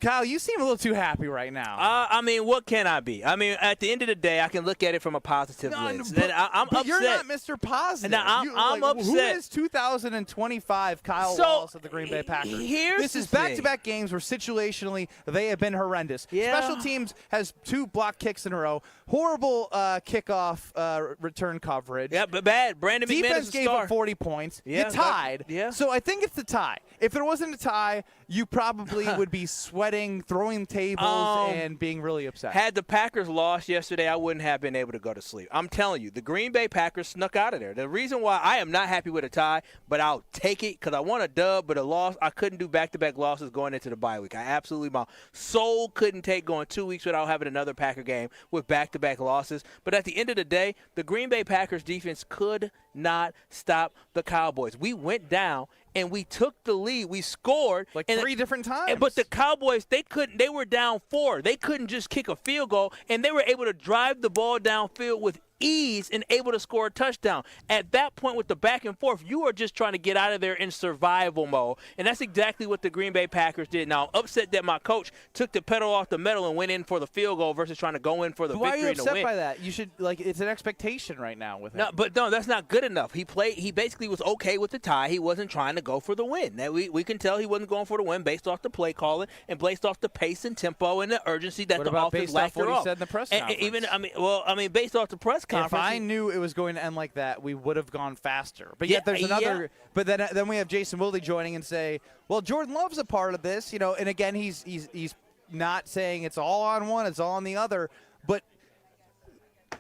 Kyle, you seem a little too happy right now. I mean, what can I be? I mean, at the end of the day, I can look at it from a positive lens. I'm upset. You're not Mr. Positive. Now, I'm upset. Who is 2025 Kyle Wallace of the Green Bay Packers? This is back-to-back games where situationally they have been horrendous. Yeah. Special teams has 2 block kicks in a row. Horrible kickoff return coverage. Yeah, but bad. Brandon McManus Defense gave up 40 points. Yeah, you tied. Yeah. So I think it's the tie. If there wasn't a tie, you probably would be sweating, throwing tables, and being really upset. Had the Packers lost yesterday, I wouldn't have been able to go to sleep. I'm telling you, the Green Bay Packers snuck out of there. The reason why I am not happy with a tie, but I'll take it because I want a dub, but a loss, I couldn't do back-to-back losses going into the bye week. I absolutely, my soul couldn't take going 2 weeks without having another Packer game with back-to-back losses. But at the end of the day, the Green Bay Packers defense could not stop the Cowboys. We went down and we took the lead. We scored like 3 different times. But the Cowboys, they were down 4. They couldn't just kick a field goal, and they were able to drive the ball downfield with ease and able to score a touchdown. At that point with the back and forth, you are just trying to get out of there in survival mode. And that's exactly what the Green Bay Packers did. Now, I'm upset that my coach took the pedal off the metal and went in for the field goal versus trying to go in for the victory and the win. Why are you upset by that? You should, it's an expectation right now with him. No, that's not good enough. He basically was okay with the tie. He wasn't trying to go for the win. Now, we can tell he wasn't going for the win based off the play calling and based off the pace and tempo and the urgency that the offense lacked. What he said in the press conference? Based off the press conference. If I knew it was going to end like that, we would have gone faster. But yet there's another. Yeah. But then we have Jason Wilde joining and say, well, Jordan Love's a part of this, And again, he's not saying it's all on one, it's all on the other. But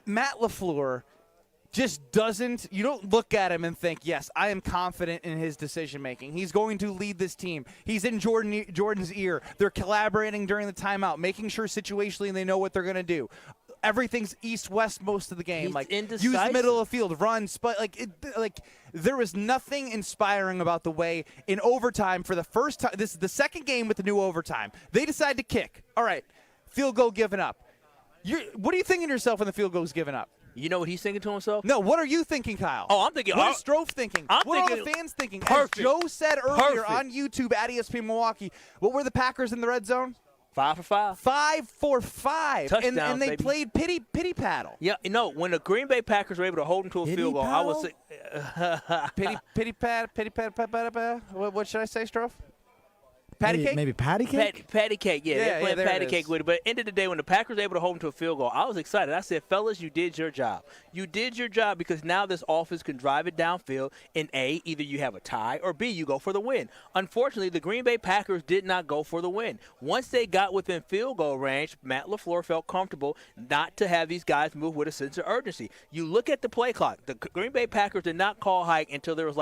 Matt LaFleur just doesn't. You don't look at him and think, yes, I am confident in his decision making. He's going to lead this team. He's in Jordan's ear. They're collaborating during the timeout, making sure situationally they know what they're going to do. Everything's east-west most of the game. He's use the middle of the field, run, there was nothing inspiring about the way in overtime for the first time. This is the second game with the new overtime. They decide to kick. All right, field goal given up. What are you thinking to yourself when the field goal is given up? You know what he's thinking to himself? No, what are you thinking, Kyle? Oh, I'm thinking. What is Strofe thinking? What are all the fans thinking? Perfect. As Joe said earlier on YouTube at ESPN Milwaukee, what were the Packers in the red zone? 5 for 5. 5 for 5. Touchdowns, and they baby. played pity paddle. Yeah, when the Green Bay Packers were able to hold them to a field goal, I was pity pad. What should I say, Strofe? Patty cake? Maybe patty cake? Patty cake, they're playing patty cake with it. But at the end of the day, when the Packers were able to hold them to a field goal, I was excited. I said, fellas, you did your job. You did your job because now this offense can drive it downfield, and A, either you have a tie, or B, you go for the win. Unfortunately, the Green Bay Packers did not go for the win. Once they got within field goal range, Matt LaFleur felt comfortable not to have these guys move with a sense of urgency. You look at the play clock. The Green Bay Packers did not call hike until there was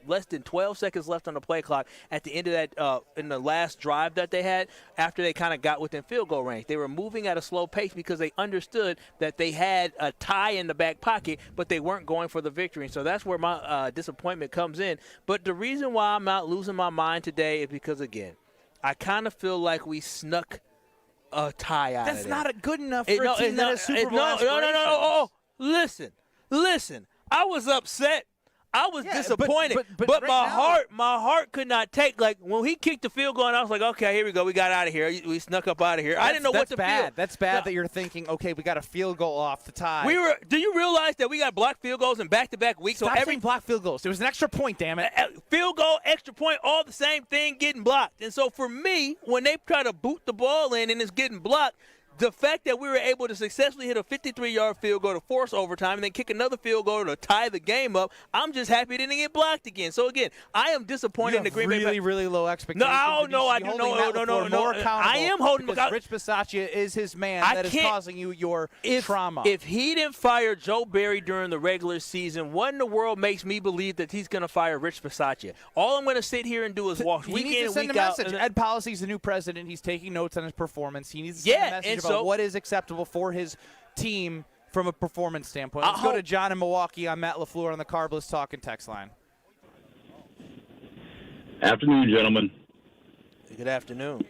less than 12 seconds left on the play clock at the end of that in the last drive that they had after they kind of got within field goal range. They were moving at a slow pace because they understood that they had a tie in the back pocket, but they weren't going for the victory. And so that's where my disappointment comes in. But the reason why I'm not losing my mind today is because, again, I kind of feel like we snuck a tie out of That's there. not good enough for a team that has Super Bowl aspirations. No. Listen. I was upset. I was disappointed, but right my heart could not take. When he kicked the field goal, and I was like, okay, here we go. We got out of here. We snuck up out of here. I didn't know what to feel. That's bad that you're thinking, okay, we got a field goal off the tie. Do you realize that we got blocked field goals in back-to-back weeks? Stop saying blocked field goals. There was an extra point, damn it. Field goal, extra point, all the same thing getting blocked. And so for me, when they try to boot the ball in and it's getting blocked, the fact that we were able to successfully hit a 53-yard field goal to force overtime and then kick another field goal to tie the game up, I'm just happy it didn't get blocked again. So, again, I am disappointed in the Green Bay. Really, really low expectations. No, I do. No. I am holding because Rich Bisaccia is his man that is causing you your trauma. If he didn't fire Joe Barry during the regular season, what in the world makes me believe that he's going to fire Rich Bisaccia? All I'm going to sit here and do is walk week in and week out. We need to send a message. Ed Policy's the new president. He's taking notes on his performance. He needs to send a message about what is acceptable for his team from a performance standpoint. Let's go to John in Milwaukee. I'm Matt LaFleur on the Carbless Talk and Text line. Afternoon, gentlemen. Good afternoon.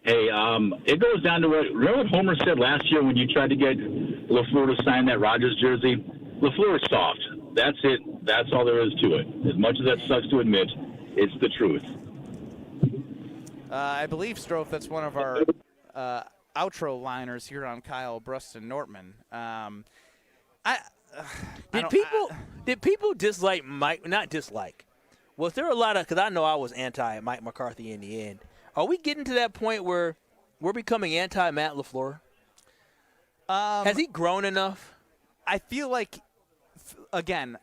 Hey, it goes down to remember what Homer said last year when you tried to get LaFleur to sign that Rodgers jersey? LaFleur is soft. That's it. That's all there is to it. As much as that sucks to admit, it's the truth. I believe, Strofe, that's one of our outro liners here on Kyle Bruston Nortman. Did people dislike Mike? Not dislike. Was there a lot of? Because I know I was anti Mike McCarthy in the end. Are we getting to that point where we're becoming anti Matt LaFleur? Has he grown enough? I feel like, again,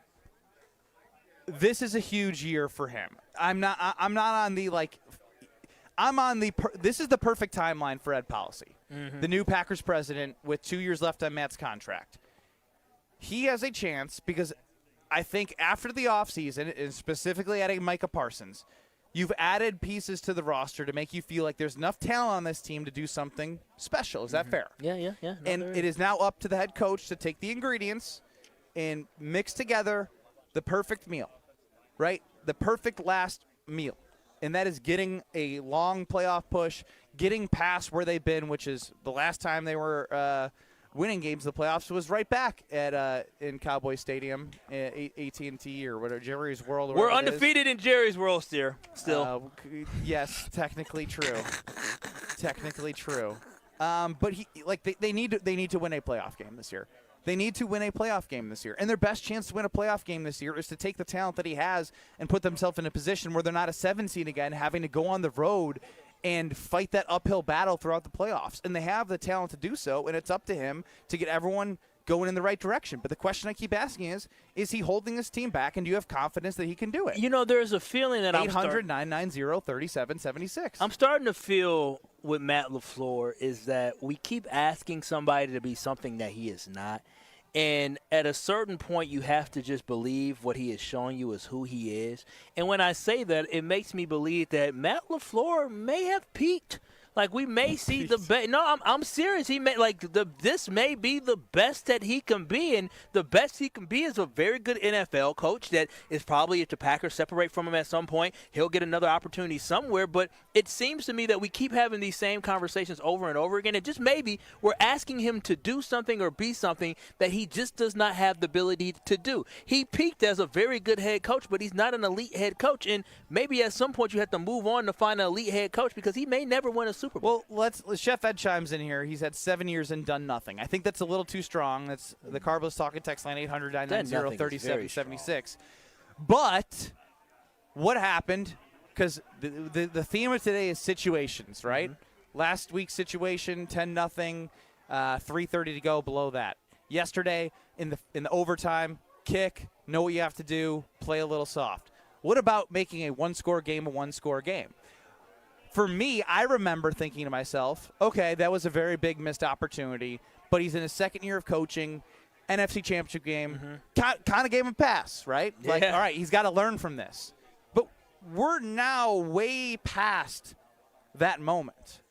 this is a huge year for him. I'm not on the this is the perfect timeline for Ed Policy, the new Packers president with 2 years left on Matt's contract. He has a chance because I think after the offseason, and specifically adding Micah Parsons, you've added pieces to the roster to make you feel like there's enough talent on this team to do something special. Is that fair? Yeah. No, and it is now up to the head coach to take the ingredients and mix together the perfect meal, right? The perfect last meal. And that is getting a long playoff push, getting past where they've been, which is the last time they were winning games in the playoffs was right back at in Cowboy Stadium, AT&T or whatever, Jerry's World. Or We're undefeated in Jerry's World still. Yes, technically true. Technically true. But they need to win a playoff game this year. They need to win a playoff game this year. And their best chance to win a playoff game this year is to take the talent that he has and put themselves in a position where they're not a 7 seed again, having to go on the road and fight that uphill battle throughout the playoffs. And they have the talent to do so, and it's up to him to get everyone going in the right direction. But the question I keep asking is he holding this team back, and do you have confidence that he can do it? You know, there's a feeling that 800-990-3776. I'm starting to feel with Matt LaFleur is that we keep asking somebody to be something that he is not. And at a certain point, you have to just believe what he is showing you is who he is. And when I say that, it makes me believe that Matt LaFleur may have peaked. Like, we may see the best. No, I'm serious. He may this may be the best that he can be, and the best he can be is a very good NFL coach that is probably, if the Packers separate from him at some point, he'll get another opportunity somewhere. But it seems to me that we keep having these same conversations over and over again, and just maybe we're asking him to do something or be something that he just does not have the ability to do. He peaked as a very good head coach, but he's not an elite head coach, and maybe at some point you have to move on to find an elite head coach because he may never win a Super Bowl. Well, Chef Ed chimes in here. He's had 7 years and done nothing. I think that's a little too strong. That's the Carbos Talking text line 800-990-3776. But what happened? Because the theme of today is situations, right? Mm-hmm. Last week's situation, 10-0, 3:30 to go. Below that, yesterday in the overtime, kick. Know what you have to do. Play a little soft. What about making a one-score game a one-score game? For me, I remember thinking to myself, okay, that was a very big missed opportunity, but he's in his second year of coaching, NFC Championship game, kind of gave him a pass, right? Yeah. Like, all right, he's got to learn from this. But we're now way past that moment.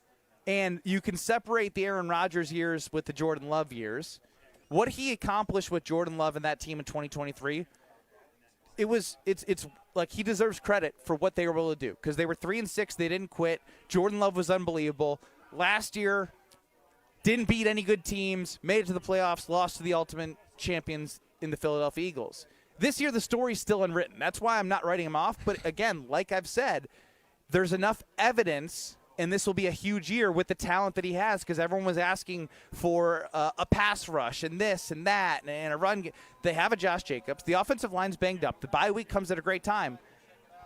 And you can separate the Aaron Rodgers years with the Jordan Love years. What he accomplished with Jordan Love and that team in 2023, it's like he deserves credit for what they were able to do because they were 3-6. They didn't quit. Jordan Love was unbelievable. Last year, didn't beat any good teams, made it to the playoffs, lost to the ultimate champions in the Philadelphia Eagles. This year, the story's still unwritten. That's why I'm not writing him off. But again, like I've said, there's enough evidence, and this will be a huge year with the talent that he has because everyone was asking for a pass rush and this and that and a run. They have a Josh Jacobs. The offensive line's banged up. The bye week comes at a great time.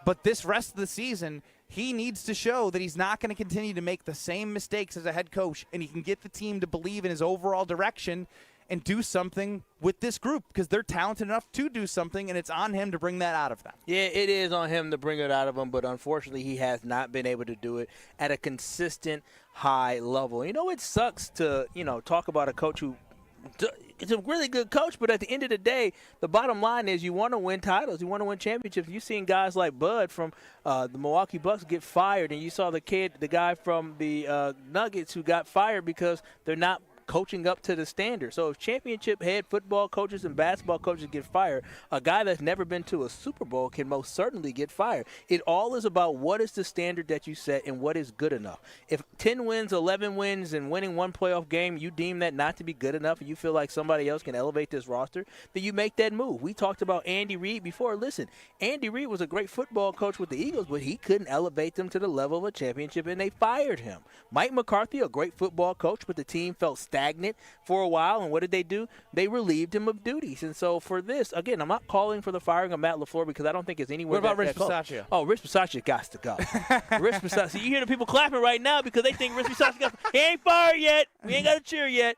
But this rest of the season, he needs to show that he's not going to continue to make the same mistakes as a head coach, and he can get the team to believe in his overall direction and do something with this group because they're talented enough to do something, and it's on him to bring that out of them. Yeah, it is on him to bring it out of them, but unfortunately he has not been able to do it at a consistent high level. You know, it sucks to, talk about a coach who is a really good coach, but at the end of the day, the bottom line is you want to win titles. You want to win championships. You've seen guys like Bud from the Milwaukee Bucks get fired, and you saw the guy from the Nuggets who got fired because they're not coaching up to the standard. So if championship head football coaches and basketball coaches get fired, a guy that's never been to a Super Bowl can most certainly get fired. It all is about what is the standard that you set and what is good enough. If 10 wins, 11 wins, and winning one playoff game, you deem that not to be good enough and you feel like somebody else can elevate this roster, then you make that move. We talked about Andy Reid before. Listen, Andy Reid was a great football coach with the Eagles, but he couldn't elevate them to the level of a championship, and they fired him. Mike McCarthy, a great football coach, but the team felt stagnant for a while, and what did they do? They relieved him of duties. And so for this, again, I'm not calling for the firing of Matt LaFleur because I don't think it's anywhere. What about Rich Bisaccia? Oh, Rich Bisaccia got to go. Rich Bisaccia. You hear the people clapping right now because they think Rich Bisaccia got. He ain't fired yet. We ain't got to cheer yet.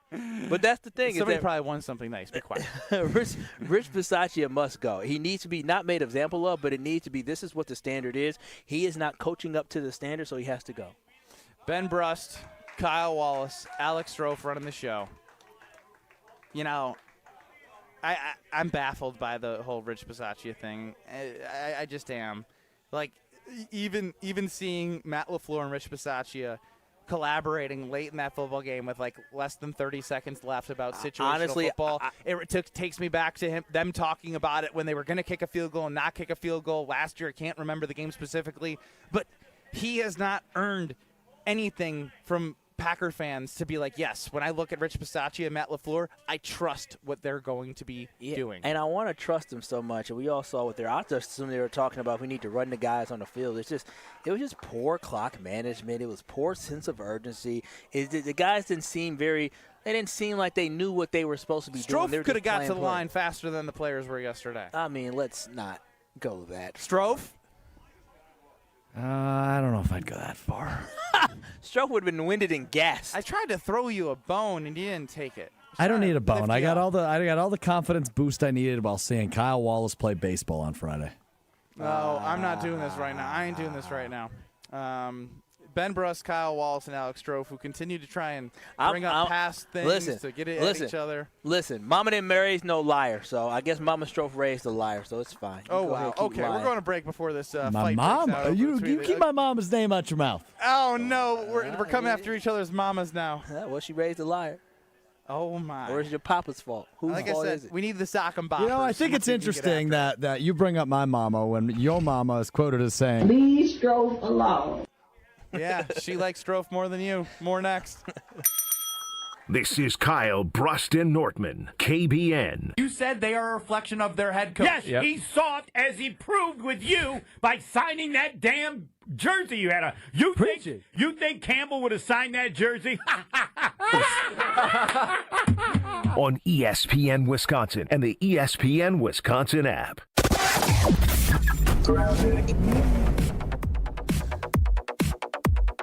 But that's the thing. Somebody probably won something nice. Be quiet. Rich Bisaccia must go. He needs to be not made example of, but it needs to be this is what the standard is. He is not coaching up to the standard, so he has to go. Ben Brust, Kyle Wallace, Alex Strofe running the show. I'm baffled by the whole Rich Bisaccia thing. I just am. Like, even seeing Matt LaFleur and Rich Bisaccia collaborating late in that football game with like less than 30 seconds left about situational football. It takes me back to them talking about it when they were going to kick a field goal and not kick a field goal last year. I can't remember the game specifically, but he has not earned anything from Packer fans to be like, yes, when I look at Rich Bisaccia and Matt LaFleur, I trust what they're going to be doing. And I want to trust them so much. And we all saw what they're out there. They were talking about we need to run the guys on the field. It was just poor clock management. It was poor sense of urgency. The guys didn't seem like they knew what they were supposed to be doing. Strofe could have got to the line faster than the players were yesterday. I mean, let's not go that. Strofe? I don't know if I'd go that far. Strofe would have been winded and gassed. I tried to throw you a bone and you didn't take it. I don't need a bone. I got all the confidence boost I needed while seeing Kyle Wallace play baseball on Friday. No, I'm not doing this right now. I ain't doing this right now. Ben Bruss, Kyle Wallace, and Alex Strofe, who continue to try and bring up past things to get it at each other. Listen, Mama didn't marry no liar, so I guess Mama Strofe raised a liar, so it's fine. Oh, wow. Okay, we're going to break before this my fight mom. breaks out. You keep my mama's name out your mouth. Oh, no. We're coming after each other's mamas now. Well, she raised a liar. Oh, my. Or is your papa's fault? Whose fault is it? We need the sock and boppers. I think it's interesting that you bring up my mama when your mama is quoted as saying, "Leave Strofe alone." Yeah, she likes Strofe more than you. More next. This is Kyle Bruston Nortman, KBN. You said they are a reflection of their head coach. Yes, he's soft, as he proved with you by signing that damn jersey you had on. You think Campbell would have signed that jersey? On ESPN Wisconsin and the ESPN Wisconsin app.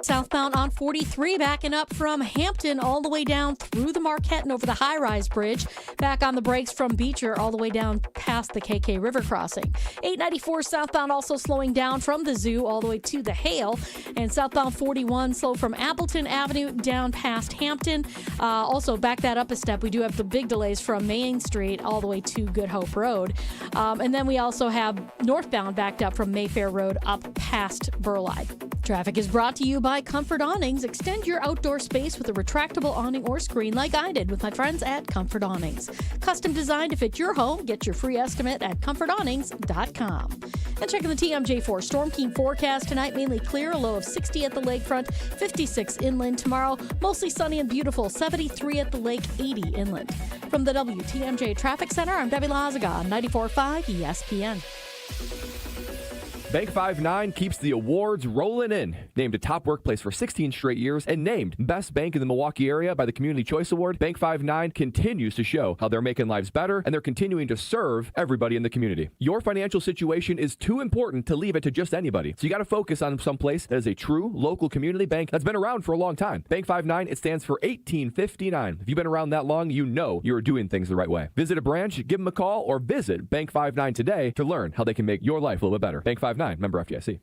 Southbound on 43, backing up from Hampton all the way down through the Marquette and over the high-rise bridge. Back on the brakes from Beecher all the way down past the KK River crossing. 894 southbound also slowing down from the zoo all the way to the Hale. And southbound 41 slow from Appleton Avenue down past Hampton. Also, back that up a step. We do have the big delays from Main Street all the way to Good Hope Road. And then we also have northbound backed up from Mayfair Road up past Burleigh. Traffic is brought to you by Comfort Awnings. Extend your outdoor space with a retractable awning or screen like I did with my friends at Comfort Awnings. Custom designed to fit your home. Get your free estimate at comfortawnings.com. And checking the TMJ4 Storm King forecast tonight, mainly clear, a low of 60 at the lakefront, 56 inland tomorrow, mostly sunny and beautiful, 73 at the lake, 80 inland. From the WTMJ Traffic Center, I'm Debbie Lazaga on 94.5 ESPN. Bank 5-9 keeps the awards rolling in. Named a top workplace for 16 straight years and named Best Bank in the Milwaukee area by the Community Choice Award, Bank 5-9 continues to show how they're making lives better and they're continuing to serve everybody in the community. Your financial situation is too important to leave it to just anybody. So you got to focus on some place that is a true local community bank that's been around for a long time. Bank 5-9, it stands for 1859. If you've been around that long, you know you're doing things the right way. Visit a branch, give them a call, or visit Bank 5-9 today to learn how they can make your life a little bit better. Bank 5-9. Member FDIC.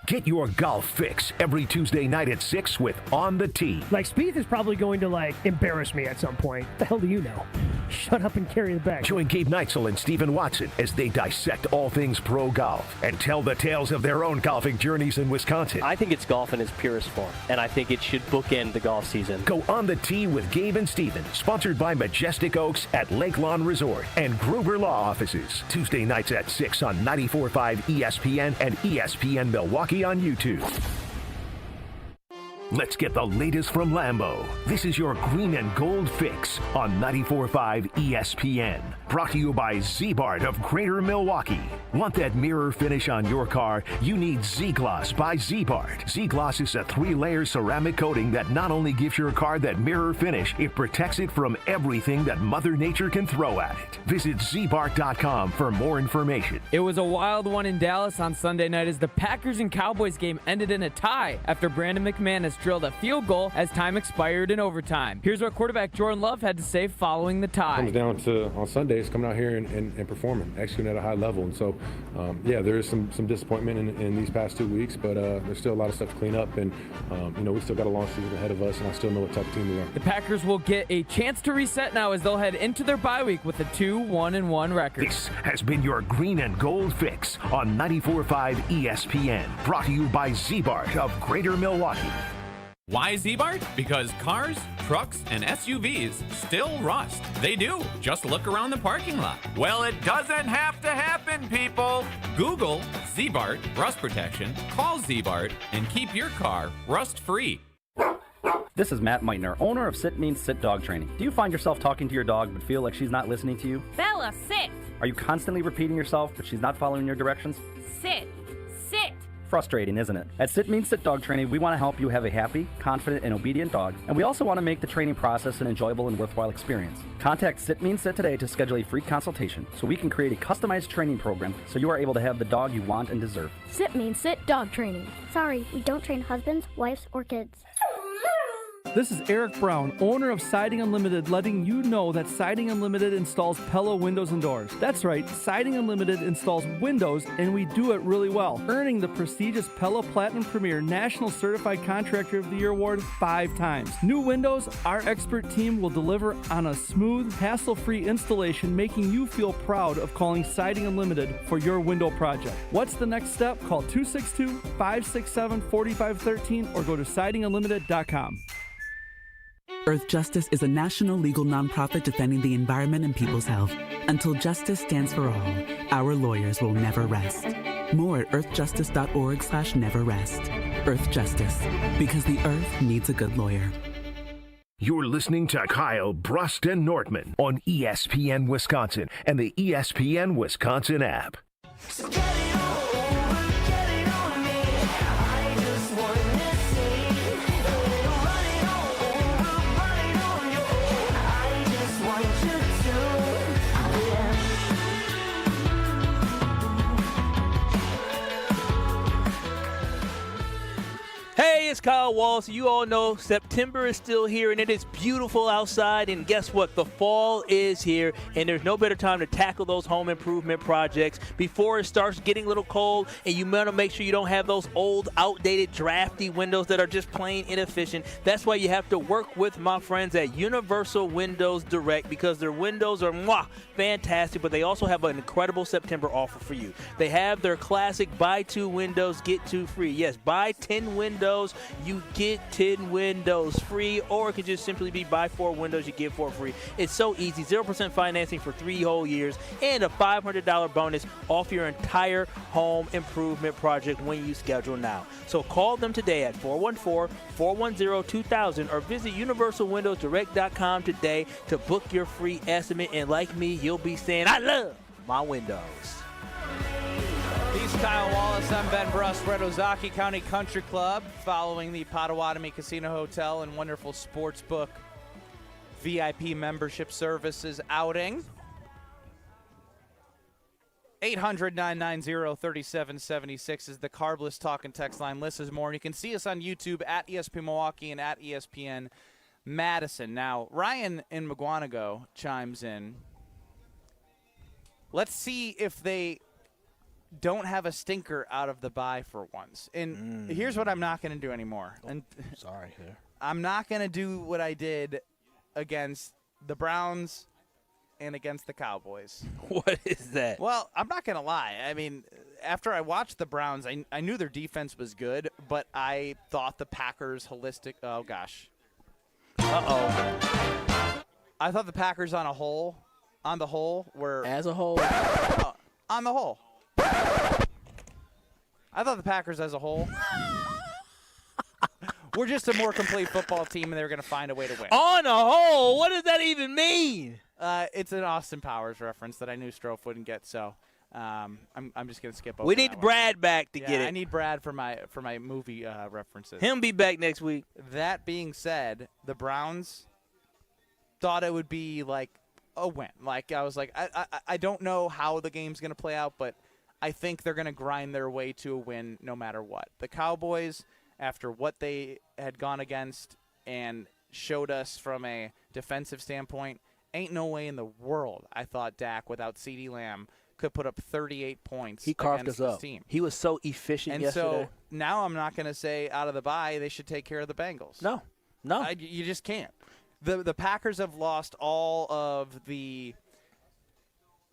Get your golf fix every Tuesday night at 6 with On the Tee. Spieth is probably going to, embarrass me at some point. The hell do you know? Shut up and carry the bag. Join Gabe Neitzel and Stephen Watson as they dissect all things pro golf and tell the tales of their own golfing journeys in Wisconsin. I think it's golf in its purest form, and I think it should bookend the golf season. Go On the Tee with Gabe and Stephen, sponsored by Majestic Oaks at Lake Lawn Resort and Gruber Law Offices. Tuesday nights at 6 on 94.5 ESPN and ESPN Milwaukee on YouTube. Let's get the latest from Lambeau. This is your green and gold fix on 94.5 ESPN. Brought to you by Z-Bart of Greater Milwaukee. Want that mirror finish on your car? You need Z-Gloss by Z-Bart. Z-Gloss is a 3-layer ceramic coating that not only gives your car that mirror finish, it protects it from everything that Mother Nature can throw at it. Visit zbart.com for more information. It was a wild one in Dallas on Sunday night as the Packers and Cowboys game ended in a tie after Brandon McManus drilled a field goal as time expired in overtime. Here's what quarterback Jordan Love had to say following the tie. It comes down to, on Sundays, coming out here and performing, executing at a high level. And so, there is some disappointment in these past 2 weeks, but there's still a lot of stuff to clean up. And, we still got a long season ahead of us, and I still know what type of team we are. The Packers will get a chance to reset now as they'll head into their bye week with a 2-1-1 record. This has been your green and gold fix on 94.5 ESPN. Brought to you by Z-Bart of Greater Milwaukee. Why Z-Bart? Because cars, trucks, and SUVs still rust. They do. Just look around the parking lot. Well, it doesn't have to happen, people. Google Z-Bart rust protection, call Z-Bart, and keep your car rust-free. This is Matt Meitner, owner of Sit Means Sit Dog Training. Do you find yourself talking to your dog but feel like she's not listening to you? Bella, sit! Are you constantly repeating yourself but she's not following your directions? Sit! Sit! Frustrating, isn't it? At Sit Means Sit Dog Training, we want to help you have a happy, confident, and obedient dog, and we also want to make the training process an enjoyable and worthwhile experience. Contact Sit Means Sit today to schedule a free consultation so we can create a customized training program so you are able to have the dog you want and deserve. Sit Means Sit Dog Training. Sorry, we don't train husbands, wives, or kids. This is Eric Brown, owner of Siding Unlimited, letting you know that Siding Unlimited installs Pella windows and doors. That's right, Siding Unlimited installs windows, and we do it really well, earning the prestigious Pella Platinum Premier National Certified Contractor of the Year award 5 times. New windows, our expert team will deliver on a smooth, hassle-free installation, making you feel proud of calling Siding Unlimited for your window project. What's the next step? Call 262-567-4513 or go to sidingunlimited.com. Earth Justice is a national legal nonprofit defending the environment and people's health. Until justice stands for all, our lawyers will never rest. More at earthjustice.org/neverrest. Earth Justice, because the earth needs a good lawyer. You're listening to Kyle Brust and Nortman on ESPN Wisconsin and the ESPN Wisconsin app. Hey, it's Kyle Wallace. You all know September is still here, and it is beautiful outside. And guess what? The fall is here, and there's no better time to tackle those home improvement projects before it starts getting a little cold. And you want to make sure you don't have those old, outdated, drafty windows that are just plain inefficient. That's why you have to work with my friends at Universal Windows Direct, because their windows are fantastic, but they also have an incredible September offer for you. They have their classic buy 2 windows, get 2 free. Yes, buy 10 windows, you get 10 windows free, or it could just simply be buy 4 windows, you get 4 free. It's so easy. 0% financing for 3 whole years and a $500 bonus off your entire home improvement project when you schedule now. So call them today at 414-410-2000 or visit universalwindowsdirect.com today to book your free estimate. And like me, you'll be saying, I love my windows. He's Kyle Wallace. I'm Ben Brust. Red Ozaki County Country Club, following the Potawatomi Casino Hotel and wonderful sportsbook VIP membership services outing. 800-990-3776 is the Carbless Talk and Text line. Listen more. And you can see us on YouTube at ESPN Milwaukee and at ESPN Madison. Now, Ryan in McGuanago chimes in. Let's see if they don't have a stinker out of the bye for once. And here's what I'm not going to do anymore. And sorry here. I'm not going to do what I did against the Browns and against the Cowboys. What is that? Well, I'm not going to lie. I mean, after I watched the Browns, I knew their defense was good, but I thought the Packers oh gosh. Uh-oh. I thought the Packers on the whole were as a whole. On the whole. I thought the Packers as a whole were just a more complete football team, and they were going to find a way to win. On a whole? What does that even mean? It's an Austin Powers reference that I knew Strofe wouldn't get, so I'm just going to skip over. We need Brad back to get it. I need Brad for my movie references. He'll be back next week. That being said, the Browns thought it would be like a win. Like I was like, I don't know how the game's going to play out, but I think they're going to grind their way to a win no matter what. The Cowboys, after what they had gone against and showed us from a defensive standpoint, ain't no way in the world I thought Dak, without CeeDee Lamb, could put up 38 points. He carved against us this up. team. He was so efficient yesterday. So now I'm not going to say out of the bye they should take care of the Bengals. No. You just can't. The Packers have lost all of the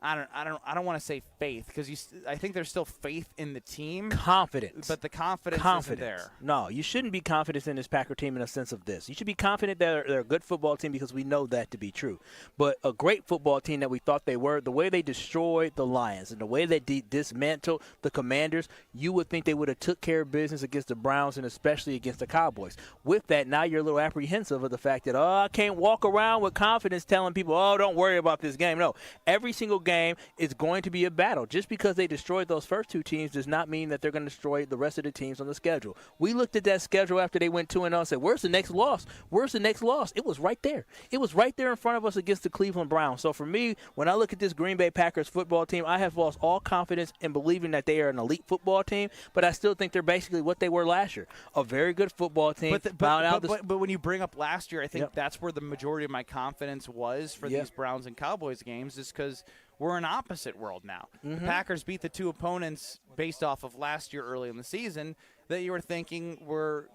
I don't want to say faith because I think there's still faith in the team. Confidence. But the confidence isn't there. No, you shouldn't be confident in this Packer team in a sense of this. You should be confident that they're a good football team because we know that to be true. But a great football team that we thought they were, the way they destroyed the Lions and the way they dismantled the Commanders, you would think they would have took care of business against the Browns and especially against the Cowboys. With that, now you're a little apprehensive of the fact that, I can't walk around with confidence telling people, don't worry about this game. No, every single game is going to be a battle. Just because they destroyed those first two teams does not mean that they're going to destroy the rest of the teams on the schedule. We looked at that schedule after they went 2-0 and said, where's the next loss? Where's the next loss? It was right there. It was right there in front of us against the Cleveland Browns. So for me, when I look at this Green Bay Packers football team, I have lost all confidence in believing that they are an elite football team, but I still think they're basically what they were last year, a very good football team. But when you bring up last year, I think that's where the majority of my confidence was for these Browns and Cowboys games is because we're in opposite world now. The Packers beat the two opponents based off of last year early in the season that you were thinking were,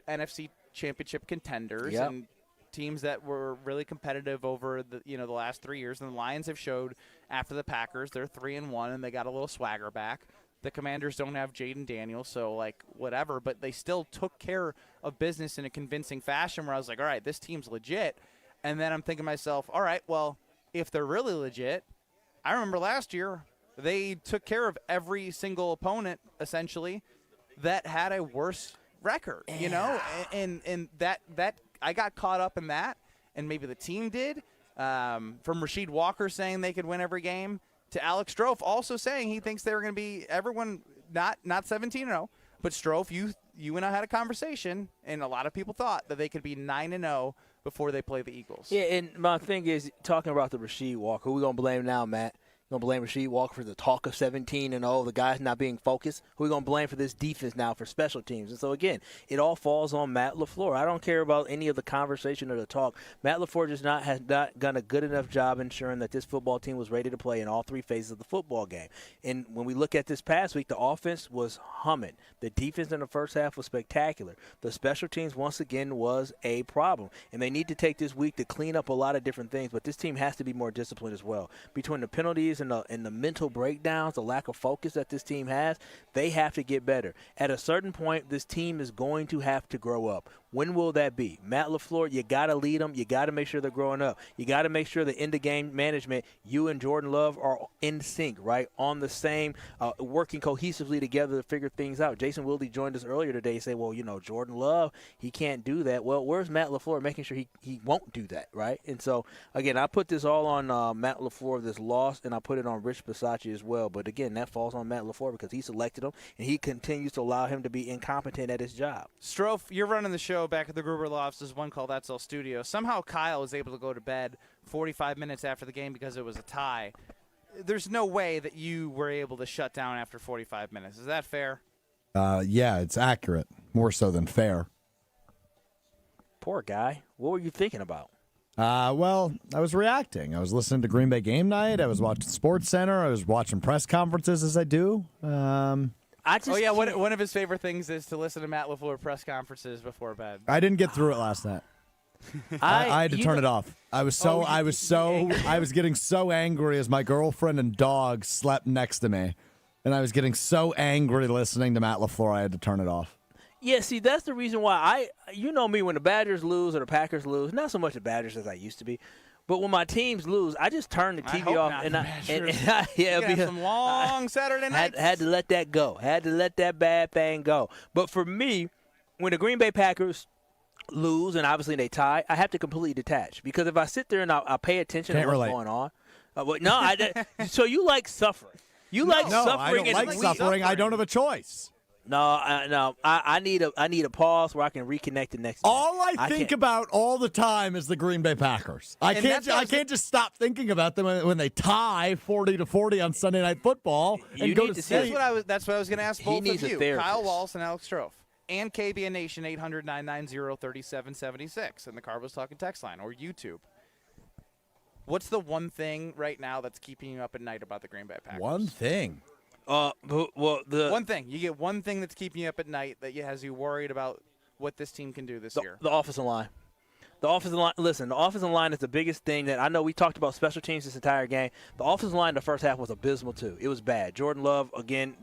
NFC championship contenders and teams that were really competitive over the last 3 years. And the Lions have showed after the Packers they're 3-1 and they got a little swagger back. The Commanders don't have Jaden Daniels, so whatever, but they still took care of business in a convincing fashion where I was like, all right, this team's legit. And then I'm thinking to myself, all right, well, if they're really legit, I remember last year they took care of every single opponent essentially that had a worse record, and that I got caught up in that, and maybe the team did. From Rasheed Walker saying they could win every game to Alex Strofe also saying he thinks they were going to be everyone not 17-0, but Strofe, you and I had a conversation, and a lot of people thought that they could be 9-0 before they play the Eagles. Yeah, and my thing is, talking about the Rasheed Walker, who we going to blame now, Matt? We're going to blame Rasheed Walker for the talk of 17-0, the guys not being focused. Who are we going to blame for this defense now for special teams? And so, again, it all falls on Matt LaFleur. I don't care about any of the conversation or the talk. Matt LaFleur has not done a good enough job ensuring that this football team was ready to play in all three phases of the football game. And when we look at this past week, the offense was humming. The defense in the first half was spectacular. The special teams, once again, was a problem. And they need to take this week to clean up a lot of different things. But this team has to be more disciplined as well. Between the penalties and the mental breakdowns, the lack of focus that this team has, they have to get better. At a certain point, this team is going to have to grow up. When will that be? Matt LaFleur, you got to lead them. You got to make sure they're growing up. You got to make sure the end-of-game management, you and Jordan Love are in sync, right, on the same, working cohesively together to figure things out. Jason Wilde joined us earlier today and said, well, Jordan Love, he can't do that. Well, where's Matt LaFleur making sure he won't do that, right? And so, again, I put this all on Matt LaFleur, this loss, and I put it on Rich Bisaccia as well. But, again, that falls on Matt LaFleur because he selected him, and he continues to allow him to be incompetent at his job. Strofe, you're running the show back at the Gruber Law Office's One Call That's All studio. Somehow Kyle was able to go to bed 45 minutes after the game because it was a tie. There's no way that you were able to shut down after 45 minutes. Is that fair? Yeah, it's accurate. More so than fair. Poor guy. What were you thinking about? Well, I was reacting. I was listening to Green Bay Game Night. I was watching Sports Center. I was watching press conferences as I do. One of his favorite things is to listen to Matt LaFleur press conferences before bed. I didn't get through it last night. I had to turn it off. I was getting so angry as my girlfriend and dog slept next to me, and I was getting so angry listening to Matt LaFleur. I had to turn it off. Yeah, see, that's the reason why you know me, when the Badgers lose or the Packers lose, not so much the Badgers as I used to be, but when my teams lose, I just turn the TV off and got some long Saturday nights. Had to let that go. Had to let that bad thing go. But for me, when the Green Bay Packers lose and obviously they tie, I have to completely detach, because if I sit there and I pay attention to what's going on, so you like suffering. You like suffering. I don't like suffering. I don't have a choice. No, I need a pause where I can reconnect the next day. All I think about all the time is the Green Bay Packers. I can't just stop thinking about them when they tie 40-40 on Sunday Night Football and go to sleep. That's what I was going to ask both of you, Kyle Wallace and Alex Strofe, and KBN Nation 800-990-3776 and the Cowboys Talking text line or YouTube. What's the one thing right now that's keeping you up at night about the Green Bay Packers? One thing. One thing. You get one thing that's keeping you up at night that has you worried about what this team can do this year. The offensive line. The offensive line, listen, the offensive line is the biggest thing that I know. We talked about special teams this entire game. The offensive line in the first half was abysmal, too. It was bad. Jordan Love, again,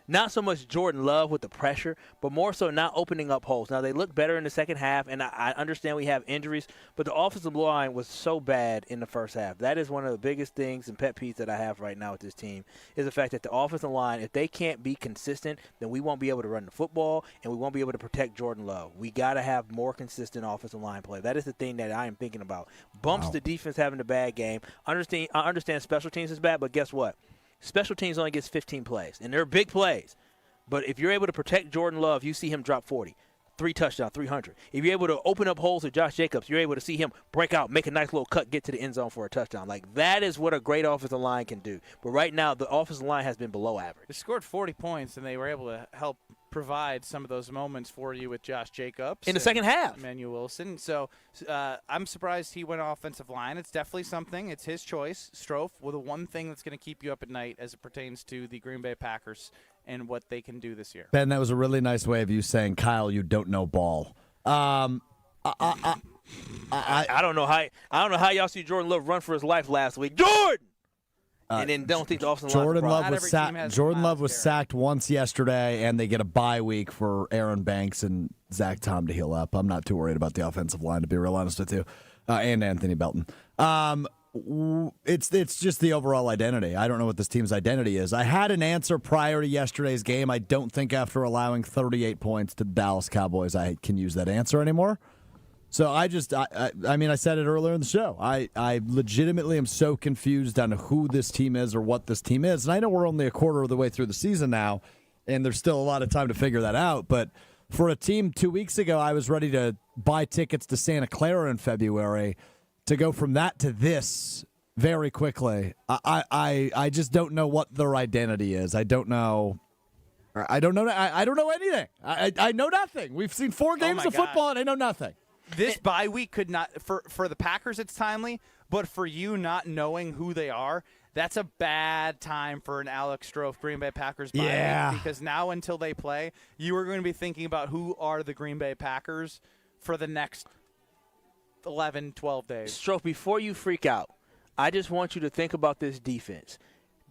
not so much Jordan Love with the pressure, but more so not opening up holes. Now, they look better in the second half, and I understand we have injuries, but the offensive line was so bad in the first half. That is one of the biggest things and pet peeves that I have right now with this team is the fact that the offensive line, if they can't be consistent, then we won't be able to run the football, and we won't be able to protect Jordan Love. We got to have more consistent offensive line play. That is the thing that I am thinking about. Bumps the defense having a bad game. I understand special teams is bad, but guess what? Special teams only gets 15 plays, and they're big plays. But if you're able to protect Jordan Love, you see him drop 40, 3 touchdowns, 300. If you're able to open up holes with Josh Jacobs, you're able to see him break out, make a nice little cut, get to the end zone for a touchdown. Like, that is what a great offensive line can do. But right now, the offensive line has been below average. They scored 40 points, and they were able to help provide some of those moments for you with Josh Jacobs. In the second half. Emmanuel Wilson. So I'm surprised he went offensive line. It's definitely something. It's his choice. Strofe, with the one thing that's going to keep you up at night as it pertains to the Green Bay Packers and what they can do this year. Ben, that was a really nice way of you saying, Kyle, you don't know ball. I don't know how y'all see Jordan Love run for his life last week. Jordan! And then don't think the offensive line. Jordan Love was sacked once yesterday, and they get a bye week for Aaron Banks and Zach Tom to heal up. I'm not too worried about the offensive line, to be real honest with you, and Anthony Belton. It's just the overall identity. I don't know what this team's identity is. I had an answer prior to yesterday's game. I don't think after allowing 38 points to the Dallas Cowboys, I can use that answer anymore. So I said it earlier in the show. I legitimately am so confused on who this team is or what this team is. And I know we're only a quarter of the way through the season now, and there's still a lot of time to figure that out. But for a team 2 weeks ago, I was ready to buy tickets to Santa Clara in February. To go from that to this very quickly, I just don't know what their identity is. I don't know anything. I know nothing. We've seen 4 games of football, and I know nothing. This bye week could not for the Packers. It's timely, but for you not knowing who they are, that's a bad time for an Alex Strofe Green Bay Packers bye week, because now until they play, you are going to be thinking about who are the Green Bay Packers for the next 11, 12 days. Strofe, before you freak out, I just want you to think about this defense.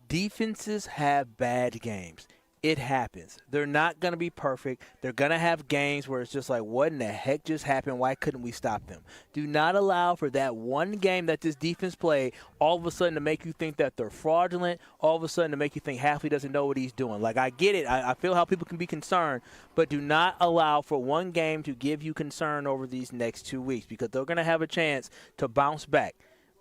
Defenses have bad games. It happens. They're not going to be perfect. They're going to have games where it's just like, what in the heck just happened? Why couldn't we stop them? Do not allow for that one game that this defense played all of a sudden to make you think that they're fraudulent, all of a sudden to make you think Halfley doesn't know what he's doing. Like, I get it. I feel how people can be concerned, but do not allow for one game to give you concern over these next 2 weeks, because they're going to have a chance to bounce back.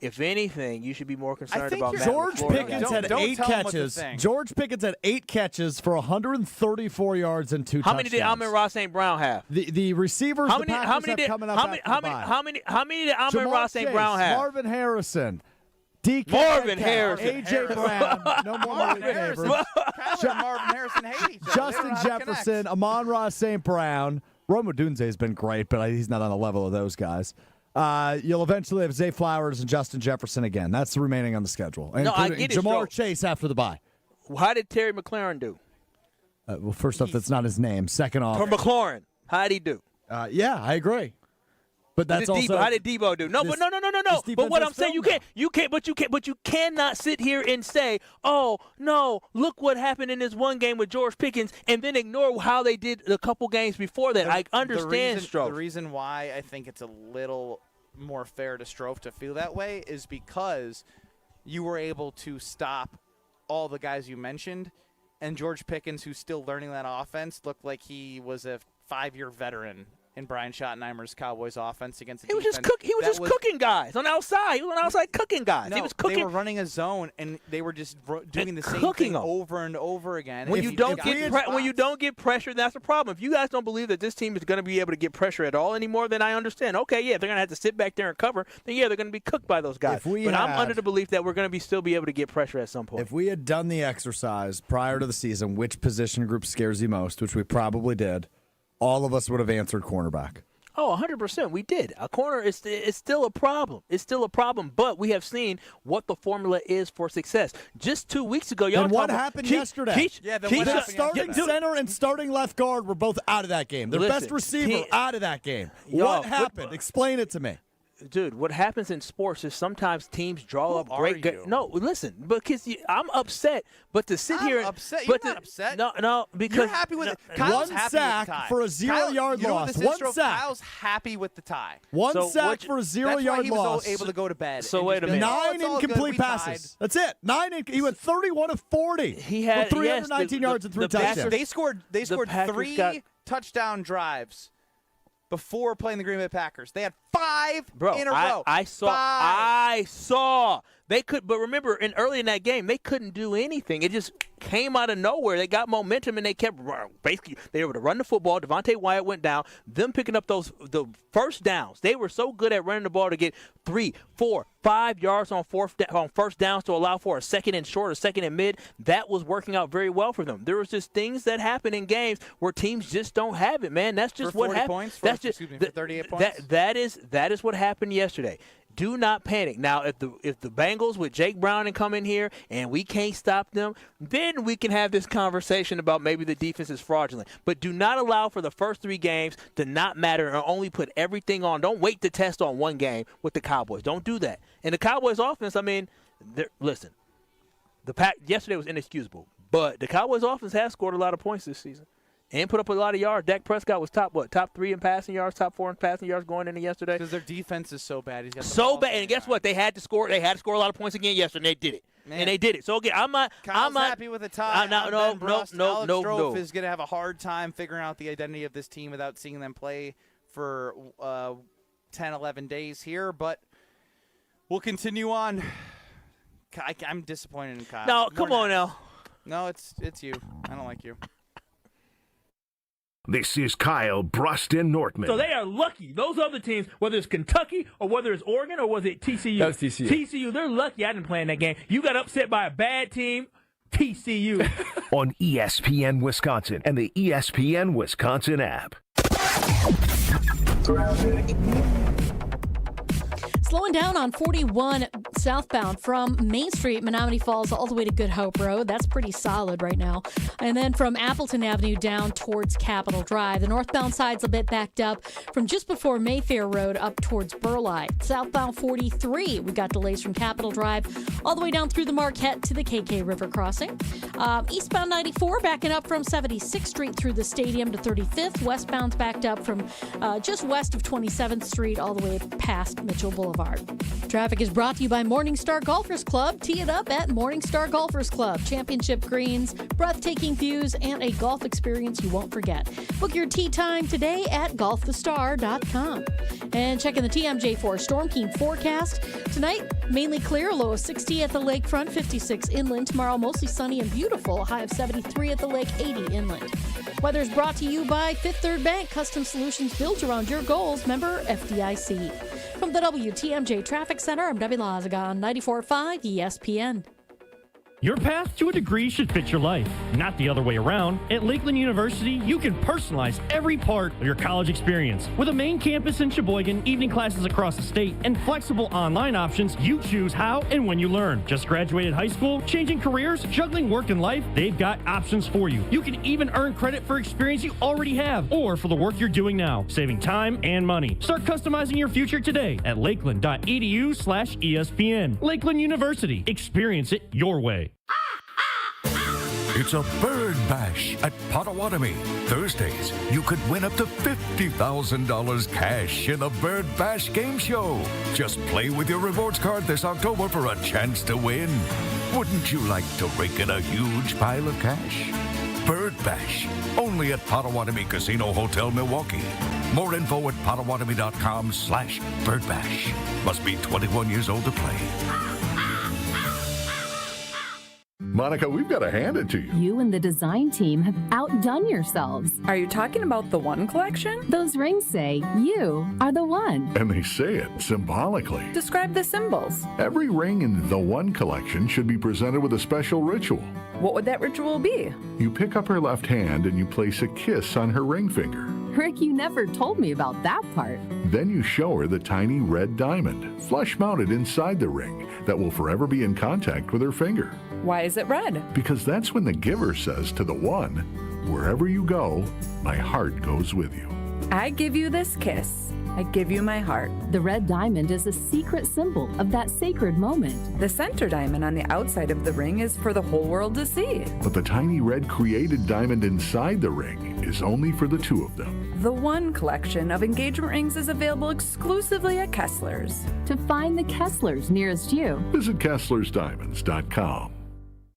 If anything, you should be more concerned about Matt George LaFleur. Pickens had 8 catches. George Pickens had 8 catches for 134 yards and 2 touchdowns. How many did Amon-Ra St. Brown have? The receivers the Packers have coming up after the bye. How many did Amon-Ra St. Brown have? Marvin Harrison. DK Marvin Metcalf, Harrison. A.J. Brown. No more Marvin Harrison. Marvin Harrison hate each other. Justin Jefferson, Amon-Ra St. Brown. Rome Odunze has been great, but he's not on the level of those guys. You'll eventually have Zay Flowers and Justin Jefferson again. That's remaining on the schedule. No, I get it. Jamar Chase after the bye. How did Terry McLaurin do? Well, first off, that's not his name. Second off, For McLaurin, how did he do? Yeah, I agree. But that's also how did Debo do? No. But what I'm saying, you cannot sit here and say, "Oh no, look what happened in this one game with George Pickens," and then ignore how they did a couple games before that. I understand Strofe. The reason why I think it's a little more fair to Strofe to feel that way is because you were able to stop all the guys you mentioned, and George Pickens, who's still learning that offense, looked like he was a 5-year veteran in Brian Schottenheimer's Cowboys offense against the defense. He was just cooking guys on the outside. He was on the outside cooking guys. No, he was cooking. They were running a zone, and they were just doing the same thing over and over again. When you don't get pressure, that's the problem. If you guys don't believe that this team is going to be able to get pressure at all anymore, then I understand. Okay, yeah, they're going to have to sit back there and cover. Then, yeah, they're going to be cooked by those guys. But I'm under the belief that we're going to still be able to get pressure at some point. If we had done the exercise prior to the season, which position group scares you most, which we probably did, all of us would have answered cornerback. Oh, 100%. We did. A corner is still a problem. It's still a problem, but we have seen what the formula is for success. Just 2 weeks ago, y'all. Then what happened yesterday? Starting center and starting left guard were both out of that game. Their best receiver out of that game. What happened? Explain it to me. Dude, what happens in sports is sometimes teams draw up great games. No, listen, because I'm upset, but to sit here. Upset? You're not upset. No, because you're happy with it. Kyle's one happy sack with the tie. for a 0-yard loss. One sack. Kyle's happy with the tie. One sack for a 0-yard loss. That's why he was able to go to bed. So wait a minute. 9 incomplete passes. That's it. He went 31 of 40. He had 319 yards and 3 touchdowns. They scored 3 touchdown drives before playing the Green Bay Packers. They had 5 in a row. I saw. They could, but remember, early in that game, they couldn't do anything. It just came out of nowhere. They got momentum, and they kept basically they were able to run the football. Devontae Wyatt went down. Them picking up the first downs. They were so good at running the ball to get 3, 4, 5 yards on first downs to allow for a second and short, a second and mid. That was working out very well for them. There was just things that happen in games where teams just don't have it, man. That's just what happened. For 38 points. That is what happened yesterday. Do not panic. Now, if the Bengals with Jake Browning come in here and we can't stop them, then we can have this conversation about maybe the defense is fraudulent. But do not allow for the first 3 games to not matter and only put everything on. Don't wait to test on one game with the Cowboys. Don't do that. And the Cowboys offense, I mean, listen, yesterday was inexcusable. But the Cowboys offense has scored a lot of points this season and put up a lot of yards. Dak Prescott was top 3 in passing yards, top 4 in passing yards going into yesterday. Because their defense is so bad. So bad. And guess what? They had to score. They had to score a lot of points again yesterday. And they did it. Man. And they did it. So again, I'm not happy with the tie. No. Alex Strofe is going to have a hard time figuring out the identity of this team without seeing them play for 10, 11 days here. But we'll continue on. I'm disappointed in Kyle. No, come on now. No, it's you. I don't like you. This is Kyle Bruston Nortman. So they are lucky. Those other teams, whether it's Kentucky or whether it's Oregon or was it TCU? That was TCU. TCU, they're lucky I didn't play in that game. You got upset by a bad team, TCU. On ESPN Wisconsin and the ESPN Wisconsin app. Slowing down on 41 southbound from Main Street, Menominee Falls, all the way to Good Hope Road. That's pretty solid right now. And then from Appleton Avenue down towards Capitol Drive. The northbound side's a bit backed up from just before Mayfair Road up towards Burleigh. Southbound 43, we got delays from Capitol Drive all the way down through the Marquette to the KK River crossing. Eastbound 94 backing up from 76th Street through the Stadium to 35th. Westbound's backed up from just west of 27th Street all the way past Mitchell Boulevard. Traffic is brought to you by Morningstar Golfers Club. Tee it up at Morningstar Golfers Club. Championship greens, breathtaking views, and a golf experience you won't forget. Book your tee time today at golfthestar.com. And checking the TMJ4 Storm King forecast. Tonight, mainly clear, low of 60 at the lakefront, 56 inland. Tomorrow, mostly sunny and beautiful, a high of 73 at the lake, 80 inland. Weather is brought to you by Fifth Third Bank. Custom solutions built around your goals. Member FDIC. From the WTMJ Traffic Center, I'm Debbie Lazaga on 94.5 ESPN. Your path to a degree should fit your life, not the other way around. At Lakeland University, you can personalize every part of your college experience. With a main campus in Sheboygan, evening classes across the state, and flexible online options, you choose how and when you learn. Just graduated high school, changing careers, juggling work and life, they've got options for you. You can even earn credit for experience you already have, or for the work you're doing now, saving time and money. Start customizing your future today at lakeland.edu/ESPN. Lakeland University. Experience it your way. It's a bird bash at Potawatomi. Thursdays, you could win up to $50,000 cash in the Bird Bash game show. Just play with your rewards card this October for a chance to win. Wouldn't you like to rake in a huge pile of cash? Bird Bash, only at Potawatomi Casino Hotel, Milwaukee. More info at potawatomi.com/birdbash. Must be 21 years old to play. Monica, we've got to hand it to you. You and the design team have outdone yourselves. Are you talking about the One Collection? Those rings say you are the one. And they say it symbolically. Describe the symbols. Every ring in the One Collection should be presented with a special ritual. What would that ritual be? You pick up her left hand and you place a kiss on her ring finger. Rick, you never told me about that part. Then you show her the tiny red diamond, flush-mounted inside the ring, that will forever be in contact with her finger. Why is it red? Because that's when the giver says to the one, "Wherever you go, my heart goes with you." I give you this kiss. I give you my heart. The red diamond is a secret symbol of that sacred moment. The center diamond on the outside of the ring is for the whole world to see. But the tiny red created diamond inside the ring is only for the two of them. The One collection of engagement rings is available exclusively at Kessler's. To find the Kesslers nearest you, visit KesslersDiamonds.com.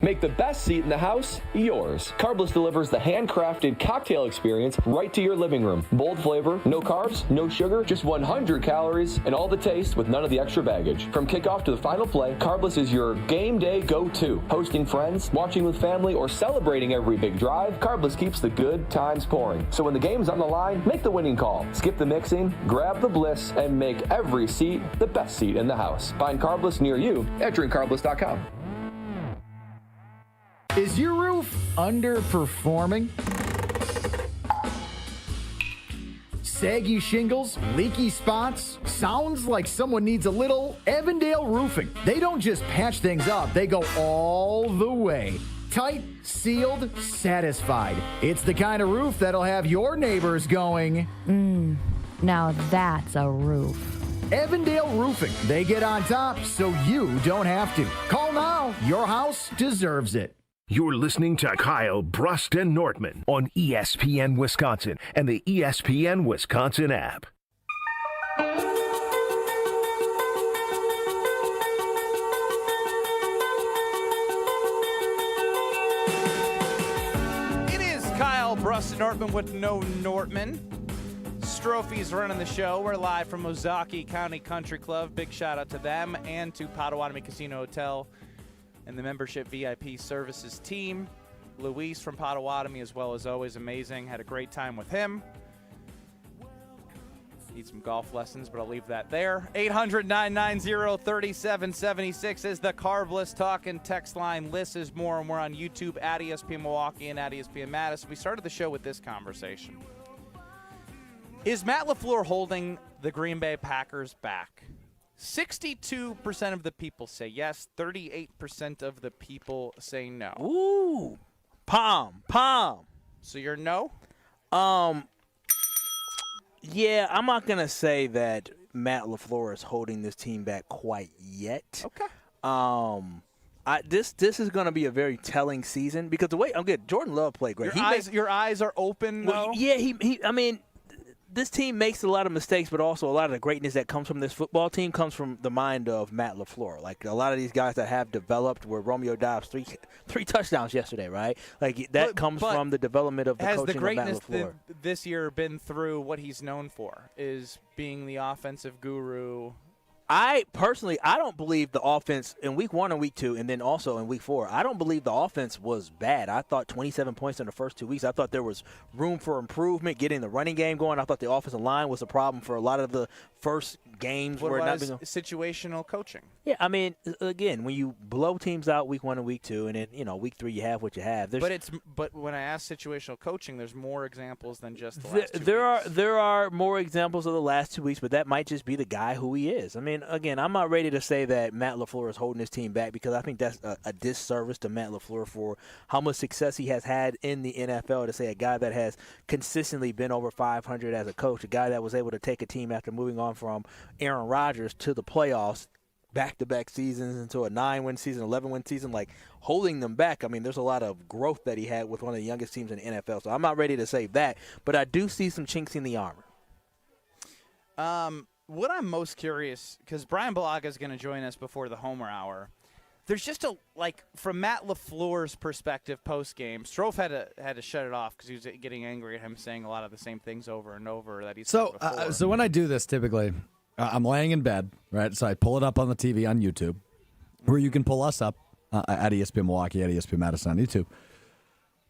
Make the best seat in the house yours. Carbless delivers the handcrafted cocktail experience right to your living room. Bold flavor, no carbs, no sugar, just 100 calories, and all the taste with none of the extra baggage. From kickoff to the final play, Carbless is your game day go-to. Hosting friends, watching with family, or celebrating every big drive, Carbless keeps the good times pouring. So when the game's on the line, make the winning call. Skip the mixing, grab the bliss, and make every seat the best seat in the house. Find Carbless near you at drinkcarbless.com. Is your roof underperforming? Saggy shingles, leaky spots? Sounds like someone needs a little Evandale Roofing. They don't just patch things up, they go all the way. Tight, sealed, satisfied. It's the kind of roof that'll have your neighbors going, now that's a roof. Evandale Roofing. They get on top so you don't have to. Call now. Your house deserves it. You're listening to Kyle Brust and Nortman on ESPN Wisconsin and the ESPN Wisconsin app. It is Kyle Brust and Nortman with no Nortman. Strophy's running the show. We're live from Ozaukee County Country Club. Big shout out to them and to Potawatomi Casino Hotel and the membership VIP services team. Luis from Potawatomi, as well as always, amazing. Had a great time with him. Need some golf lessons, but I'll leave that there. 800-990-3776 is the Carbless Talk and text line. List is more, and we're on YouTube at ESPN Milwaukee and at ESPN Madison. We started the show with this conversation. Is Matt LaFleur holding the Green Bay Packers back? 62% of the people say yes. 38% of the people say no. Ooh, palm. So you're no? Yeah, I'm not gonna say that Matt LaFleur is holding this team back quite yet. Okay. This is gonna be a very telling season because the way I'm good. Jordan Love played great. Your eyes are open. Well, yeah, I mean, this team makes a lot of mistakes, but also a lot of the greatness that comes from this football team comes from the mind of Matt LaFleur. Like a lot of these guys that have developed, where Romeo Dobbs three touchdowns yesterday, right? Like that comes from the development of the coaching of Matt LaFleur. Has the greatness this year been through what he's known for, is being the offensive guru? I don't believe the offense in week 1 and week 2, and then also in week 4, I don't believe the offense was bad. I thought 27 points in the first 2 weeks. I thought there was room for improvement, getting the running game going. I thought the offensive line was a problem for a lot of the first games. What was situational coaching? Yeah, I mean, again, when you blow teams out week 1 and week 2, and then week 3 you have what you have. But when I ask situational coaching, there's more examples than just the last 2 weeks. There are more examples of the last 2 weeks, but that might just be the guy who he is. I mean, again, I'm not ready to say that Matt LaFleur is holding his team back because I think that's a disservice to Matt LaFleur for how much success he has had in the NFL. To say a guy that has consistently been over 500 as a coach, a guy that was able to take a team after moving on from Aaron Rodgers to the playoffs, back-to-back seasons into a 9-win season, 11-win season, like holding them back. I mean, there's a lot of growth that he had with one of the youngest teams in the NFL. So I'm not ready to say that, but I do see some chinks in the armor. What I'm most curious, because Brian Balaga is going to join us before the Homer Hour. There's just from Matt LaFleur's perspective post-game, Strofe had to shut it off because he was getting angry at him saying a lot of the same things over and over that he said before. So when I do this, typically, I'm laying in bed, right? So I pull it up on the TV on YouTube, where you can pull us up at ESPN Milwaukee, at ESPN Madison on YouTube,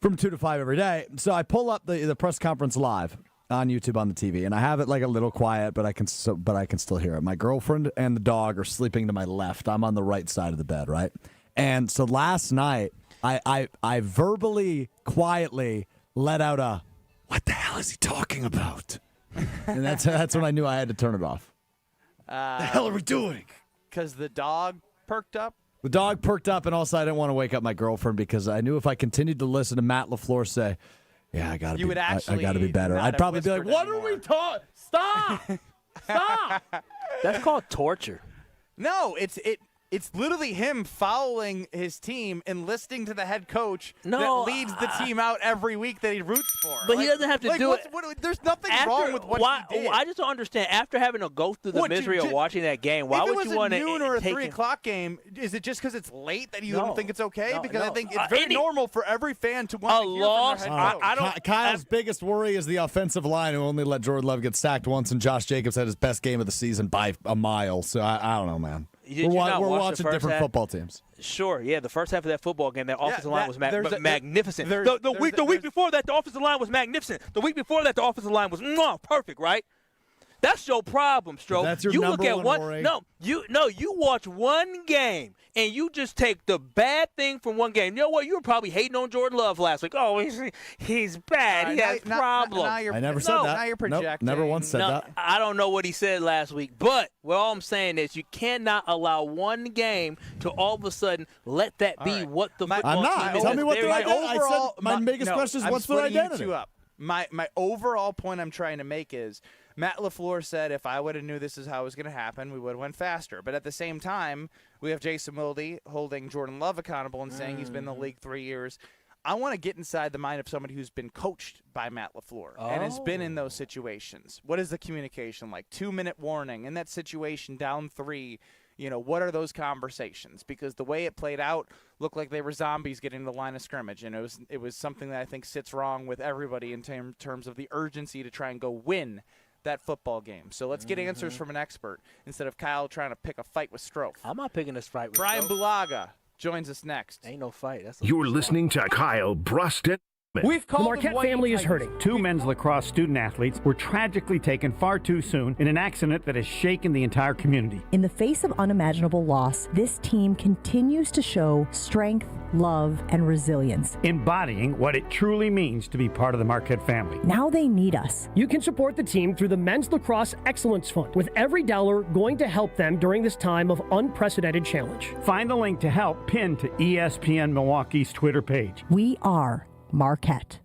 from 2 to 5 every day. So I pull up the press conference live on YouTube on the TV, and I have it like a little quiet, but I can still hear it. My girlfriend and the dog are sleeping to my left. I'm on the right side of the bed, right? And so last night, I verbally, quietly let out a what the hell is he talking about? And that's when I knew I had to turn it off. The hell are we doing? Because the dog perked up? The dog perked up, and also I didn't want to wake up my girlfriend because I knew if I continued to listen to Matt LaFleur say, yeah, I got to be better. I'd probably be like, what are we talking? Stop! Stop! That's called torture. No, it's literally him fouling his team and listening to the head coach that leads the team out every week that he roots for. But he doesn't have to do it. There's nothing wrong with what he did. I just don't understand. After having to go through the misery of watching that game, why would you want to? If it was a noon or a 3 o'clock game, is it just because it's late that you don't think it's okay? Because I think it's very normal for every fan to want to hear from their head coach. Kyle's biggest worry is the offensive line, who only let Jordan Love get sacked once, and Josh Jacobs had his best game of the season by a mile. So I don't know, man. We're watching different football teams. Sure, yeah. The first half of that football game, that offensive line was magnificent. The week before that, the offensive line was magnificent. The week before that, the offensive line was perfect, right? That's your problem, Stroh. That's your number one worry. You watch one game and you just take the bad thing from one game. You know what? You were probably hating on Jordan Love last week. Oh, he's bad. He has problems. I never said that. Now you're projecting. Never once said that. I don't know what he said last week, but all I'm saying is you cannot allow one game to all of a sudden let that be what the football team is. Tell me what the identity. I said my biggest question is what's their identity? My overall point I'm trying to make is Matt LaFleur said if I would have knew this is how it was going to happen, we would have went faster. But at the same time, we have Jason Wilde holding Jordan Love accountable and saying he's been in the league 3 years. I want to get inside the mind of somebody who's been coached by Matt LaFleur and has been in those situations. What is the communication like? 2-minute warning in that situation, down 3. What are those conversations? Because the way it played out looked like they were zombies getting the line of scrimmage, and it was something that I think sits wrong with everybody in terms of the urgency to try and go win that football game. So let's get answers from an expert instead of Kyle trying to pick a fight with Stroh. I'm not picking this fight with Brian Stroh. Bulaga joins us next. Ain't no fight. You're listening to Kyle Bruston. The Marquette family is hurting. 2 men's lacrosse student athletes were tragically taken far too soon in an accident that has shaken the entire community. In the face of unimaginable loss, this team continues to show strength, love, and resilience, embodying what it truly means to be part of the Marquette family. Now they need us. You can support the team through the Men's Lacrosse Excellence Fund, with every dollar going to help them during this time of unprecedented challenge. Find the link to help pinned to ESPN Milwaukee's Twitter page. We are Marquette.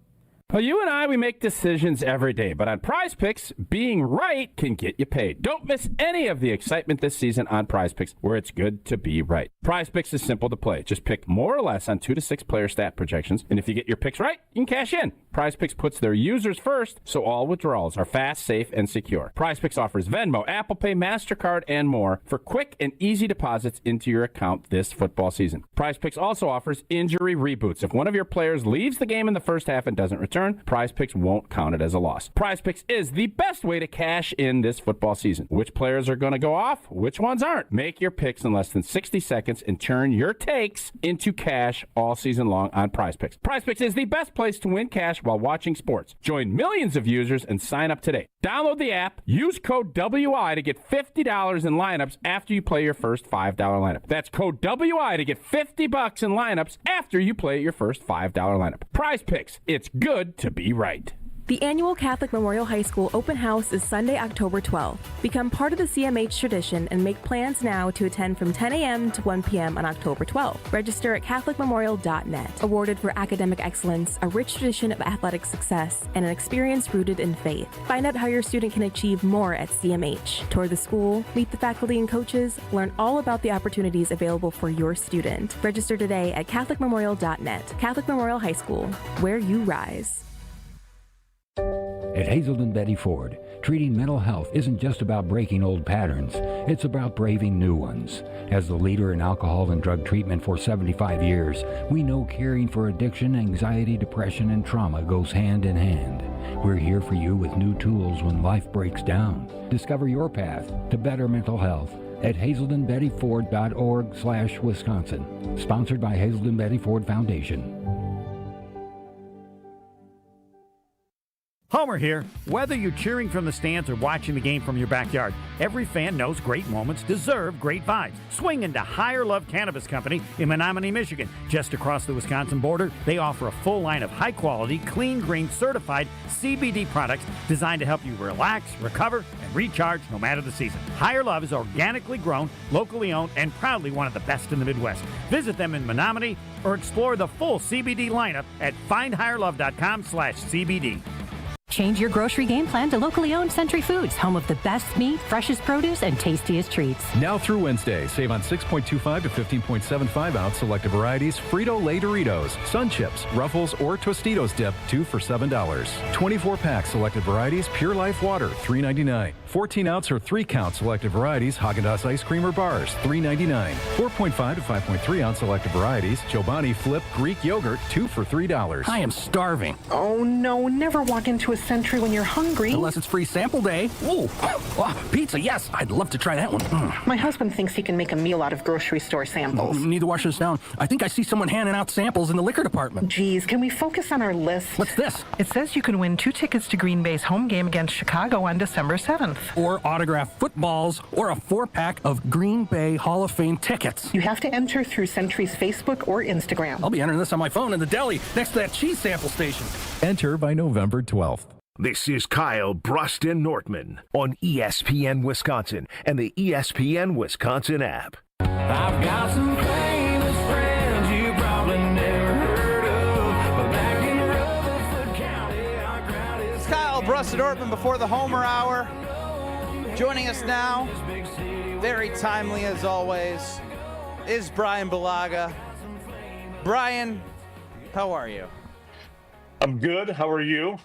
Well, you and I, we make decisions every day, but on Prize Picks, being right can get you paid. Don't miss any of the excitement this season on Prize Picks, where it's good to be right. Prize Picks is simple to play. Just pick more or less on 2 to 6 player stat projections, and if you get your picks right, you can cash in. Prize Picks puts their users first, so all withdrawals are fast, safe, and secure. Prize Picks offers Venmo, Apple Pay, MasterCard, and more for quick and easy deposits into your account this football season. Prize Picks also offers injury reboots. If one of your players leaves the game in the first half and doesn't return, Prize Picks won't count it as a loss. Prize Picks is the best way to cash in this football season. Which players are going to go off? Which ones aren't? Make your picks in less than 60 seconds and turn your takes into cash all season long on Prize Picks. Prize Picks is the best place to win cash while watching sports. Join millions of users and sign up today. Download the app, use code WI to get $50 in lineups after you play your first $5 lineup. That's code WI to get $50 in lineups after you play your first $5 lineup. Prize Picks. It's good to be right. The annual Catholic Memorial High School open house is Sunday, October 12th. Become part of the CMH tradition and make plans now to attend from 10 a.m. to 1 p.m. on October 12th. Register at CatholicMemorial.net. Awarded for academic excellence, a rich tradition of athletic success, and an experience rooted in faith. Find out how your student can achieve more at CMH. Tour the school, meet the faculty and coaches, learn all about the opportunities available for your student. Register today at CatholicMemorial.net. Catholic Memorial High School, where you rise. At Hazelden Betty Ford, treating mental health isn't just about breaking old patterns, it's about braving new ones. As the leader in alcohol and drug treatment for 75 years, we know caring for addiction, anxiety, depression, and trauma goes hand in hand. We're here for you with new tools when life breaks down. Discover your path to better mental health at hazeldenbettyford.org/Wisconsin. Sponsored by Hazelden Betty Ford Foundation. Home Homer here. Whether you're cheering from the stands or watching the game from your backyard, every fan knows great moments deserve great vibes. Swing into Higher Love Cannabis Company in Menominee, Michigan. Just across the Wisconsin border, they offer a full line of high-quality, clean-green, certified CBD products designed to help you relax, recover, and recharge no matter the season. Higher Love is organically grown, locally owned, and proudly one of the best in the Midwest. Visit them in Menominee or explore the full CBD lineup at findhigherlove.com/CBD. Change your grocery game plan to locally owned Century Foods, home of the best meat, freshest produce, and tastiest treats. Now through Wednesday, save on 6.25 to 15.75 ounce selected varieties, Frito-Lay Doritos, Sun Chips, Ruffles, or Tostitos dip, 2 for $7. 24-pack selected varieties, Pure Life Water, $3.99. 14-ounce or 3-count selected varieties, Haagen-Dazs ice cream or bars, $3.99. 4.5 to 5.3-ounce selected varieties, Chobani Flip Greek yogurt, 2 for $3. I am starving. Oh no, never walk into a Century when you're hungry. Unless it's free sample day. Ooh, pizza, yes. I'd love to try that one. My husband thinks he can make a meal out of grocery store samples. Need to wash this down. I think I see someone handing out samples in the liquor department. Geez, can we focus on our list? What's this? It says you can win 2 tickets to Green Bay's home game against Chicago on December 7th. Or autographed footballs, or a 4-pack of Green Bay Hall of Fame tickets. You have to enter through Century's Facebook or Instagram. I'll be entering this on my phone in the deli next to that cheese sample station. Enter by November 12th. This is Kyle Bruston Nortman on ESPN Wisconsin and the ESPN Wisconsin app. I've got some famous friends you probably never heard of, but back in Rutherford County, our crowd is... It's Kyle Bruston Nortman before the Homer Hour. Joining us now, very timely as always, is Brian Balaga. Brian, how are you? I'm good. How are you?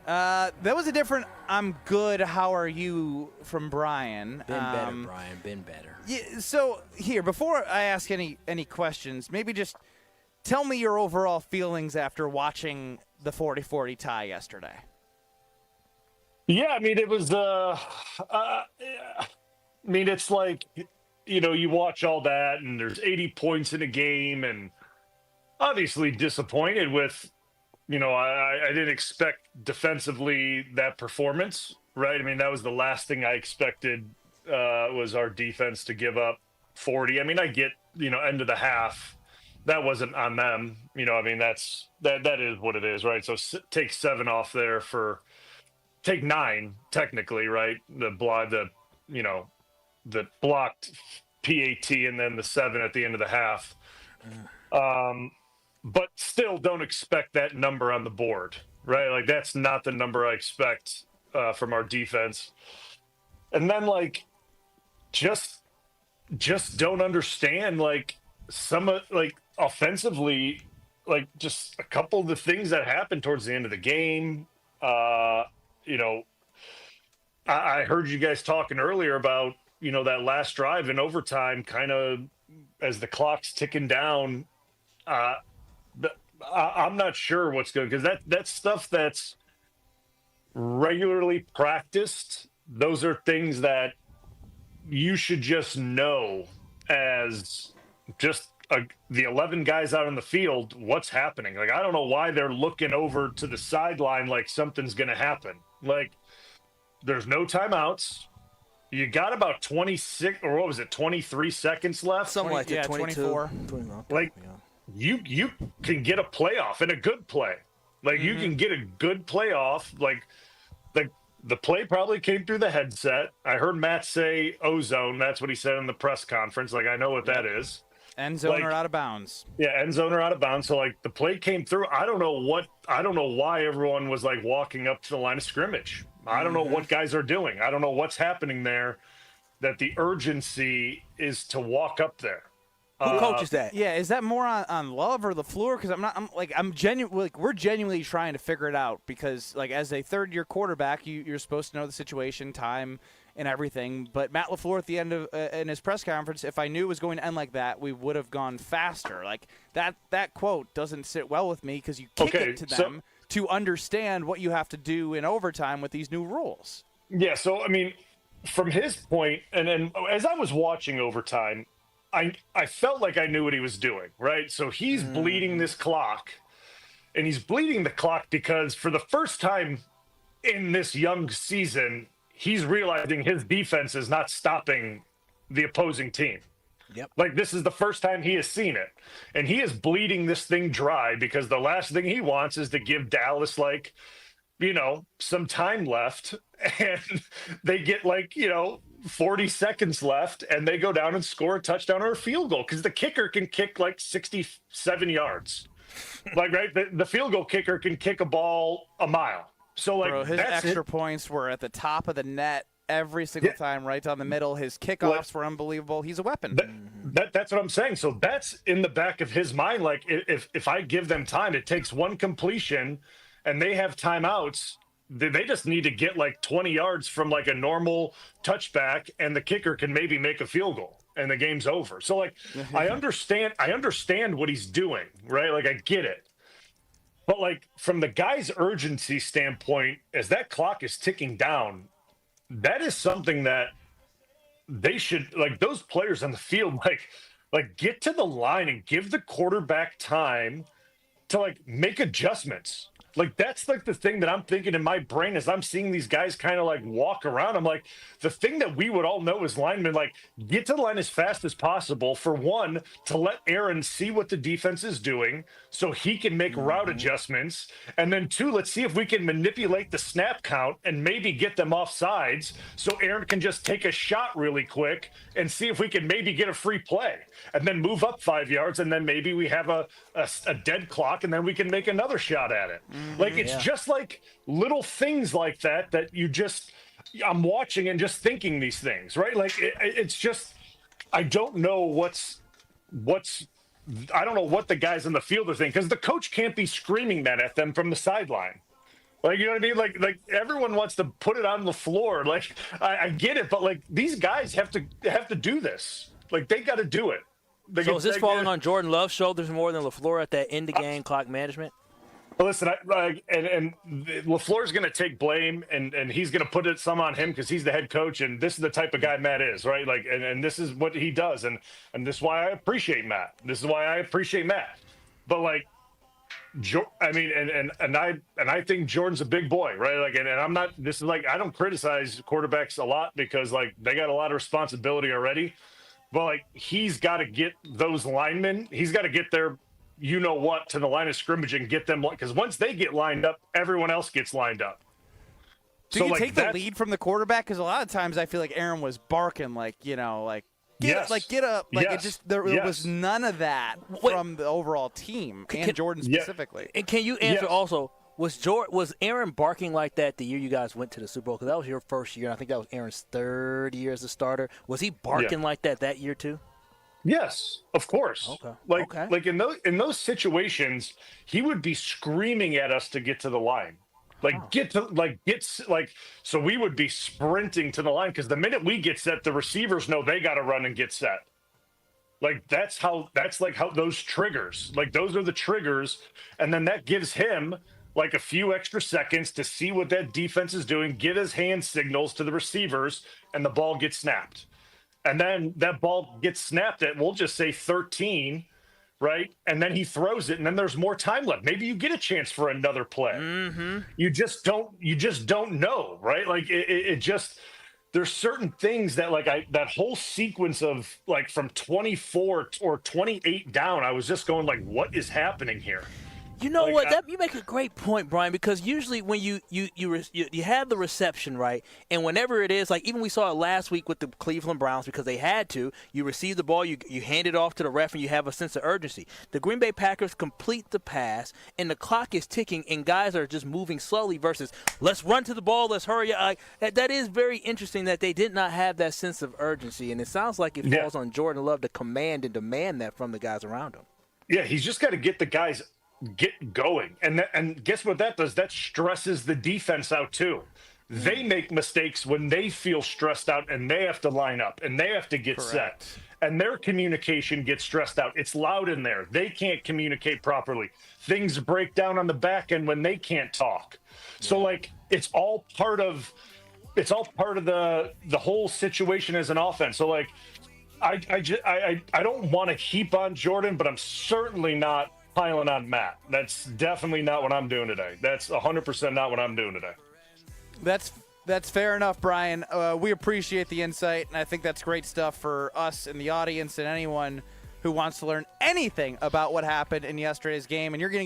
That was a different "I'm good, how are you" from Brian. Been better, Brian. Been better. Yeah, so here, before I ask any questions, maybe just tell me your overall feelings after watching the 40-40 tie yesterday. Yeah, I mean, it was. It's like, you watch all that, and there's 80 points in a game, and obviously disappointed with. I didn't expect defensively that performance, right? I mean, that was the last thing I expected was our defense to give up 40. I mean, I get, end of the half. That wasn't on them. That is what it is, right? So take 7 off there take 9 technically, right? The blocked PAT and then the 7 at the end of the half. But still don't expect that number on the board, right? Like, that's not the number I expect from our defense. And then, just don't understand, offensively, just a couple of the things that happened towards the end of the game. I heard you guys talking earlier about, that last drive in overtime, kind of as the clock's ticking down. I'm not sure what's going, because that's stuff that's regularly practiced. Those are things that you should just know as just the 11 guys out on the field, what's happening. I don't know why they're looking over to the sideline like something's going to happen. There's no timeouts. You got about 26, or what was it, 23 seconds left? Something like that, yeah, 24. You can get a playoff and a good play. You can get a good playoff. The play probably came through the headset. I heard Matt say ozone. That's what he said in the press conference. I know what that is. End zone or out of bounds. Yeah, end zone or out of bounds. So the play came through. I don't know why everyone was walking up to the line of scrimmage. I don't know what guys are doing. I don't know what's happening there, that the urgency is to walk up there. Who coaches that? Yeah, is that more on Love or LaFleur? Because we're genuinely trying to figure it out, because as a third-year quarterback, you're supposed to know the situation, time, and everything. But Matt LaFleur at the end of in his press conference, if I knew it was going to end like that, we would have gone faster. That quote doesn't sit well with me, because you kick it to them to understand what you have to do in overtime with these new rules. Yeah, so from his point, and then as I was watching overtime, I felt like I knew what he was doing, right? So he's bleeding this clock, and he's bleeding the clock because for the first time in this young season, he's realizing his defense is not stopping the opposing team. Yep. Like, this is the first time he has seen it. And he is bleeding this thing dry because the last thing he wants is to give Dallas, like, you know, some time left. And they get, like, you know, 40 seconds left, and they go down and score a touchdown or a field goal because the kicker can kick, like, 67 yards. Like, right? The field goal kicker can kick a ball a mile. So, like, bro, his extra points were at the top of the net every single time, right down the middle. His kickoffs were unbelievable. He's a weapon. That's what I'm saying. So that's in the back of his mind. Like, if I give them time, it takes one completion, and they have timeouts. They just need to get like 20 yards from like a normal touchback, and the kicker can maybe make a field goal, and the game's over. So, like, I understand what he's doing, right? Like, I get it. But, like, from the guy's urgency standpoint, as that clock is ticking down, that is something that they should, like, those players on the field, like get to the line and give the quarterback time to, like, make adjustments. Like, that's, like, the thing that I'm thinking in my brain as I'm seeing these guys kind of, like, walk around. I'm like, the thing that we would all know as linemen, like, get to the line as fast as possible, for one, to let Aaron see what the defense is doing so he can make route adjustments. And then, two, let's see if we can manipulate the snap count and maybe get them off sides so Aaron can just take a shot really quick and see if we can maybe get a free play and then move up 5 yards, and then maybe we have a dead clock, and then we can make another shot at it. Like, it's just like little things like that you just, I'm watching and just thinking these things, right? Like, it's just, I don't know I don't know what the guys in the field are thinking, because the coach can't be screaming that at them from the sideline. Like, you know what I mean? Like everyone wants to put it on the floor. Like, I get it, but, like, these guys have to do this. Like, they got to do it. So is this falling on Jordan Love's shoulders more than LaFleur at that end of game clock management? Well, listen, and LaFleur's going to take blame, and he's going to put it some on him because he's the head coach, and this is the type of guy Matt is, right? Like, and this is what he does, and this is why I appreciate Matt. But, like, I mean, and I think Jordan's a big boy, right? Like, and I'm not. This is like, I don't criticize quarterbacks a lot because, like, they got a lot of responsibility already. But, like, he's got to get those linemen. He's got to get their, you know what, to the line of scrimmage and get them, because once they get lined up, everyone else gets lined up. Do you take the lead from the quarterback? Because a lot of times I feel like Aaron was barking, like, you know, like, get up. Like, it just, there was none of that from the overall team and Jordan specifically. And can you answer also, was Aaron barking like that the year you guys went to the Super Bowl? Because that was your first year, and I think that was Aaron's third year as a starter. Was he barking like that year too? Yes, of course. Okay. Like in those situations, he would be screaming at us to get to the line. So we would be sprinting to the line, because the minute we get set, the receivers know they got to run and get set. Like, that's how those triggers, like, those are the triggers. And then that gives him, like, a few extra seconds to see what that defense is doing, give his hand signals to the receivers, and the ball gets snapped. And then that ball gets snapped at, we'll just say 13, right? And then he throws it, and then there's more time left. Maybe you get a chance for another play. Mm-hmm. You just don't know, right? Like, it just, there's certain things that, like, that whole sequence of, like, from 24 or 28 down, I was just going, like, what is happening here? You know what? You make a great point, Brian, because usually when you have the reception, right, and whenever it is, like, even we saw it last week with the Cleveland Browns, because they had to, you receive the ball, you hand it off to the ref, and you have a sense of urgency. The Green Bay Packers complete the pass, and the clock is ticking, and guys are just moving slowly versus, let's run to the ball, let's hurry. That is very interesting that they did not have that sense of urgency, and it sounds like it falls on Jordan Love to command and demand that from the guys around him. Yeah, he's just got to get the guys get going, and guess what that does? That stresses the defense out too. They make mistakes when they feel stressed out, and they have to line up and they have to get set, and their communication gets stressed out. It's loud in there. They can't communicate properly. Things break down on the back end when they can't talk. So, like, it's all part of the whole situation as an offense. So, like, I don't want to keep on Jordan, but I'm certainly not piling on Matt. That's definitely not what I'm doing today. That's 100% not what I'm doing today. That's fair enough, Brian. We appreciate the insight, and I think that's great stuff for us in the audience and anyone who wants to learn anything about what happened in yesterday's game. And you're going to get